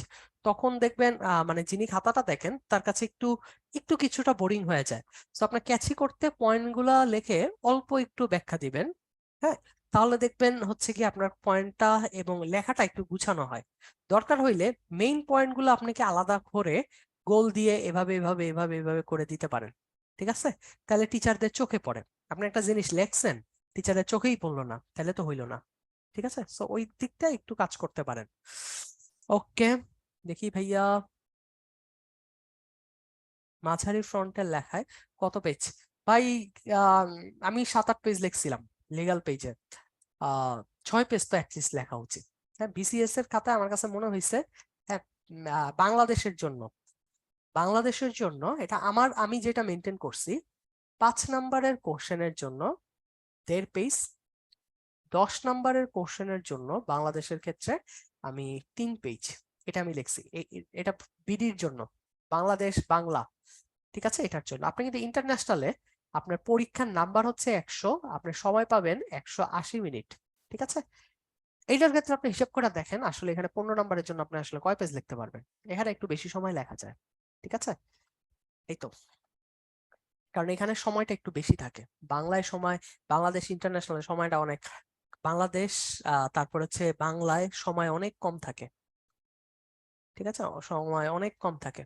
তখন দেখবেন মানে যিনি খাতাটা দেখেন তার কাছে একটু একটু কিছুটা বোরিং হয়ে যায়। তো আপনার ক্যাচি করতে পয়েন্ট গুলা লিখে অল্প একটু ব্যাখ্যা দিবেন, হ্যাঁ, তাহলে দেখবেন হচ্ছে কি আপনার পয়েন্টটা এবং লেখাটা একটু গুছানো হয়। দরকার হইলে মেইন পয়েন্ট গুলো আপনাকে আলাদা করে গোল দিয়ে এভাবে এভাবে এভাবে এভাবে করে দিতে পারেন। ঠিক আছে, তাহলে টিচারদের চোখে পড়ে। আপনি একটা জিনিস লেখছেন, টিচারের চোখেই পড়লো না, তাহলে তো হইলো না। ঠিক আছে, সো ওই দিকটা একটু কাজ করতে পারেন। ওকে, দেখি ভাইয়া, মাঝারি ফ্রন্টের লেখায় কত পেজ? ভাই, আহ, আমি 7-8 পেজ লিখছিলাম লিগ্যাল পেজে, আহ 6 পেজ তো অ্যাটলিস্ট লেখা উচিত। হ্যাঁ, BCS এর খাতা আমার কাছে মনে হয়েছে, হ্যাঁ, বাংলাদেশের জন্য, বাংলাদেশের জন্য এটা আমি যেটা মেনটেন করছি, 5 নাম্বারের কোশ্চেনের জন্য 1.5 পেজ, 10 নাম্বারের কোশ্চেনের জন্য বাংলাদেশের ক্ষেত্রে আমি 3 পেজ এটা আমি লিখছি। এটা বিডির জন্য, বাংলাদেশ বাংলা, ঠিক আছে, এটার জন্য। আপনি কিন্তু ইন্টারন্যাশনালে আপনার পরীক্ষার নাম্বার হচ্ছে 100, আপনি সময় পাবেন 180 মিনিট, ঠিক আছে। এইটার ক্ষেত্রে আপনি হিসাব করে দেখেন আসলে এখানে 15 নাম্বারের জন্য আপনি আসলে কয় পেজ লিখতে পারবেন। এখানে একটু বেশি সময় লেখা যায়, ঠিক আছে। এই তো, কারণ এখানে সময়টা একটু বেশি থাকে। বাংলায় সময়, বাংলাদেশ ইন্টারন্যাশনাল সময়টা অনেক, বাংলাদেশ তারপর হচ্ছে বাংলায় সময় অনেক কম থাকে, ঠিক আছে, সময় অনেক কম থাকে।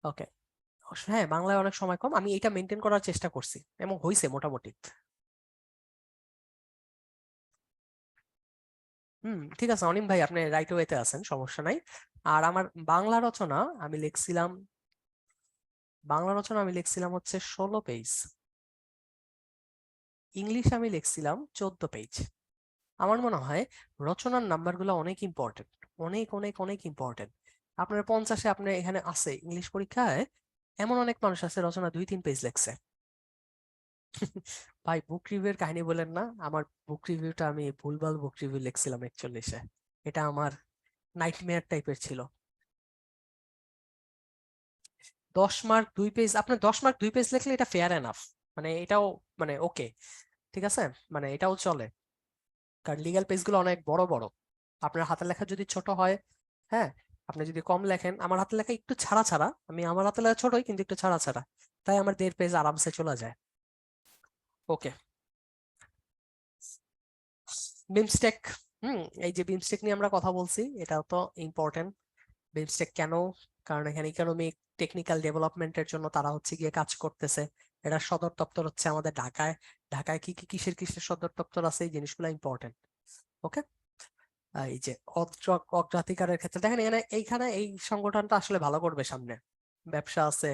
ওকে, হ্যাঁ, বাংলায় অনেক সময় কম, আমি এটা মেনটেন করার চেষ্টা করছি এবং হয়েছে মোটামুটি। ঠিক আছে অনিম ভাই, আপনি রাইট ওয়েতে আছেন, সমস্যা নাই। আর আমার বাংলা রচনা আমি লিখছিলাম, হচ্ছে 16 পেজ, ইংলিশ আমি লিখছিলাম 14 পেজ। আমার মনে হয় রচনার নাম্বারগুলো অনেক ইম্পর্টেন্ট, অনেক অনেক অনেক ইম্পর্টেন্ট। আপনার 50-এ আপনার এখানে আছে ইংলিশ পরীক্ষায়, এমন অনেক মানুষ আছে রচনা 2-3 পেজ লেখছে। ভাই বুক রিভিউর কাহিনী বলেন না, আমার বুক রিভিউটা আমি ভুলভাল বুক রিভিউ লিখছিলাম 41-এ, এটা আমার নাইটমেয়ার টাইপের ছিল। 10 মার্ক 2 পেজ, আপনার 10 মার্ক 2 পেজ লিখলে এটা ফেয়ার এনাফ, মানে এটাও মানে ওকে, ঠিক আছে, মানে এটাও চলে। কারণ লিগ্যাল পেজগুলো অনেক বড় বড়, আপনার হাতের লেখা যদি ছোট হয়, হ্যাঁ, আপনি যদি কম লেখেন, আমার হাতের লেখা একটু ছাড়া ছাড়া, আমার হাতের লেখা ছোটই কিন্তু একটু ছাড়া ছাড়া, তাই আমার 1.5 পেজ আরামসে চলে যায়। ওকে, বিমস্টেক, এই যে বিমস্টেক নিয়ে আমরা কথা বলছি, এটাও তো ইম্পর্টেন্ট। বিমস্টেক কেন? কারণ এখানে ইকোনমিক টেকনিক্যাল ডেভেলপমেন্টের জন্য তারা হচ্ছে গিয়ে কাজ করতেছে। এটা সদর দপ্তর হচ্ছে আমাদের ঢাকায়। ঢাকায় কি কি কিসের কিসের সদর দপ্তর আছে, এই জিনিসগুলো ইম্পর্টেন্ট। ওকে, এই যে অগ্রাধিকারের ক্ষেত্রে দেখেন এখানে, এইখানে এই সংগঠনটা আসলে ভালো করবে সামনে। ব্যবসা আছে,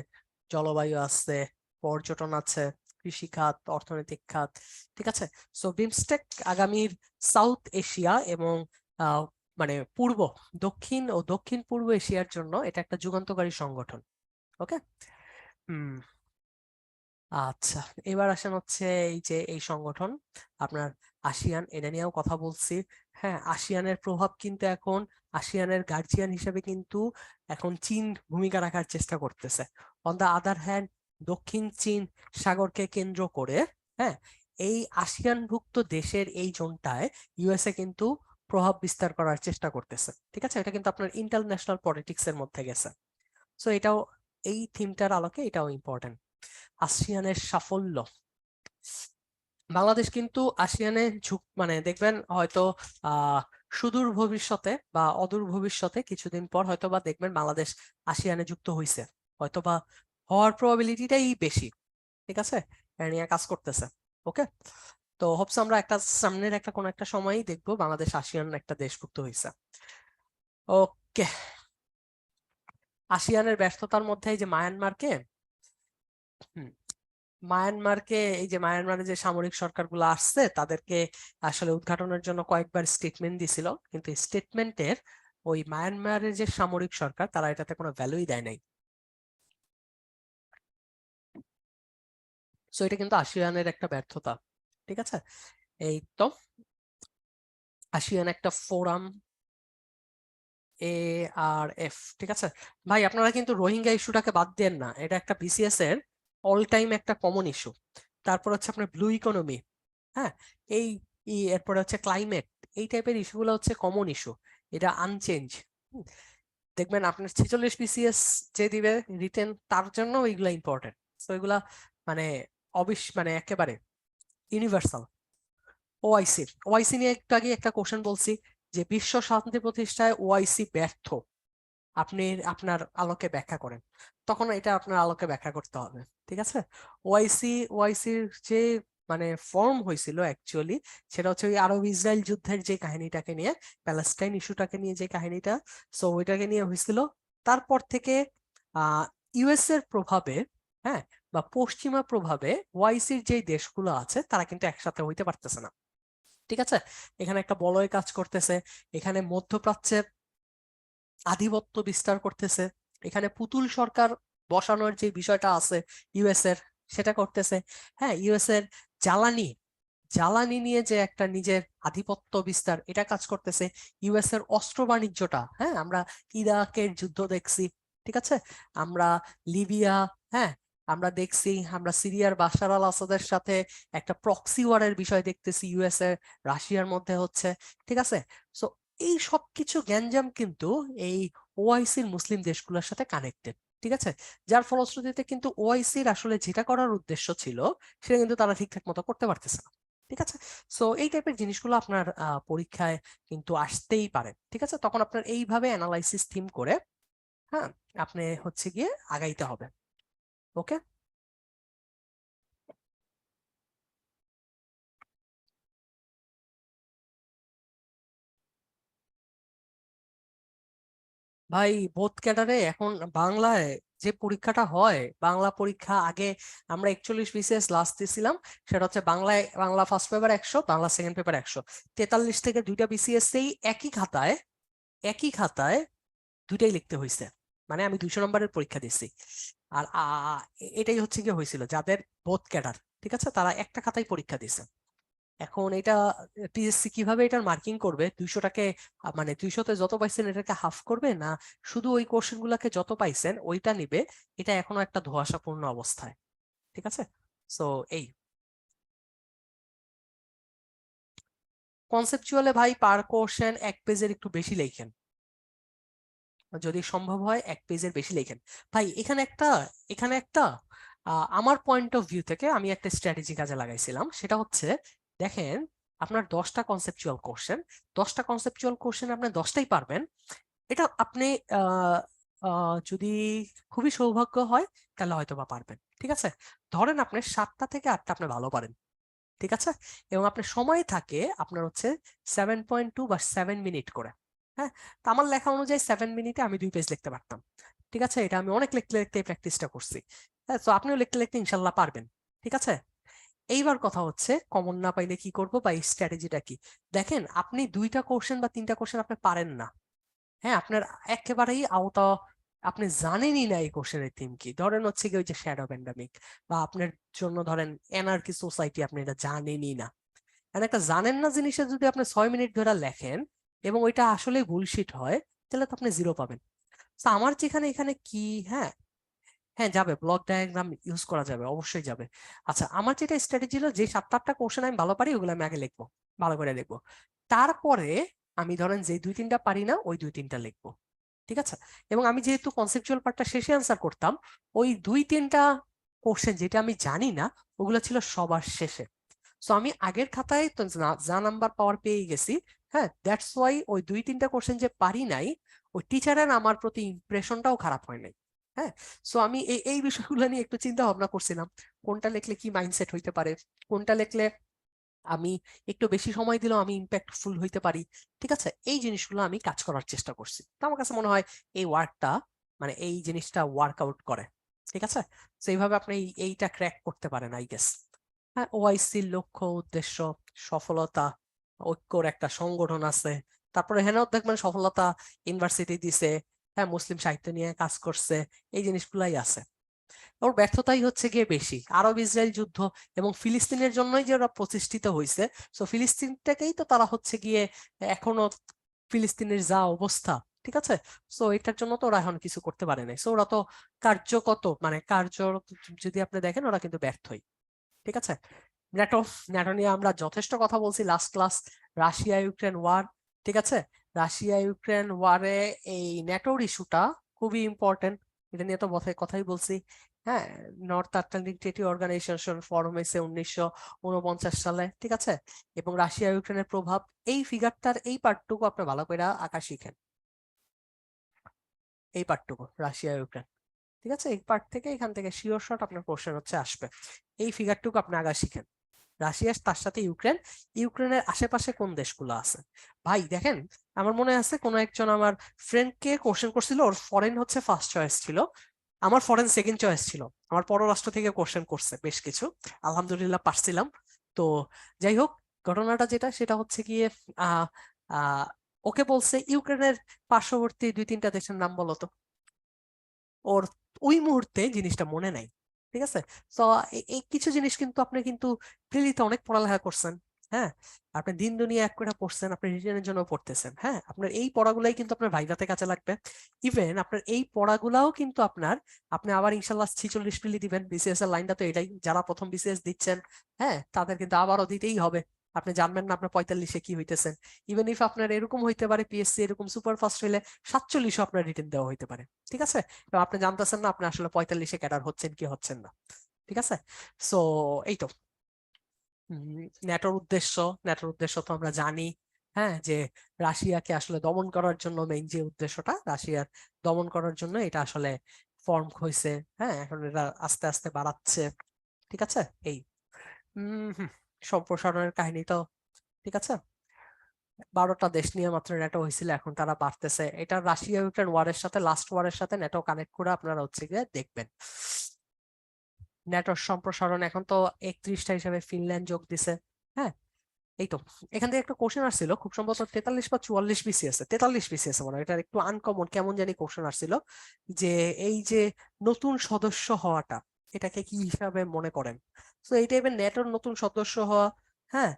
জলবায়ু আছে, পর্যটন আছে, কৃষি খাত, অর্থনৈতিক খাত, ঠিক আছে। সো বিমস্টেক আগামীর সাউথ এশিয়া এবং আহ, মানে দক্ষিণ ও দক্ষিণ পূর্ব এশিয়ার জন্য এটা একটা যুগান্তকারী সংগঠন। ওকে, হুম, আচ্ছা, এবার আসেন হচ্ছে এই যে এই সংগঠন আপনার আসিয়ান, এটা নিয়েও কথা বলছি। হ্যাঁ, আসিয়ানের প্রভাব কিন্তু এখন, আসিয়ানের গার্জিয়ান হিসেবে কিন্তু এখন চীন ভূমিকা রাখার চেষ্টা করতেছে। অন দা আদার হ্যান্ড, দক্ষিণ চীন সাগরকে কেন্দ্র করে, হ্যাঁ, এই আসিয়ানভুক্ত দেশের এই জোনটায় ইউএসএ কিন্তু প্রভাব বিস্তার করার চেষ্টা করতেছে, ঠিক আছে। এটা কিন্তু আপনার ইন্টারন্যাশনাল পলিটিক্স এর মধ্যে গেছে। সো এটাও, এই থিমটার আলোকে এটাও ইম্পর্টেন্ট। আসিয়ানের সাফল্য, বাংলাদেশ কিন্তু আসিয়ানে মানে দেখবেন হয়তো আহ সুদূর ভবিষ্যতে বা অদূর ভবিষ্যতে কিছুদিন পর হয়তো বা দেখবেন বাংলাদেশ আসিয়ানে যুক্ত হইছে, হয়তো বা হওয়ার প্রবাবিলিটিটাই বেশি, ঠিক আছে, এটা নিয়ে কাজ করতেছে। ওকে, তো হোপস আমরা একটা সামনের একটা কোন একটা সময়ই দেখবো বাংলাদেশ আসিয়ান একটা দেশভুক্ত হইছে। ওকে, আসিয়ানের ব্যর্থতার মধ্যে এই যে মায়ানমারকে, হুম, এই যে মায়ানমারে যে সামরিক সরকারগুলো আসছে তাদেরকে আসলে উদ্ঘাটনের জন্য কয়েকবার স্টেটমেন্ট দিছিল, কিন্তু স্টেটমেন্টের ওই মায়ানমারের যে সামরিক সরকার তারা এটাতে কোনো ভ্যালুই দেয় নাই। সো এটা কিন্তু আসিয়ানের একটা ব্যর্থতা, ঠিক আছে। এই তো, আসিয়ান একটা ফোরাম, ARF, ঠিক আছে। ভাই আপনারা কিন্তু রোহিঙ্গা ইস্যুটাকে বাদ দেন না, এটা একটা বিসিএস এর অল টাইম একটা কমন ইস্যু। তারপর হচ্ছে আপনার ব্লু ইকোনমি, হ্যাঁ, এই এরপরে হচ্ছে ক্লাইমেট, এই টাইপের ইস্যুগুলো হচ্ছে কমন ইস্যু, এটা আনচেঞ্জ। দেখবেন আপনার 46 বিসিএস যে দিবে রিটেন, তার জন্য এইগুলা ইম্পর্টেন্ট। তো এগুলা মানে মানে একেবারে ইউনিভার্সাল। ওআইসি নিয়ে একটু আগে একটা কোশ্চেন বলছি যে বিশ্ব শান্তি প্রতিষ্ঠায় ওআইসি ব্যর্থ, আপনি আপনার আলোকে ব্যাখ্যা করেন, তখন এটা আপনার আলোকে ব্যাখ্যা করতে হবে, ঠিক আছে। ওআইসির যে মানে ফর্ম হয়েছিল অ্যাকচুয়ালি, সেটা হচ্ছে ওই আরব ইসরায়েল যুদ্ধের যে কাহিনীটাকে নিয়ে, প্যালেস্টাইন ইস্যুটাকে নিয়ে যে কাহিনীটা, সো ওইটাকে নিয়ে হয়েছিল। তারপর থেকে ইউএস এর প্রভাবে, হ্যাঁ, বা পশ্চিমা প্রভাবে ওআইসির যে দেশগুলো আছে তারা কিন্তু একসাথে হইতে পারতেছে না, ঠিক আছে। এখানে একটা বলয় কাজ করতেছে, এখানে মধ্যপ্রাচ্যের আধিপত্য বিস্তার করতেছে, এখানে পুতুল সরকার বসানোর যে বিষয়টা আছে ইউএস এর, সেটা করতেছে। হ্যাঁ, ইউএস এর জ্বালানি জ্বালানি নিয়ে যে একটা নিজের আধিপত্য বিস্তার, এটা কাজ করতেছে। ইউএস এর অস্ত্র বাণিজ্যটা, হ্যাঁ, আমরা ইরাকের যুদ্ধ দেখছি, ঠিক আছে, আমরা লিবিয়া, হ্যাঁ, আমরা দেখছি, আমরা সিরিয়ার বাশার আল আসাদের সাথে একটা প্রক্সি ওয়ারের বিষয় দেখতেছি ইউএস এর রাশিয়ার মধ্যে হচ্ছে, ঠিক আছে। সো এই সব কিছু গ্যাঞ্জাম কিন্তু এই ওআইসির মুসলিম দেশগুলোর সাথে কানেক্টেড, ঠিক আছে। যার ফলশ্রুতিতে কিন্তু ওআইসির আসলে যেটা করার উদ্দেশ্য ছিল সেটা কিন্তু তারা ঠিকঠাক মতো করতে পারতেছে না, ঠিক আছে। সো এই টাইপের জিনিসগুলো আপনার পরীক্ষায় কিন্তু আসতেই পারে, ঠিক আছে। তখন আপনার এইভাবে অ্যানালাইসিস থিম করে, হ্যাঁ, আপনি হচ্ছে গিয়ে আগাইতে হবে। ওকে ভাই, বোথ ক্যাডারে এখন বাংলায় যে পরীক্ষাটা হয়, বাংলা পরীক্ষা আগে আমরা 41 বিসিএস লাস্ট দিছিলাম, সেটা হচ্ছে বাংলায়, Bangla first paper 100, Bangla second paper 100, 43 থেকে দুইটা বিসিএস একই খাতায় দুইটাই লিখতে হয়েছে। মানে আমি 200 নম্বরের পরীক্ষা দিছি। আর এটাই হচ্ছে কি হয়েছিল যাদের বোথ ক্যাডার, ঠিক আছে, তারা একটা খাতায় পরীক্ষা দিছে। এখন এটা পিএসসি কিভাবে এটার মার্কিং করবে, 200টাকে মানে 200তে যত পাইছেন এটাকে হাফ করবে, না শুধু ওই কোশ্চেন গুলাকে যত পাইছেন ওইটা নিবে, এটা এখনো একটা ধোঁয়াশাপূর্ণ অবস্থায়, ঠিক আছে। সো এই কনসেপচুয়ালে ভাই পার কোশ্চেন 1 পেজের একটু বেশি লেখেন, যদি সম্ভব হয় 1 পেজের বেশি লেখেন। ভাই এখানে একটা আমার পয়েন্ট অফ ভিউ থেকে আমি একটা স্ট্র্যাটেজি কাজে লাগাইছিলাম, সেটা হচ্ছে, দেখেন, আপনার 10টা কনসেপচুয়াল কোশ্চেন আপনি 10টাই পারবেন, এটা আপনি আহ যদি খুবই সৌভাগ্য হয় তাহলে হয়তো বা পারবেন, ঠিক আছে। ধরেন আপনি 7টা থেকে 8টা আপনি ভালো পারেন, ঠিক আছে, এবং আপনার সময় থাকে আপনার হচ্ছে 7.2 বা 7 মিনিট করে। হ্যাঁ, তো আমার লেখা অনুযায়ী 7 মিনিটে আমি 2 পেজ লিখতে পারতাম, ঠিক আছে। এটা আমি অনেক লিখতে লিখতে প্র্যাকটিসটা করছি। হ্যাঁ, তো আপনিও লিখতে লিখতে ইনশাল্লাহ পারবেন, ঠিক আছে। এইবার কথা হচ্ছে কমন না পাইলে কি করব বা এই স্ট্র্যাটেজিটা কি। দেখেন, আপনি 2টা কোশ্চেন বা 3টা কোশ্চেন আপনি পারেন না, হ্যাঁ, আপনার একেবারেই আওতা, আপনি জানেনই না এই কোশ্চেনের থিম কি। ধরেন হচ্ছে কি ওই যে শ্যাডো প্যান্ডামিক, বা আপনার জন্য ধরেন এনার্কি সোসাইটি, আপনি এটা জানেনই না। আর একটা জানেন না জিনিসে যদি আপনি 6 মিনিট ধরে লেখেন এবং ওইটা আসলে বুলশিট হয়, তাহলে তো আপনি 0 পাবেন। তো আমার যেখানে এখানে কি, হ্যাঁ, হ্যাঁ যাবে, ব্লক ডায়াগ্রাম ইউজ করা যাবে, অবশ্যই যাবে। আচ্ছা, আমার যেটা স্ট্র্যাটেজি ছিল, যে 7-8টা কোশ্চেন আমি ভালো পারি ওগুলো আমি আগে লিখবো, ভালো করে লিখবো, তারপরে আমি ধরেন যে 2-3টা পারি না ওই 2-3টা লিখবো, ঠিক আছে। এবং আমি যেহেতু কনসেপচুয়াল পার্টটা শেষে অ্যান্সার করতাম, ওই 2-3টা কোশ্চেন যেটা আমি জানি না ওগুলো ছিল সবার শেষে। সো আমি আগের খাতায় তো যা নাম্বার পাওয়ার পেয়ে গেছি। হ্যাঁ, দ্যাটস ওয়াই ওই 2-3টা কোশ্চেন যে পারি নাই, ওই টিচারের আমার প্রতি ইমপ্রেশনটাও খারাপ হয় নাই। হ্যাঁ, সো আমি এই এই বিষয়গুলো নিয়ে একটু চিন্তা ভাবনা করছিলাম, কোনটা লিখলে কি মাইন্ডসেট হইতে পারে, কোনটা লিখলে আমি একটু বেশি সময় দিলেও আমি ইম্প্যাক্টফুল হইতে পারি, ঠিক আছে। এই জিনিসগুলো আমি কাজ করার চেষ্টা করছি, তো আমার কাছে মনে হয় এই ওয়ার্কটা, মানে এই জিনিসটা ওয়ার্কআউট করে, ঠিক আছে। তো এইভাবে আপনি এইটা ক্র্যাক করতে পারেন, আই গেস। হ্যাঁ, ওআইসির লক্ষ্য উদ্দেশ্য, সফলতা, ঐক্যর একটা সংগঠন আছে, তারপরে হেনাও দেখবেন সফলতা, ইউনিভার্সিটি দিছে, হ্যাঁ, মুসলিম সাহিত্য নিয়ে কাজ করছে, এই জিনিসগুলাই আছে। ওর ব্যর্থতাই হচ্ছে গিয়ে বেশি, আরব ইসরায়েল যুদ্ধ এবং ফিলিস্তিনের জন্যই যে ওরা প্রতিষ্ঠিত হয়েছে, সো ফিলিস্তিনটাকেই তো তারা হচ্ছে গিয়ে এখনো, ফিলিস্তিনের যা অবস্থা, ঠিক আছে, সো এটার জন্য তো ওরা এখন কিছু করতে পারে নাই। সো ওরা তো কার্যকত, মানে কার্য, যদি আপনি দেখেন ওরা কিন্তু ব্যর্থই, ঠিক আছে। ন্যাটো ন্যাটো নিয়ে আমরা যথেষ্ট কথা বলছি last class, Russia Ukraine war, ঠিক আছে। রাশিয়া ইউক্রেন ওয়ারে এই ন্যাটোর ইস্যুটা খুবই ইম্পর্টেন্ট, এটা নিয়ে তো কথাই বলছি। হ্যাঁ, north Atlantic treaty organization form হয়েছে 1949 সালে, ঠিক আছে। এবং রাশিয়া ইউক্রেনের প্রভাব, এই ফিগারটার এই পার্টটুকু আপনি ভালো করে আঁকা শিখেন, এই পার্টটুকু রাশিয়া ইউক্রেন, ঠিক আছে। এই পার্ট থেকে, এখান থেকে শিওর শট আপনার কোশ্চেন হচ্ছে আসবে। এই ফিগারটুকু আপনি আগা শিখেন, রাশিয়া তার সাথে ইউক্রেন, ইউক্রেনের আশেপাশে কোন দেশগুলো আছে। ভাই দেখেন, আমার মনে আছে কোন একজন আমার ফ্রেন্ডকে কোশ্চেন করছিল, ওর ফরেন হচ্ছে ফার্স্ট চয়েস ছিল, আমার ফরেন সেকেন্ড চয়েস ছিল। আমার পররাষ্ট্র থেকে কোশ্চেন করছে বেশ কিছু, আলহামদুলিল্লাহ পারছিলাম। তো যাই হোক, ঘটনাটা যেটা সেটা হচ্ছে গিয়ে আহ আহ ওকে বলছে ইউক্রেনের পার্শ্ববর্তী 2-3টা দেশের নাম বলো তো। ওর ওই মুহূর্তে জিনিসটা মনে নাই। ঠিক আছে, তো এই কিছু জিনিস কিন্তু আপনি কিন্তু প্রিলিতে অনেক পড়ালেখা করছেন। হ্যাঁ, আপনি দিন দুনিয়া এক করে পড়ছেন, আপনি রিটেনের জন্য পড়তেছেন। হ্যাঁ, আপনার এই পড়াগুলাই কিন্তু আপনার ভাইভাতে কাজে লাগবে। ইভেন আপনার এই পড়াগুলাও কিন্তু আপনি আবার ইনশাল্লাহ 46 প্রিলি দিবেন। বিসিএস এর লাইনটা তো এটাই, যারা প্রথম বিসিএস দিচ্ছেন হ্যাঁ তাদের কিন্তু আবারও দিতেই হবে। আপনি জানবেন না আপনার 45-এ কি হইতেছেন। ইভেন ইফ আপনার এরকম হইতে পারে পিএসসি এরকম সুপার ফাস্ট হইলে 47-ও আপনার রিটেন দেওয়া হইতে পারে। ঠিক আছে, তো আপনি জানতেছেন না আপনি আসলে 45-এ ক্যাডার হচ্ছেন কি হচ্ছেন না। ঠিক আছে, সো এই তো ন্যাটোর উদ্দেশ্য তো আমরা জানি। হ্যাঁ, যে রাশিয়াকে আসলে দমন করার জন্য মেইন যে উদ্দেশ্যটা, রাশিয়ার দমন করার জন্য এটা আসলে ফর্ম হয়েছে। হ্যাঁ, এখন এটা আস্তে আস্তে বাড়াচ্ছে। ঠিক আছে, এই সম্প্রসারণের কাহিনী তো ঠিক আছে। 12টা দেশ নিয়ে মাত্র ন্যাটো হয়েছিল, এখন তারা বাড়তেছে। এটা রাশিয়া ইউক্রেন ওয়ারের সাথে, লাস্ট ওয়ারের সাথে ন্যাটো কানেক্ট করে আপনারা হচ্ছে গিয়ে দেখবেন। ন্যাটোর সম্প্রসারণ এখন তো 31টা হিসাবে ফিনল্যান্ড যোগ দিছে। হ্যাঁ, এই তো এখান থেকে একটা কোশ্চেন আসছিল, খুব সম্ভবত 43 বা 44 বিসিএস, 43 বিসিএস মনে হয়, এটা একটু আনকমন কেমন জানি কোশ্চেন আসছিল, যে এই যে নতুন সদস্য হওয়াটা এটাকে কি হিসাবে মনে করেন। তো এই টাইপের নেটোর নতুন সদস্য হওয়া, হ্যাঁ,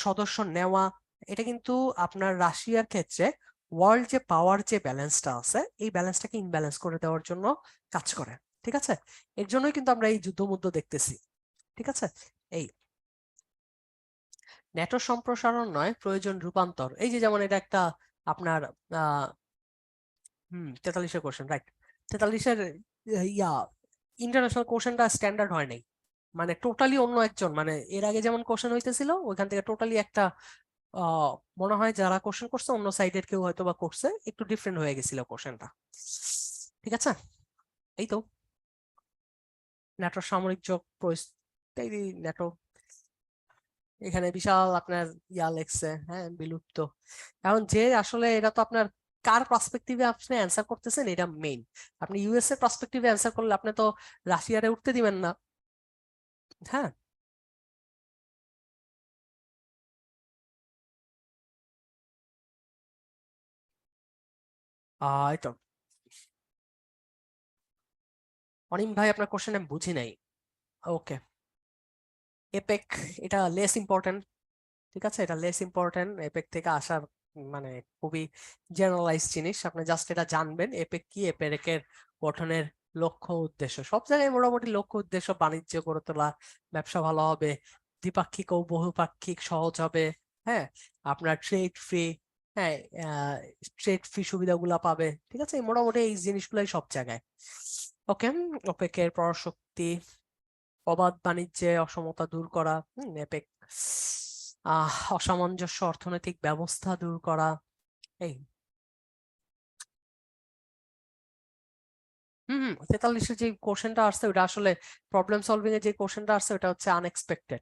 সদস্য নেওয়া, এটা কিন্তু আপনার রাশিয়ার ক্ষেত্রে ওয়ার্ল্ড যে পাওয়ার যে ব্যালেন্সটা আছে এই ব্যালেন্সটাকে ইনব্যালেন্স করে দেওয়ার জন্য কাজ করে। ঠিক আছে, এর জন্যই কিন্তু আমরা এই যুদ্ধ দেখতেছি। ঠিক আছে, এই ন্যাটো সম্প্রসারণ নয়, প্রয়োজন রূপান্তর। এই যে যেমন এটা একটা আপনার আহ 43-এর কোশ্চেন, রাইট। 43-এর ইয়া ইন্টারন্যাশনাল কোশ্চেনটা স্ট্যান্ডার্ড হয় নাই, মানে টোটালি অন্য একজন, মানে এর আগে যেমন কোশ্চেন হইতেছিল ওইখান থেকে টোটালি একটা আহ মনে হয় যারা কোশ্চেন করছে অন্য সাইডের কেউ হয়তো বা করছে, একটু ডিফারেন্ট হয়ে গেছিল কোশ্চেনটা। ঠিক আছে, এই তো ন্যাটোর সামরিক যোগ পরিস্থিতি, ন্যাটো এখানে বিশাল আপনার ইয়া লেখছে, হ্যাঁ, বিলুপ্ত। এখন যে আসলে এটা তো আপনার কার পার্সপেক্টিভে আপনি অ্যান্সার করতেছেন এটা মেইন। আপনি ইউএস এর পার্সপেক্টিভে অ্যান্সার করলে আপনি তো রাশিয়ারে উঠতে দিবেন না। হ্যাঁ, এই তো অনিম ভাই আপনার কোশ্চেন আমি বুঝি নাই। ওকে, এপেক এটা লেস ইম্পর্টেন্ট। ঠিক আছে, এটা লেস ইম্পর্টেন্ট এপেক থেকে আসার, মানে খুবই জেনারেলাইজ জিনিস। আপনি জাস্ট এটা জানবেন এপেক কি, এপেকের গঠনের লক্ষ্য উদ্দেশ্য। সব জায়গায় মোটামুটি লক্ষ্য উদ্দেশ্য বাণিজ্য গড়ে তোলা, ব্যবসা ভালো হবে, দ্বিপাক্ষিক ও বহুপাক্ষিক সহজ হবে। হ্যাঁ, আপনার ট্রেড ফ্রি, হ্যাঁ, ট্রেড ফ্রি সুবিধাগুলো পাবে। ঠিক আছে, মোটামুটি এই জিনিসগুলাই সব জায়গায়। ওকে, ওপেকের পরাশক্তি, অবাধ বাণিজ্যে অসমতা দূর করা, এপেক অসামঞ্জস্য অর্থনৈতিক ব্যবস্থা দূর করা, এই 43-এর যে কোশ্চেনটা আসছে ওটা আসলে প্রবলেম সলভিং এর যে কোশ্চেনটা আসছে ওটা হচ্ছে আনএক্সপেক্টেড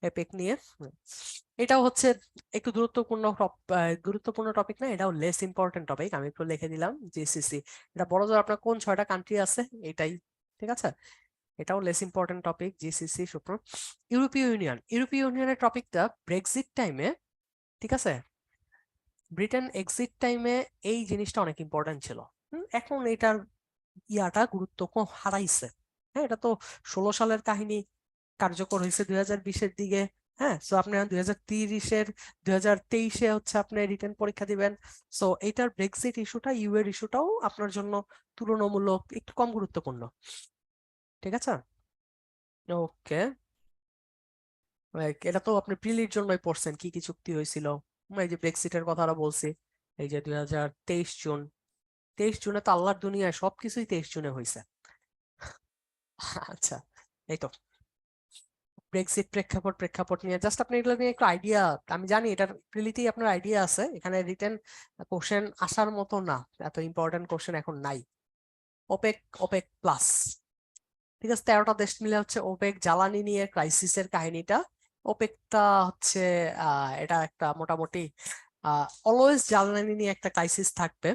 এপিক নিয়ে। এটাও হচ্ছে একটু গুরুত্বপূর্ণ টপিক না, এটাও লেস ইম্পর্টেন্ট টপিক। আমি একটু লিখে দিলাম জিসিসি। এটা বড় জোর আপনার কোন 6টা কান্ট্রি আছে এটাই। ঠিক আছে, এটাও লেস ইম্পর্টেন্ট টপিক জিসিসি সুপ্র। ইউরোপীয় ইউনিয়নের টপিকটা ব্রেক্সিট টাইমে, ঠিক আছে, ব্রিটেন এক্সিট টাইমে এই জিনিসটা অনেক ইম্পর্টেন্ট ছিল। এখন এটার ইয়াটা গুরুত্ব কম হারাইছে। হ্যাঁ, এটা তো 16 সালের কাহিনী, কার্যকর হয়েছে 2020-এর দিকে। হ্যাঁ, সো আপনি 2023-এ হচ্ছে আপনি রিটেন পরীক্ষা দিবেন। সো এইটার ব্রেক্সিট ইস্যুটা, ইউ এর ইস্যুটাও আপনার জন্য তুলনামূলক একটু কম গুরুত্বপূর্ণ। ঠিক আছে, ওকে, এটা তো আপনি প্রিলির জন্যই পড়ছেন কি কি চুক্তি হয়েছিল। এই যে ব্রেক্সিটের কথাটা বলছি, এই যে 2023 জুন, 23 জুনে তো আল্লাহর দুনিয়ায় সবকিছুই 23 জুনে হয়েছে। আচ্ছা, এই তো ব্রেক্সিট প্রেক্ষাপট নিয়ে জাস্ট আপনি এগুলো নিয়ে একটু আইডিয়া, আমি জানি এটার প্রিলিতেই আপনার আইডিয়া আছে, এখানে রিটেন কোশ্চেন আসার মতো না, এত ইম্পর্টেন্ট কোশ্চেন এখন নাই। ওপেক, ওপেক প্লাস, ঠিক আছে, 13টা দেশ মিলে হচ্ছে ওপেক জ্বালানি নিয়ে ক্রাইসিসের কাহিনীটা। ওপেকটা হচ্ছে এটা একটা মোটামুটি অলওয়েজ জ্বালানি নিয়ে একটা ক্রাইসিস থাকবে।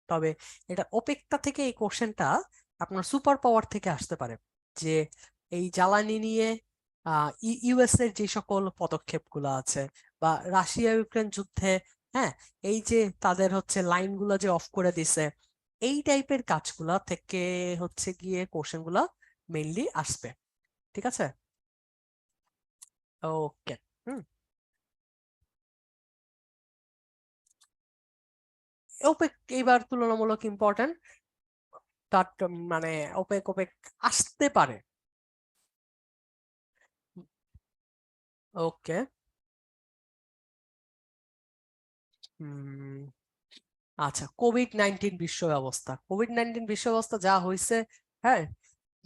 তবে এটা ওপেকটা থেকে এই কোশ্চেনটা আপনার সুপার পাওয়ার থেকে আসতে পারে, যে এই জ্বালানি নিয়ে ইউএস এর যে সকল পদক্ষেপ গুলো আছে, বা রাশিয়া ইউক্রেন যুদ্ধে, হ্যাঁ, এই যে তাদের হচ্ছে লাইন গুলো যে অফ করে দিছে, এই টাইপের কাজগুলা থেকে হচ্ছে গিয়ে কোশ্চেন গুলা মেইনলি আসবে। ঠিক আছে, ওকে। হুম, ওপেক এইবার তুলনামূলক ইম্পর্টেন্ট, তার মানে ওপেক ওপেক আসতে পারে। ওকে, আচ্ছা, কোভিড-19 বিশ্ব ব্যবস্থা, কোভিড-19 বিশ্ব ব্যবস্থা যা হয়েছে, হ্যাঁ,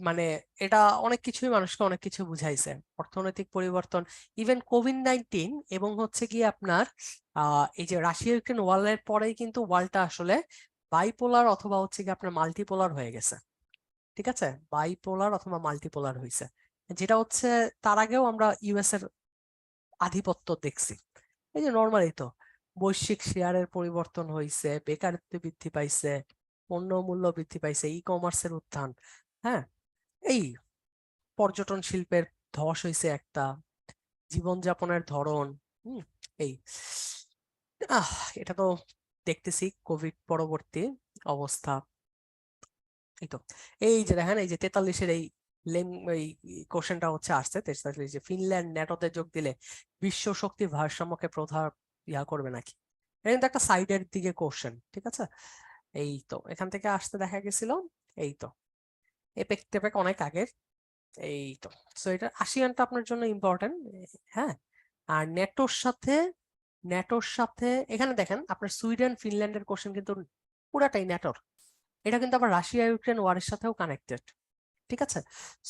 মানে এটা অনেক কিছুই মানুষকে অনেক কিছু বুঝাইছে, অর্থনৈতিক পরিবর্তন, ইভেন কোভিড-19 এবং হচ্ছে গিয়ে আপনার এই যে রাশিয়া ইউক্রেন ওয়ারের পরেই কিন্তু ওয়ার্ল্ডটা আসলে বাইপোলার অথবা হচ্ছে গিয়ে আপনার মাল্টিপোলার হয়ে গেছে। ঠিক আছে, বাইপোলার অথবা মাল্টিপোলার হয়েছে, যেটা হচ্ছে তার আগেও আমরা ইউএস এর আধিপত্য দেখছি। এই যে নর্মালি তো বৈশ্বিক শেয়ারের পরিবর্তন হয়েছে, বেকারত্ব বৃদ্ধি পাইছে, পণ্য মূল্য বৃদ্ধি পাইছে, ই কমার্সের উত্থান, হ্যাঁ, এই পর্যটন শিল্পের ধস হয়েছে একটা, জীবনযাপনের ধরন, হুম, এই আহ এটা তো দেখতেছি কোভিড পরবর্তী অবস্থা। এই তো, এই যে দেখেন, এই যে 43-এর এই এই কোশ্চেনটা হচ্ছে আসছে 43, যে ফিনল্যান্ড ন্যাটোতে যোগ দিলে বিশ্ব শক্তি ভারসাম্যকে প্রভাব করবে নাকি। এটা কিন্তু একটা সাইডের দিকে কোশ্চেন, ঠিক আছে। এই তো এখান থেকে আসতে দেখা গেছিল, এই তো এপেক টেপেক অনেক আগের। এই তো, সো এটা আসিয়ানটা আপনার জন্য ইম্পর্টেন্ট। হ্যাঁ, আর ন্যাটোর সাথে এখানে দেখেন আপনার সুইডেন ফিনল্যান্ডের কোশ্চেন কিন্তু পুরাটাই ন্যাটোর, এটা কিন্তু আবার রাশিয়া ইউক্রেন ওয়ারের সাথেও কানেক্টেড। ঠিক আছে,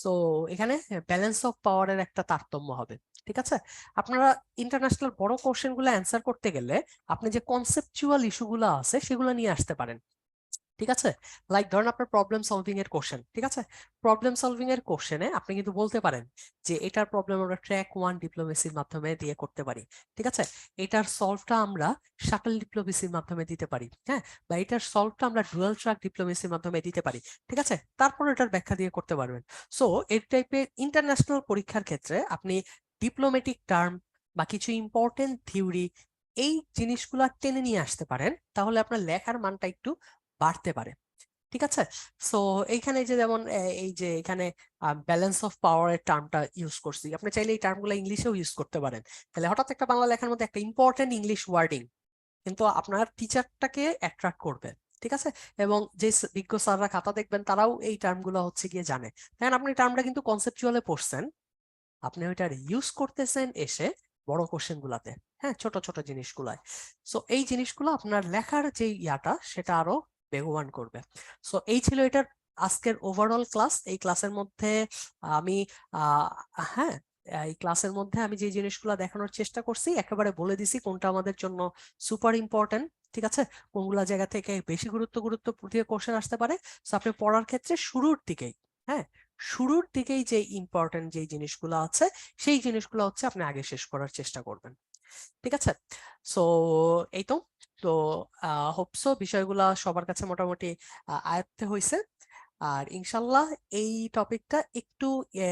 সো এখানে ব্যালেন্স অফ পাওয়ারের একটা তারতম্য হবে। ঠিক আছে, আপনারা ইন্টারন্যাশনাল বড় কোশ্চেন গুলো অ্যান্সার করতে গেলে আপনি যে কনসেপচুয়াল ইস্যুগুলো আছে সেগুলো নিয়ে আসতে পারেন। ঠিক আছে, লাইক ধরেন আপনার প্রবলেম সলভিং এর কোশ্চেন, ঠিক আছে, প্রবলেম সলভিং এর কোশ্চেনে আপনি কিন্তু বলতে পারেন যে এটার প্রবলেম আমরা ট্র্যাক 1 ডিপ্লোমেসির মাধ্যমে দিয়ে করতে পারি। ঠিক আছে, এটার সলভটা আমরা শাটল ডিপ্লোমেসির মাধ্যমে দিতে পারি, হ্যাঁ, বা এটার সলভটা আমরা ডুয়াল ট্র্যাক ডিপ্লোমেসির মাধ্যমে দিতে পারি। ঠিক আছে, তারপর এটার ব্যাখ্যা দিয়ে করতে পারবেন। সো এই টাইপের ইন্টারন্যাশনাল পরীক্ষার ক্ষেত্রে আপনি ডিপ্লোম্যাটিক টার্ম বা কিছু ইম্পর্টেন্ট থিওরি, এই জিনিসগুলো টেনে নিয়ে আসতে পারেন, তাহলে আপনার লেখার মানটা একটু বাড়তে পারে। ঠিক আছে, সো এইখানে যে যেমন এই যে এখানে ব্যালেন্স অফ পাওয়ারের টার্মটা ইউজ করছি, আপনি চাইলে এই টার্মগুলো ইংলিশেও ইউজ করতে পারেন। তাহলে হঠাৎ একটা বাংলা লেখার মধ্যে একটা ইম্পর্টেন্ট ইংলিশ ওয়ার্ডিং কিন্তু আপনার টিচারটাকে অ্যাট্রাক্ট করবে। ঠিক আছে, এবং যে বিজ্ঞ স্যাররা খাতা দেখবেন তারাও এই টার্মগুলো হচ্ছে গিয়ে জানে, দেখেন আপনি টার্মটা কিন্তু কনসেপচুয়ালে পড়ছেন, আপনি ওইটার ইউজ করতেছেন এসে বড় কোশ্চেন গুলাতে, হ্যাঁ, ছোট ছোট জিনিসগুলায়। সো এই জিনিসগুলো আপনার লেখার যে ইয়াটা সেটা আরো বেগবান করবে। সো এই ছিল এটার আজকের ওভারঅল ক্লাস। এই ক্লাসের মধ্যে আমি হ্যাঁ, এই ক্লাসের মধ্যে আমি যে জিনিসগুলো দেখানোর চেষ্টা করছি একেবারে বলে দিছি কোনটা আমাদের জন্য সুপার ইম্পর্টেন্ট। ঠিক আছে, কোনগুলা জায়গা থেকে বেশি গুরুত্ব দিয়ে কোশ্চেন আসতে পারে। সো আপনি পড়ার ক্ষেত্রে শুরুর দিকেই, হ্যাঁ, শুরুর দিকেই যে ইম্পর্টেন্ট যে জিনিসগুলো আছে সেই জিনিসগুলো হচ্ছে আপনি আগে শেষ করার চেষ্টা করবেন। ঠিক আছে, সো এই তো, তো হোপসো বিষয়গুলা সবার কাছে মোটামুটি আয়ত্তে হয়েছে। আর ইনশাল্লাহ এই টপিকটা একটু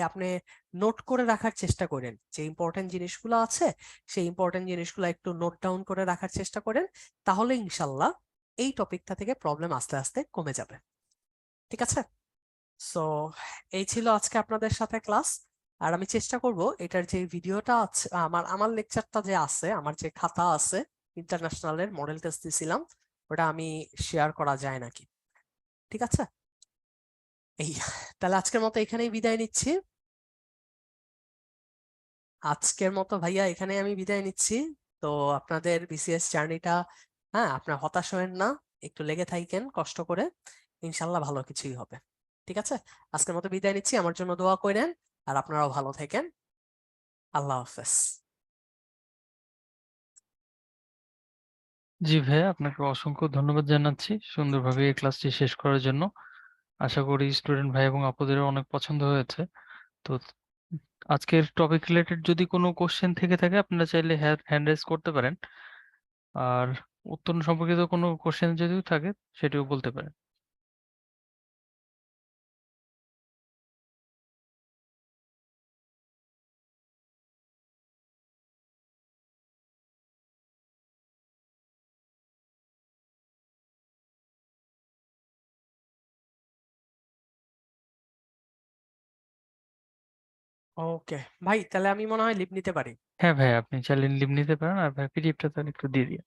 আপনি নোট করে রাখার চেষ্টা করেন, যে ইম্পর্টেন্ট জিনিসগুলো আছে সেই ইম্পর্টেন্ট জিনিসগুলো একটু নোট ডাউন করে রাখার চেষ্টা করেন, তাহলে ইনশাল্লাহ এই টপিকটা থেকে প্রবলেম আস্তে আস্তে কমে যাবে। ঠিক আছে, সো এই ছিল আজকে আপনাদের সাথে ক্লাস। আর আমি চেষ্টা করব এটার যে ভিডিওটা আছে, আমার লেকচারটা যে আছে, আমার যে খাতা আছে ইন্টারন্যাশনালের মডেল টেস্ট দিছিলাম, ওটা আমি শেয়ার করা যায় নাকি। ঠিক আছে, এই, তাহলে আজকের মতো এখানেই বিদায় নিচ্ছি। আজকের মতো ভাইয়া এখানে আমি বিদায় নিচ্ছি। তো আপনাদের বিসিএস জার্নিটা, হ্যাঁ, আপনার হতাশ হবেন না, একটু লেগে থাকেন কষ্ট করে, ইনশাল্লাহ ভালো কিছুই হবে। ঠিক আছে, আজকের মতো বিদায় নিচ্ছি, আমার জন্য দোয়া করেন, আর আপনারাও ভালো থাকেন। আল্লাহ হাফেজ। জি ভাইয়া, আপনাকে অসংখ্য ধন্যবাদ জানাচ্ছি সুন্দরভাবে এই ক্লাসটি শেষ করার জন্য। আশা করি স্টুডেন্ট ভাই এবং আপুদেরও অনেক পছন্দ হয়েছে। তো আজকের টপিক রিলেটেড যদি কোনো কোশ্চেন থেকে থাকে আপনারা চাইলে হ্যান্ড রেজ করতে পারেন, আর উত্তরণ সম্পর্কিত কোনো কোশ্চেন যদিও থাকে সেটিও বলতে পারেন। ওকে ভাই, তাহলে আমি মনে হয় লিভ নিতে পারি। হ্যাঁ ভাই, আপনি চাইলে লিভ নিতে পারেন। আর ভাই পিডিএফটা তাহলে একটু দিয়ে দিন।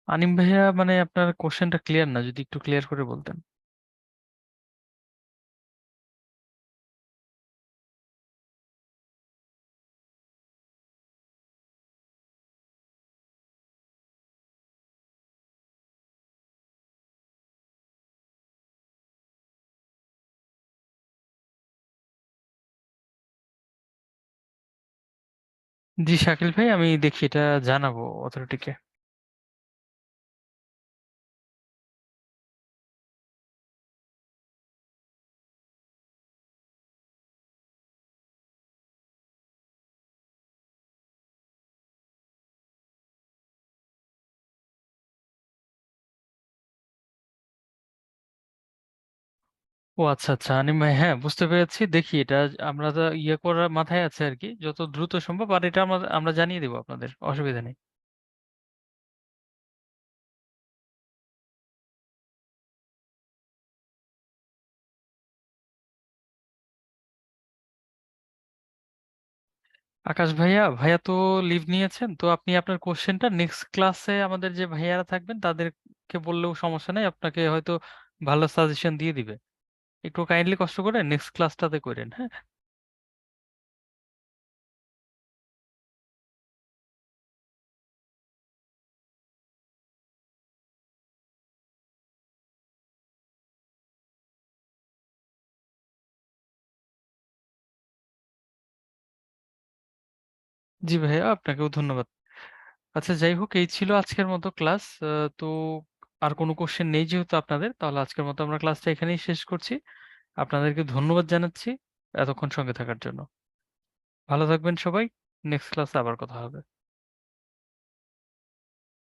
আনিম ভাইয়া, মানে আপনার কোশ্চেনটা ক্লিয়ার না, যদি একটু ক্লিয়ার করে বলতেন। জি শাকিল ভাই, আমি দেখি এটা জানাবো অথরিটিকে। ও আচ্ছা আচ্ছা, আনিম ভাই, হ্যাঁ বুঝতে পেরেছি। দেখি এটা আমরা তো ইয়ে করার মাথায় আছে আর কি, যত দ্রুত সম্ভব। আর এটা আমরা আমরা জানিয়ে দেবো আপনাদের, অসুবিধা নেই। আকাশ ভাইয়া, ভাইয়া তো লিভ নিয়েছেন, তো আপনি আপনার কোশ্চেনটা নেক্সট ক্লাসে আমাদের যে ভাইয়ারা থাকবেন তাদেরকে বললেও সমস্যা নেই, আপনাকে হয়তো ভালো সাজেশন দিয়ে দিবে। একটু কাইন্ডলি কষ্ট করে নেক্সট ক্লাসটাতে করেন, হ্যাঁ। জি ভাইয়া, আপনাকেও ধন্যবাদ। আচ্ছা যাই হোক, এই ছিল আজকের মতো ক্লাস। তো আর কোনো কোশ্চেন নেই যেহেতু আপনাদের, তাহলে আজকের মতো আমরা ক্লাসটা এখানেই শেষ করছি। আপনাদেরকে ধন্যবাদ জানাচ্ছি এতক্ষণ সঙ্গে থাকার জন্য। ভালো থাকবেন সবাই। নেক্সট ক্লাসে আবার কথা হবে।